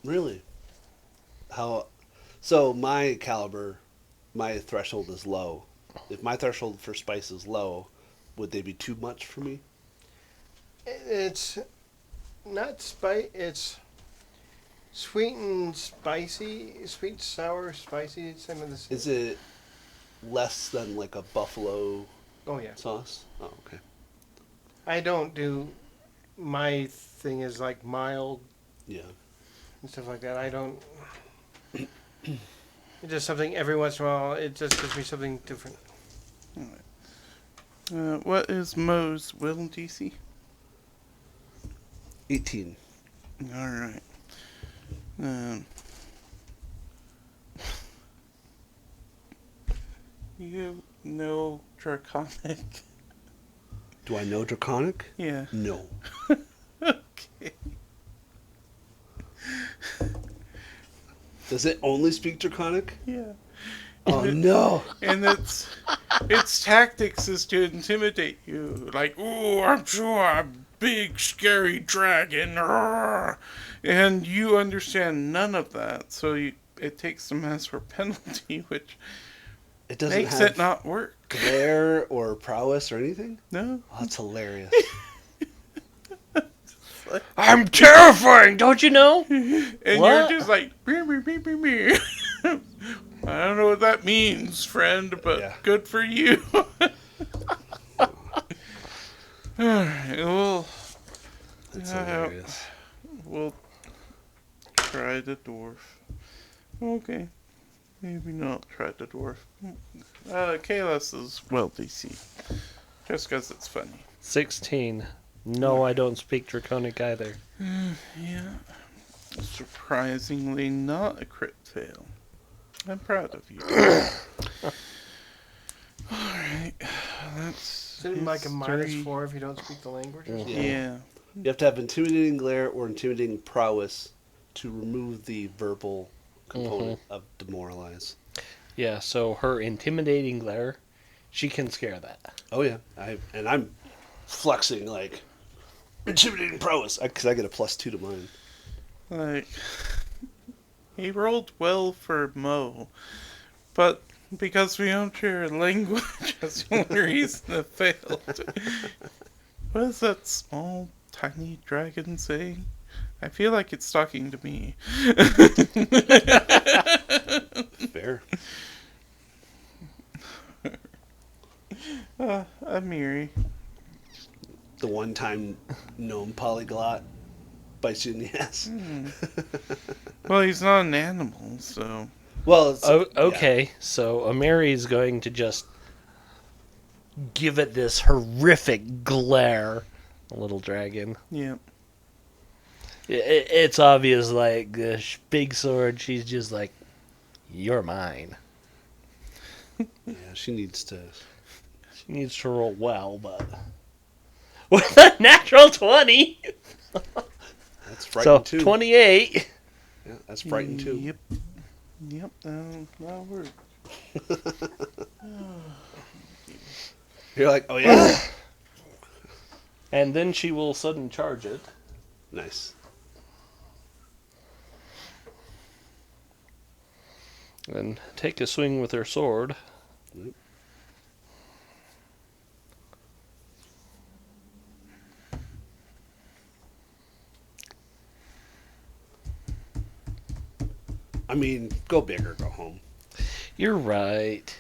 Really? How? So my caliber, my threshold is low. If my threshold for spice is low, would they be too much for me? It's not spice. It's sweet and spicy. Sweet, sour, spicy. Same of this. Is it less than like a buffalo Oh yeah. sauce? Oh, okay. I don't do. My thing is like mild Yeah. and stuff like that. I don't. It's just something every once in a while. It just gives me something different. What is Mo's will DC? 18. Alright. You know Draconic? Do I know Draconic? Yeah. No. Okay. Does it only speak Draconic? Yeah. Oh no. And its tactics is to intimidate you. Like, ooh, I'm sure a big scary dragon. Roar. And you understand none of that. So it takes the master penalty, which It doesn't makes have it not work. glare or prowess or anything? No? Oh, that's hilarious. I'm terrifying, don't you know? And What? you're just like, "Meow, meow, meow, meow, meow." I don't know what that means, friend, but Yeah. good for you. Alright, well, That's Yeah. hilarious. we'll try the dwarf. Okay. Maybe not try the dwarf. Kalos is well DC. Just because it's funny. 16. No, I don't speak Draconic either. Yeah. Surprisingly not a crit fail. I'm proud of you. Alright. That's. Is it like a history. -4 if you don't speak the language? Or something? Yeah. You have to have intimidating glare or intimidating prowess to remove the verbal component of demoralize. Yeah, so her intimidating glare, she can scare that. Oh yeah, I'm flexing like intimidating prowess because I get a +2 to mine. Like, he rolled well for Mo, but because we don't share a language, that's the only reason it failed. What is that small, tiny dragon saying? I feel like it's talking to me. Fair. Amiri. The one-time gnome polyglot bites you in the ass. Well, he's not an animal, so. Well, it's, Oh, okay, so Amiri's going to just give it this horrific glare. A little dragon. Yeah. It's obvious, like, the big sword, she's just like, you're mine. Yeah, she needs to. She needs to roll well, but... With a natural 20! That's So, frightened too. 28. Yeah, that's frightened too. Yep. Yep, that'll work. You're like, oh yeah, And then she will sudden charge it. nice. And take a swing with her sword. Yep. I mean, go big or go home. You're right.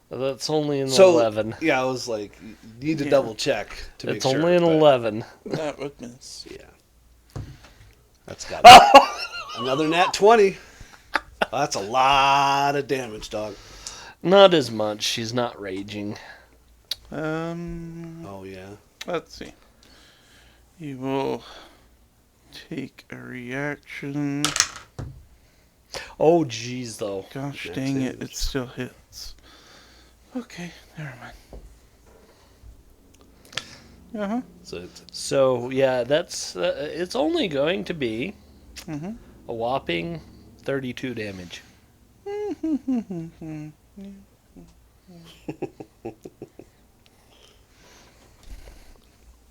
That's only an So 11. yeah, I was like, you need to Yeah. double check to make It's sure. only an but 11. That would miss. Yeah, that's got another nat 20. That's a lot of damage, dog. Not as much. She's not raging. Oh yeah. Let's see. You will take a reaction. Oh, jeez, though. Gosh That's dang it, damage. it still hits. Okay, never mind. Uh-huh. So it's, So, yeah, that's... it's only going to be Mm-hmm. a whopping 32 damage.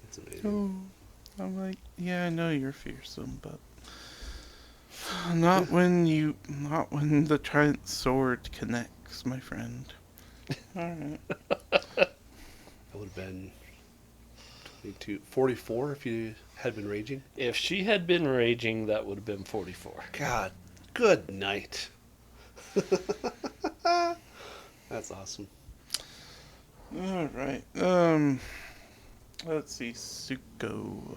it's amazing. Oh, I'm like, yeah, I know you're fearsome, but not when the giant sword connects, my friend. All right. That would have been 22, 44 if you had been raging. If she had been raging, that would have been 44. God, good night. That's awesome. All right. Let's see, Suko.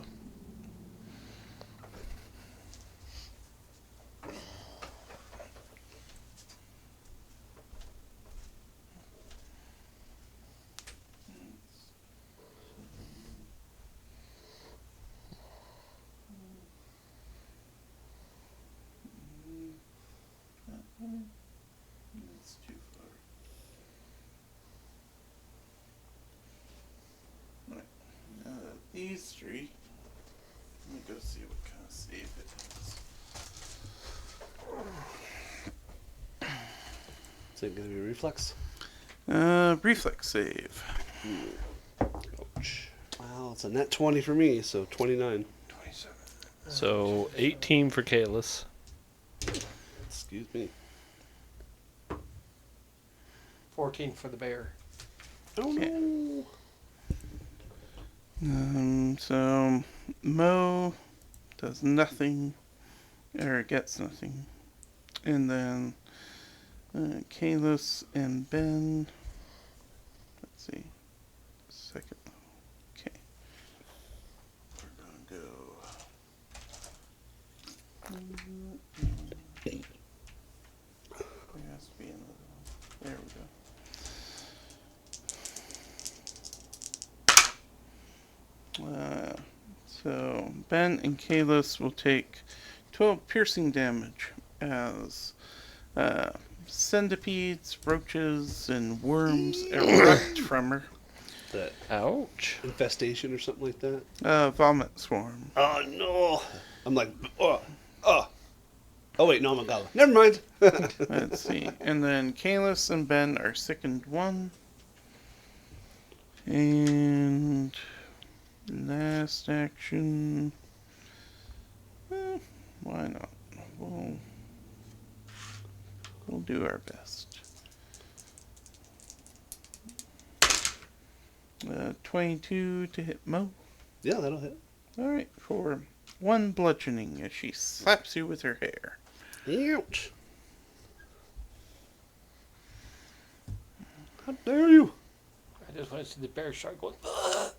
That's too far. Right. These three. Let me go see what kind of save it Is it going to be a reflex? is. Reflex save. Ouch. Well, it's a net 20 for me, so 29. 27. So, 18 for Kalis. Excuse me. 14 for the bear. Oh no. So Mo does nothing, or gets nothing, and then Kalis and Ben. Let's see, second. Okay, we're gonna go. There has to be another one. There we go. So Ben and Kalis will take 12 piercing damage as centipedes, roaches, and worms erupt from her. That Ouch. infestation or something like that. Vomit swarm. Oh no. I'm like, oh. Oh wait, no, I'm a goblin. Never mind. Let's see. And then Kalis and Ben are sickened 1. And last action. Why not? We'll do our best. 22 to hit Mo. Yeah, that'll hit. Alright, for 1 bludgeoning as she slaps you with her hair. Ouch. How dare you? I just want to see the bear shark going. "Ugh."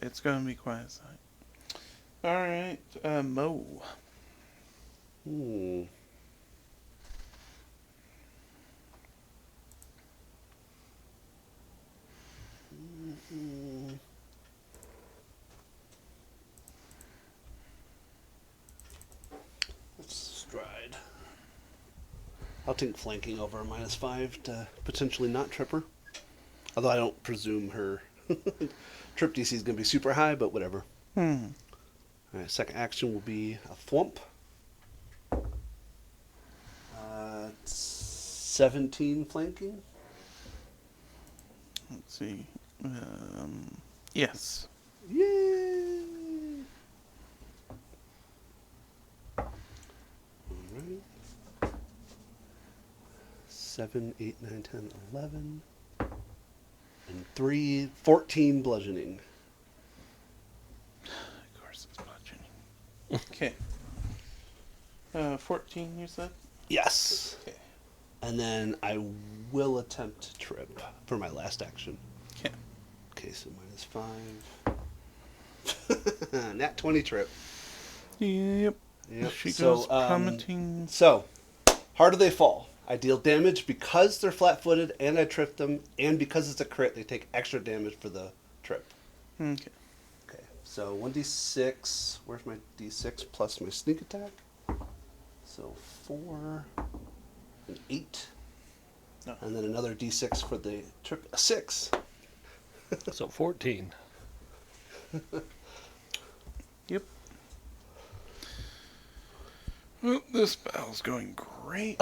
It's gonna be quiet side. Alright, Mo. Hmm. I'll take flanking over a -5 to potentially not trip her. Although I don't presume her trip DC is going to be super high, but whatever. Alright, second action will be a thwomp. 17 flanking. Let's see. Yes. Yay! Alright. 7, 8, 9, 10, 11. And 14 bludgeoning. Of course, it's bludgeoning. Okay. 14, you said? Yes. Okay. And then I will attempt to trip for my last action. Okay. Okay, so -5. Nat 20 trip. Yep. Yep. She So, goes plummeting. So, harder they fall. I deal damage because they're flat-footed, and I trip them, and because it's a crit, they take extra damage for the trip. Okay. Okay, so 1d6. Where's my d6 plus my sneak attack? So 4 and 8. No. And then another d6 for the trip. A 6. So 14. Yep. Well, this battle's going great.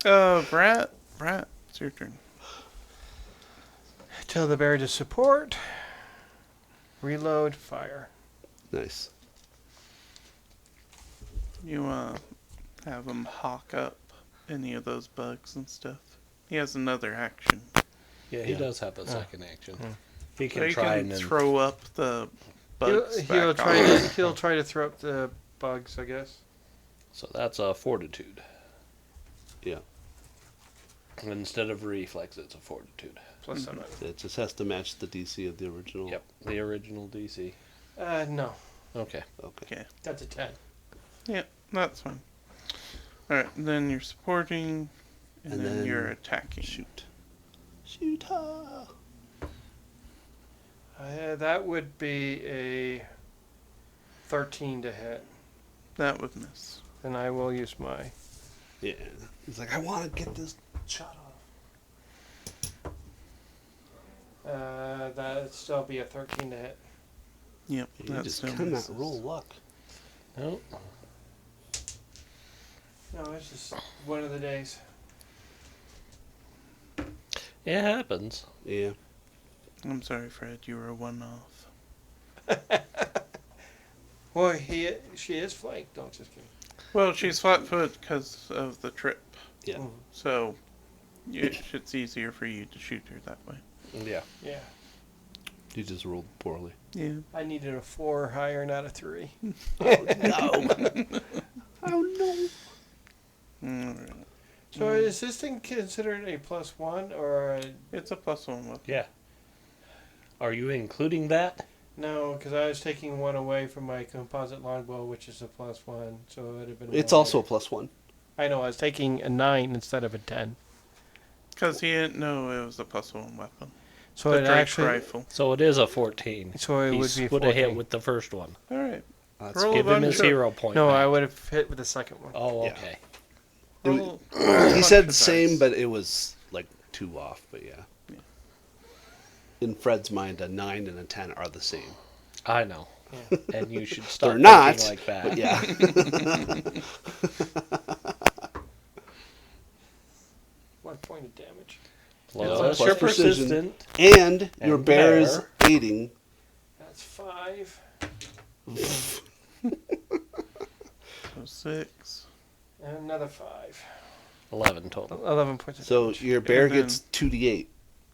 Brat, it's your turn. Tell the bear to support. Reload. Fire. Nice. You have him hawk up any of those bugs and stuff. He has another action. Yeah, he Yeah. does have a second action. He So can he try can and then throw up the bugs He'll back try on. to he'll try to throw up the bugs, I guess. So that's a fortitude. Yeah. And instead of reflex, it's a fortitude. Plus I'm It just has to match the DC of the original. Yep, the original DC. no, Okay. Okay. Okay. that's a 10. Yeah, that's fine. Alright, then you're supporting, and, And then, then you're attacking. Shoot. Shoot her. That would be a 13 to hit. That would miss. Then I will use my. Yeah. He's like, I want to get this shot off. That'd still be a 13 to hit. Yep, You that just still cannot misses. roll luck. Nope. No, it's just one of the days. It happens. Yeah. I'm sorry, Fred, you were one off. Well, she is flanked. No, just kidding. Well, she's flat-footed because of the trip, Yeah. Mm, so it's easier for you to shoot her that way. Yeah. yeah. You just rolled poorly. Yeah. I needed a 4 or higher, not a 3. Oh, no. Oh, no. Alright. So is this thing considered a +1 or a... It's a +1 weapon. Yeah. Are you including that? No, because I was taking 1 away from my composite longbow, which is a +1, so it would have been. It's 1 also a higher. +1. I know. I was taking a 9 instead of a 10. Because he didn't know it was a +1 weapon. So The it Drake actually. rifle. So it is a 14. So it He would be would have hit 14. with the first one. Alright. That's Roll a Give him bunch his of- hero point. No, back. I would have hit with the second one. Oh, Yeah. okay. Roll a He bunch said of same, dice. but it was like 2 off. But yeah. Yeah. In Fred's mind, a 9 and a 10 are the same. I know. Yeah. And you should stop They're not, thinking like that. but yeah. 1 point of damage. Plus, Plus you're precision. persistent. And your And bear is bear. aiding. That's 5. So 6. And another 5. 11 total. 11 points of So damage. your bear And then- gets 2d8.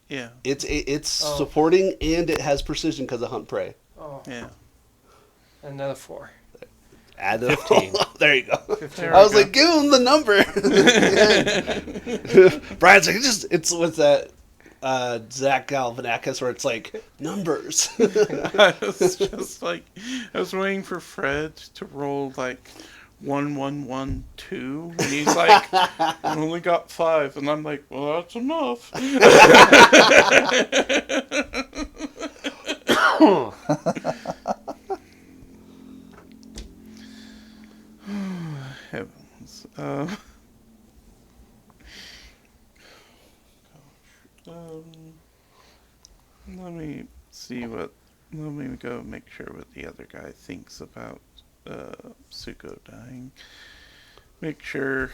Yeah. It's Oh. supporting and it has precision because of hunt prey. Oh, Yeah. another 4. Add 15. There you go. 15. There I we was go. like, give him the number. Brian's like, it's with that Zach Galifianakis where it's like numbers. I was just like, I was waiting for Fred to roll like 1112, and he's like, I only got 5, and I'm like, well, that's enough. Um, let me see what. Let me go make sure what the other guy thinks about Suko dying. Make sure.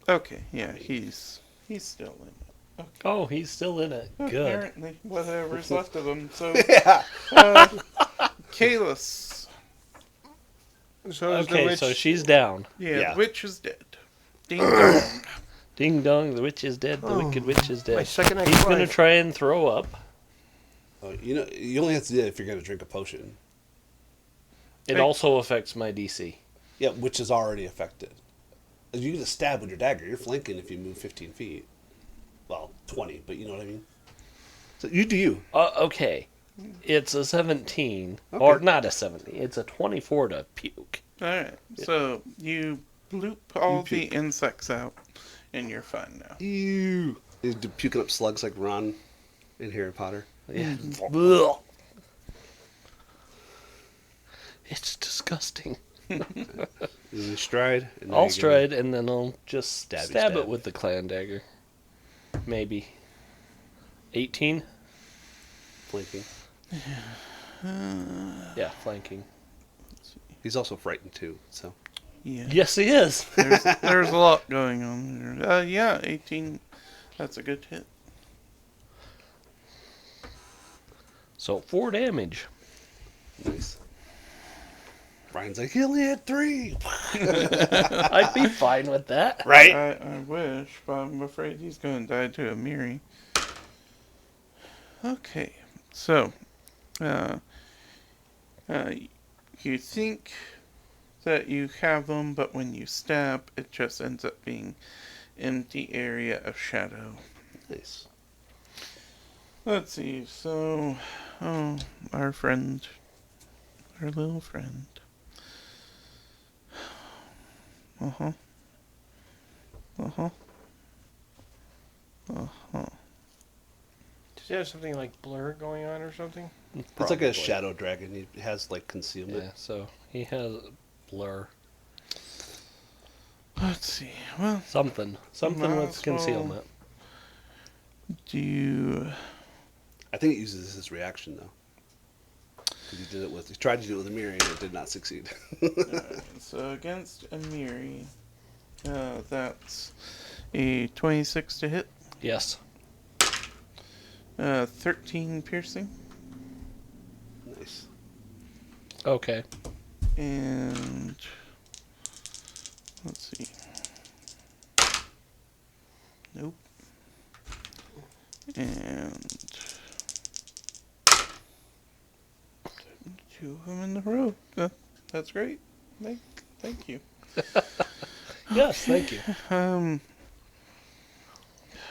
Okay, yeah, he's still in it. Okay. Oh, he's still in it. Good. Apparently, whatever's left of him. So, Yeah. Kalis. So is the Okay, witch, so she's down. Yeah, Yeah. the witch is dead. Ding dong. Ding dong, the witch is dead. The wicked witch is my dead. second He's gonna ex-wife. try and throw up. Oh, you know, you only have to do that if you're going to drink a potion. It Hey. also affects my DC. Yeah, which is already affected. You get a stab with your dagger. You're flanking if you move 15 feet. Well, 20, but you know what I mean? So you do you. Okay. It's a 17. Or Okay. not a 17. It's a 24 to puke. Alright, so you bloop all You the puke. insects out, and you're fine now. Ew. You're puking up slugs like Ron in Harry Potter. Yeah. Ugh. It's disgusting. And you stride. And then I'll you get- stride and then I'll just Stabby stab stab. it with the clan dagger. Maybe. 18? Flanking. Yeah, flanking. He's also frightened too, so. Yeah. Yes, he is. There's a lot going on there. Yeah, 18. That's a good hit. So 4 damage. Nice. Brian's like, he only had 3. I'd be fine with that. Right? I wish, but I'm afraid he's going to die to a Miri. Okay, so, you think that you have them, but when you stab, it just ends up being empty area of shadow. Nice. Let's see, so, our friend, our little friend. Uh-huh. Uh-huh. Uh-huh. Does he have something like blur going on or something? It's like a Probably. shadow dragon. He has like concealment. Yeah, so he has blur. Let's see, well, Something Might with as well- concealment. do you... I think it uses his reaction though. 'Cause he tried to do it with a mirror and it did not succeed. Alright, so against Amiri, that's a 26 to hit, Yes. 13 piercing, Nice. Okay. and let's see. Nope. And 2 of them in a row. That's great. Thank you. Yes, thank you.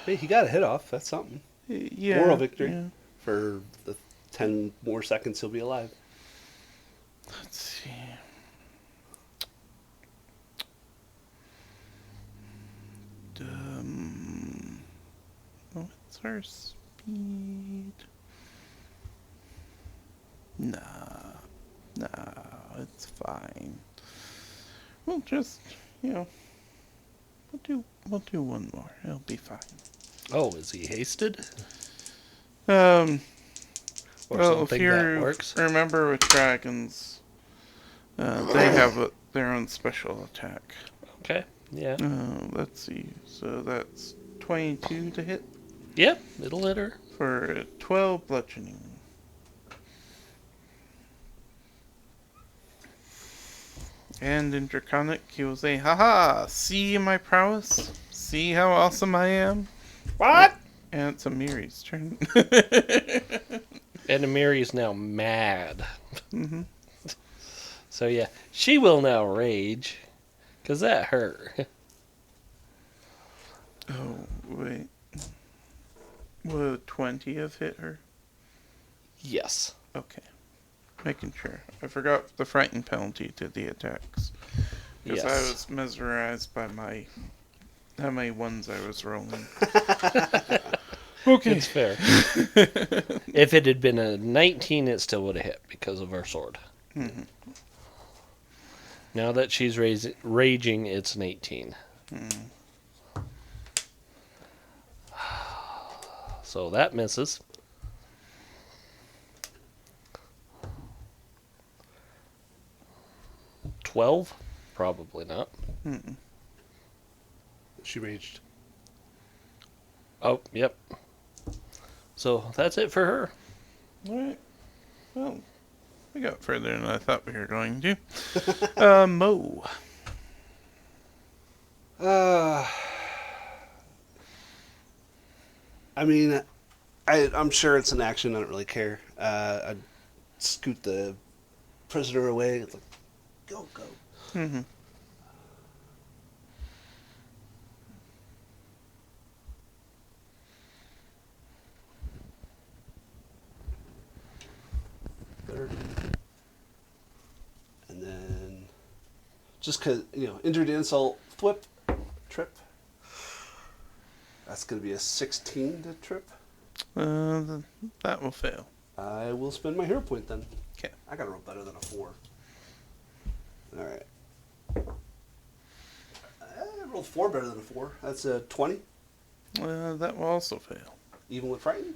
Hey, he got a hit off. That's something. Yeah. Moral victory. Yeah. For the 10 more seconds he'll be alive. Let's see. What's our speed? Nah, it's fine. We'll just, we'll do one more. It'll be fine. Oh, is he hasted? Or Or if something you that works? remember with dragons, they have their own special attack. Okay. Yeah. Let's see. So that's 22 to hit Yep, it'll hit her. for 12 bludgeoning. And in Draconic, he will say, "Haha! See my prowess? See how awesome I am?" What? And it's Amiri's turn. And Amiri is now mad. hmm So yeah, she will now rage. Because that hurt. Oh, wait. Would 20 have hit her? Yes. Okay. Making sure. I forgot the frightened penalty to the attacks. Because I Yes. was mesmerized by how many ones I was rolling. Okay. It's fair. If it had been a 19, it still would have hit because of her sword. Mhm. Now that she's raging, it's an 18. So that misses. $12? Probably not. She raged. Oh, yep. So that's it for her. Alright. Well, we got further than I thought we were going to. Mo. I mean, I'm sure it's an action. I don't really care. I'd scoot the prisoner away. It's like, go. Mm-hmm. And then, just because, injured insult, flip, trip. That's going to be a 16 to trip. That will fail. I will spend my hero point then. Okay. I got to roll better than a 4. All right. I rolled 4 better than a 4. That's a 20. That will also fail. Even with frightened?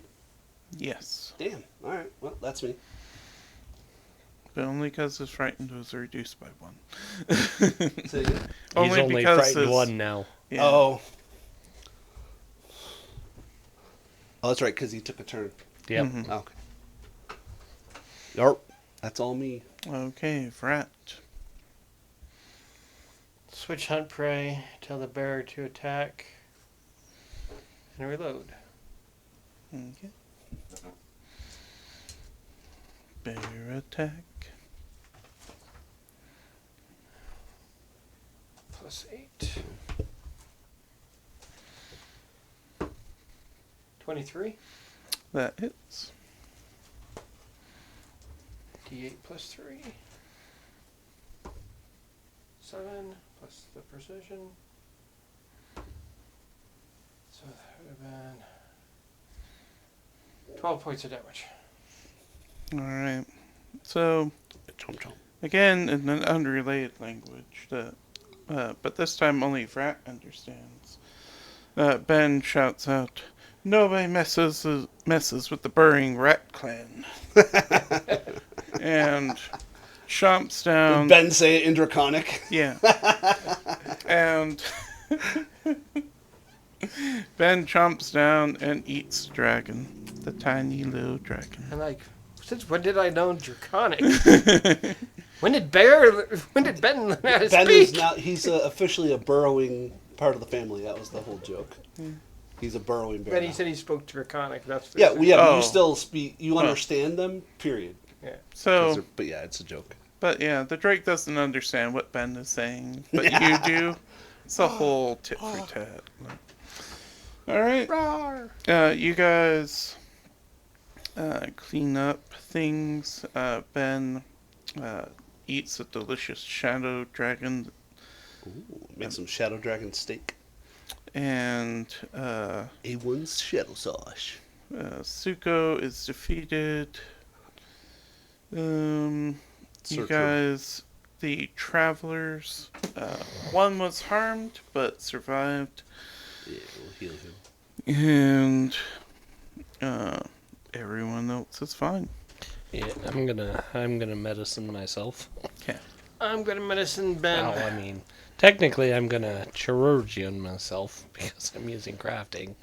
Yes. Damn. All right. Well, that's me. But only because his frightened was reduced by 1. Say again? He's only frightened 1 now. Yeah. Oh, that's right, because he took a turn. Yep. Mhm. Okay. Yarp. That's all me. Okay, Vrat. Switch hunt prey. Tell the bearer to attack. And reload. Okay. Bear attack. +8. 23. That hits. D8 +3. 7 plus the precision. So that would have been 12 points of damage. Alright. So, Chomp chomp. again, in an unrelated language, but this time only Vrat understands. Ben shouts out, "Nobody messes with the Burring Rat Clan." And chomps down. Did Ben say it in Draconic? Yeah. And Ben chomps down and eats the dragon. The tiny little dragon. And like, since when did I know Draconic? When did Ben learn how to Ben is speak? now, he's officially a burrowing part of the family. That was the whole joke. He's a burrowing bear. But he now. said he spoke Draconic. That's Yeah, but Oh. you still speak, you understand them, period. So, But yeah, it's a joke. but yeah, the Drake doesn't understand what Ben is saying, but you do. It's a whole tit for tat. Alright. You guys clean up things. Ben eats a delicious shadow dragon, Ooh, make some Shadow Dragon steak. and A1's Shadow Sauce. Suko is defeated. You Circle. guys, the travelers, one was harmed but survived, Yeah, we'll heal him. and everyone else is fine. Yeah, I'm gonna medicine myself. Okay. I'm gonna medicine Ben. Well, I mean, technically, I'm gonna chirurgeon myself because I'm using crafting.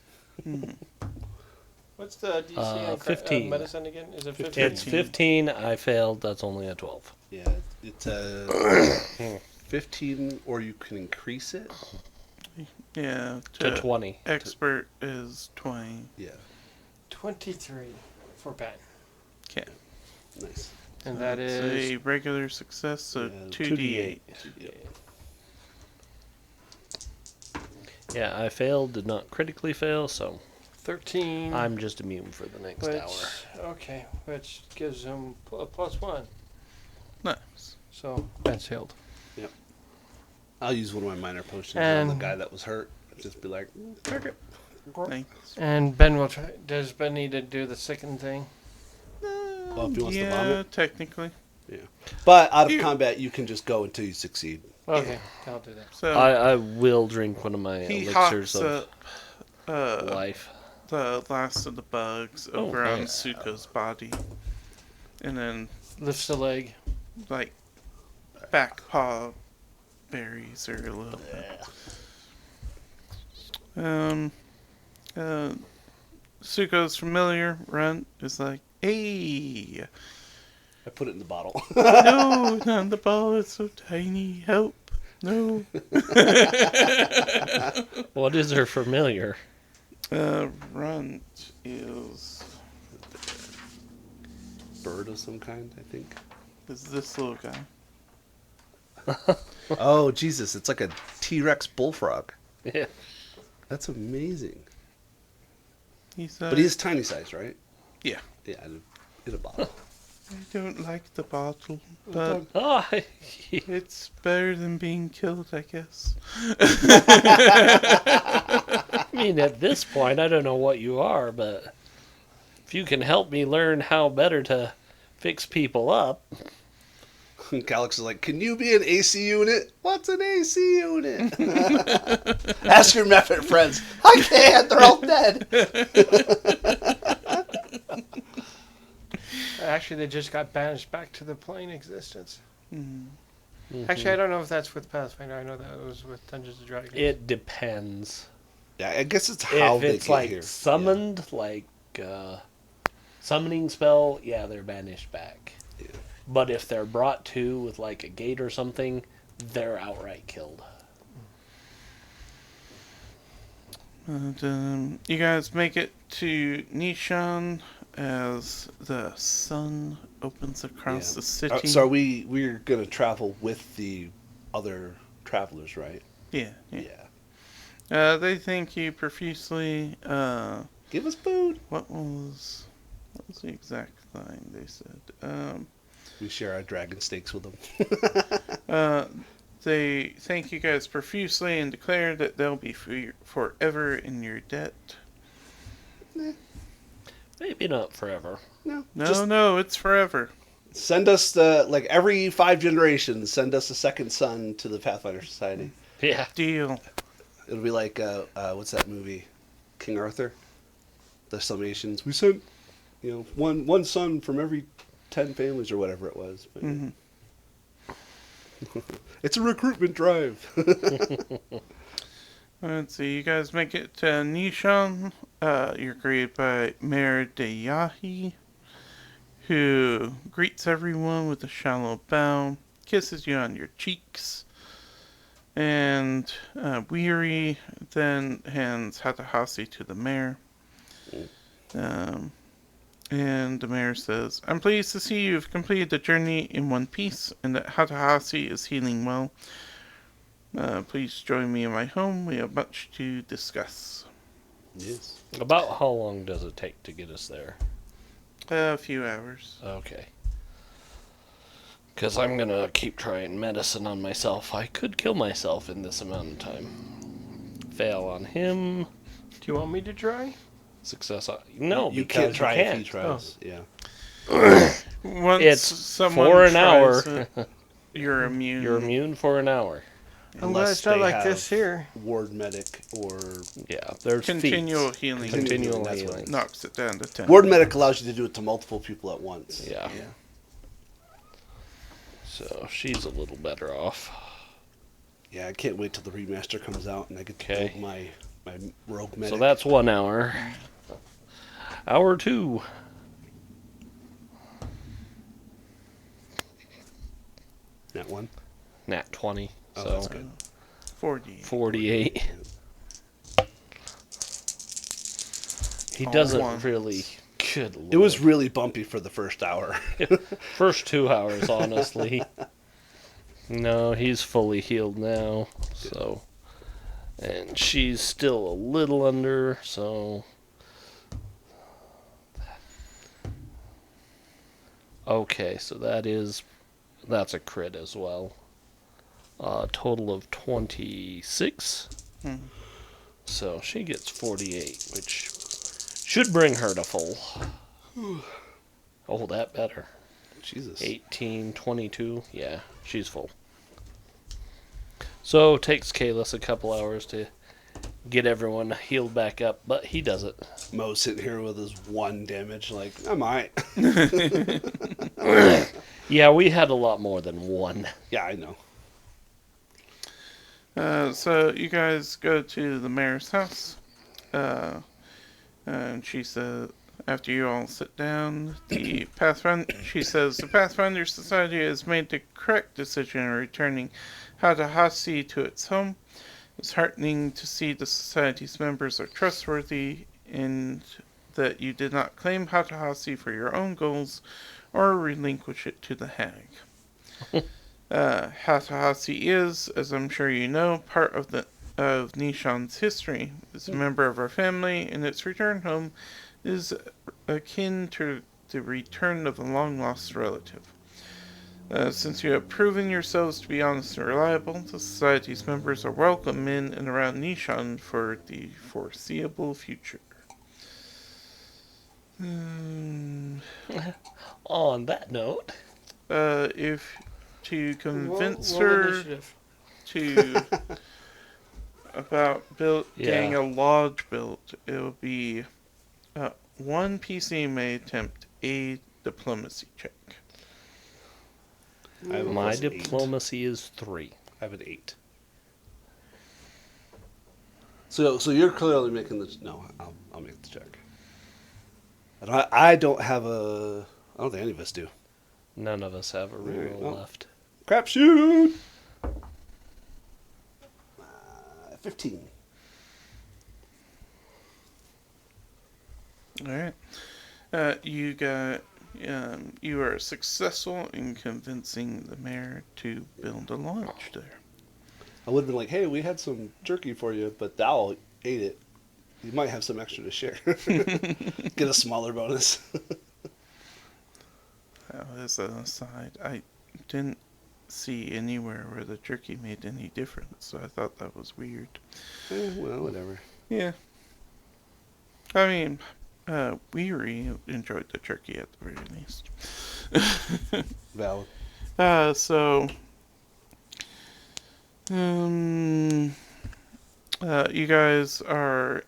What's the DC on 15. medicine again? Is it 15? It's 15. I failed. That's only a 12. Yeah, it's 15, or you can increase it. Yeah. To 20. Expert is 20. Yeah, 23 for Ben. Okay. nice. And that It's is a regular success, so Yeah, 2d8. Yeah, I failed. Did not critically fail, so 13. I'm just immune for the next hour. Okay, which gives him a +1. Nice. So Ben's healed. I'll use one of my minor potions on And- the guy that was hurt. Just be like, "Take it." Thanks. And Ben will try. Does Ben need to do the second thing? Well, if he wants to Yeah, vomit. technically. But out of You- combat, you can just go until you succeed. Okay, I'll do that. So I will drink one of my he elixirs hawks of up life. the last of the bugs Oh, over on nice. Suko's body, and then Lifts the leg. like back paw berries her a little bit. Suko's familiar runt is like, "Hey, I put it in the bottle. no, not the ball. It's so tiny. Help, no." What is her familiar? Runt is Bird of some kind, I think. this little guy. Oh, Jesus. It's like a T-Rex bullfrog. Yeah. That's amazing. He's But he's tiny size, right? Yeah. Yeah, in a bottle. I don't like the bottle, but Oh, it's better than being killed, I guess. I mean, at this point, I don't know what you are, but if you can help me learn how better to fix people up. Calyx is like, can you be an AC unit? What's an AC unit? Ask your method friends. I can't. They're all dead. Actually, they just got banished back to the plane existence. Mm. Actually, I don't know if that's with Pathfinder. I know that was with Dungeons and Dragons. It depends. Yeah, I guess it's how If they it's get like here. summoned, like summoning spell, yeah, they're banished back. Yeah. But if they're brought to with like a gate or something, they're outright killed. And you guys make it to Nishan as the sun opens across Yeah. the city. So we're gonna travel with the other travelers, right? Yeah. Yeah. They thank you profusely. Give us food. What was the exact line they said? We share our dragon steaks with them. They thank you guys profusely and declare that they'll be forever in your debt. Maybe not forever. No, No, it's forever. send us every 5 generations. Send us a second son to the Pathfinder Society. Yeah. Deal. It'll be like what's that movie, King Arthur? The summations. We sent, one son from every 10 families or whatever it was. But, Hmm. It's a recruitment drive. Let's see, you guys make it to Nishan. You're greeted by Mayor Deyahi, who greets everyone with a shallow bow, kisses you on your cheeks, and Weary then hands Hatahasi to the mayor. And the mayor says, "I'm pleased to see you've completed the journey in one piece and that Hatahasi is healing well. Please join me in my home. We have much to discuss." Yes. About how long does it take to get us there? A few hours. Okay. Because I'm going to keep trying medicine on myself. I could kill myself in this amount of time. Fail on him. Do you want me to try? Success on... No, you because can't try you if he can't. tries. Yeah. Once It's someone for an tries hour. it, you're immune. You're immune for an hour. I'm glad it's not they like have this here. Ward medic or Yeah, there's Continual feats. healing Continual That's what healing. knocks it down to 10. Ward medic allows you to do it to multiple people at once. Yeah. So she's a little better off. Yeah, I can't wait till the remaster comes out and I get to Okay. build my rogue medic. So that's 1 hour. Hour 2. That one. Nat 20. Oh, So that's good. 40. 48. He All doesn't once. really. Good lord. It was really bumpy for the first hour. First 2 hours, honestly. No, he's fully healed now. So. And she's still a little under, so. Okay, so that's a crit as well. Total of 26. Hmm. So she gets 48, which should bring her to full. Oh, that better. Jesus. 18, 22. Yeah, she's full. So it takes Kalis a couple hours to get everyone healed back up, but he does it. Mo's sitting here with his 1 damage, like, I might. Yeah, we had a lot more than 1. Yeah, I know. So you guys go to the mayor's house, and she says, after you all sit down, she says, the Pathfinder Society has made the correct decision in returning Hatahasi to its home. It's heartening to see the Society's members are trustworthy and that you did not claim Hatahasi for your own goals or relinquish it to the hag. Hatahasi is, as I'm sure you know, part of Nishan's history. It's a member of our family, and its return home is akin to the return of a long-lost relative. Since you have proven yourselves to be honest and reliable, the Society's members are welcome in and around Nishan for the foreseeable future. On that note, If to convince Roll her initiative. to about getting Yeah. a lodge built, it'll be one PC may attempt a diplomacy check. I have a my +8. diplomacy is 3. I have an 8. So you're clearly making the... No, I'll make the check. I don't have a... I don't think any of us do. None of us have a reroll Oh. left. Crapshoot! 15. Alright. You are successful in convincing the mayor to build a lodge there. I would have been like, hey, we had some jerky for you, but the owl ate it. You might have some extra to share. Get a smaller bonus. As an aside, I didn't see anywhere where the jerky made any difference, so I thought that was weird. Well, whatever. Yeah. I mean, Weary enjoyed the jerky at the very least. Valid. You guys are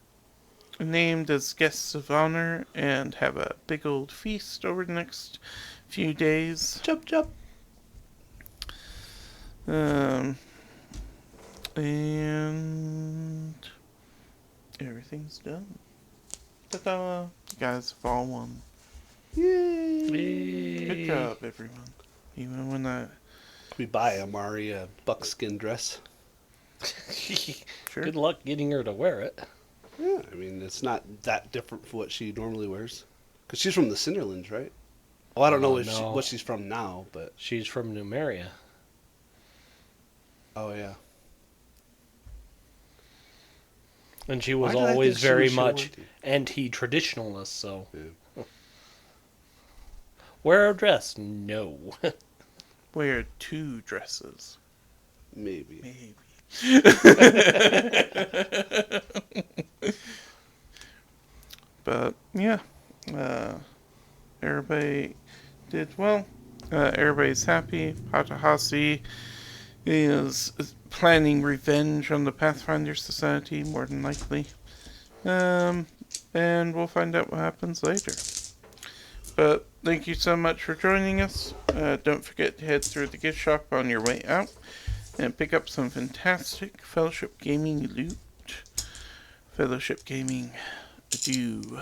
named as guests of honor and have a big old feast over the next few days. Chop, chop. And everything's done. Ta-da! You guys have all won. Yay! Good job, everyone. Even when We buy Amari a buckskin dress. sure. Good luck getting her to wear it. Yeah, I mean, it's not that different from what she normally wears. Because she's from the Cinderlands, right? Well, I don't know No. what she's from now, but... She's from Numeria. Oh, yeah. And she Why was did I always think she very was much Shinwanti? anti-traditionalist, so... Yeah. Wear a dress? No. Wear 2 dresses. Maybe. Maybe. But yeah, everybody did well. Everybody's happy. Hatahasi is planning revenge on the Pathfinder Society, more than likely. And we'll find out what happens later. But thank you so much for joining us. Don't forget to head through the gift shop on your way out and pick up some fantastic Fellowship Gaming loot. Fellowship Gaming, adieu.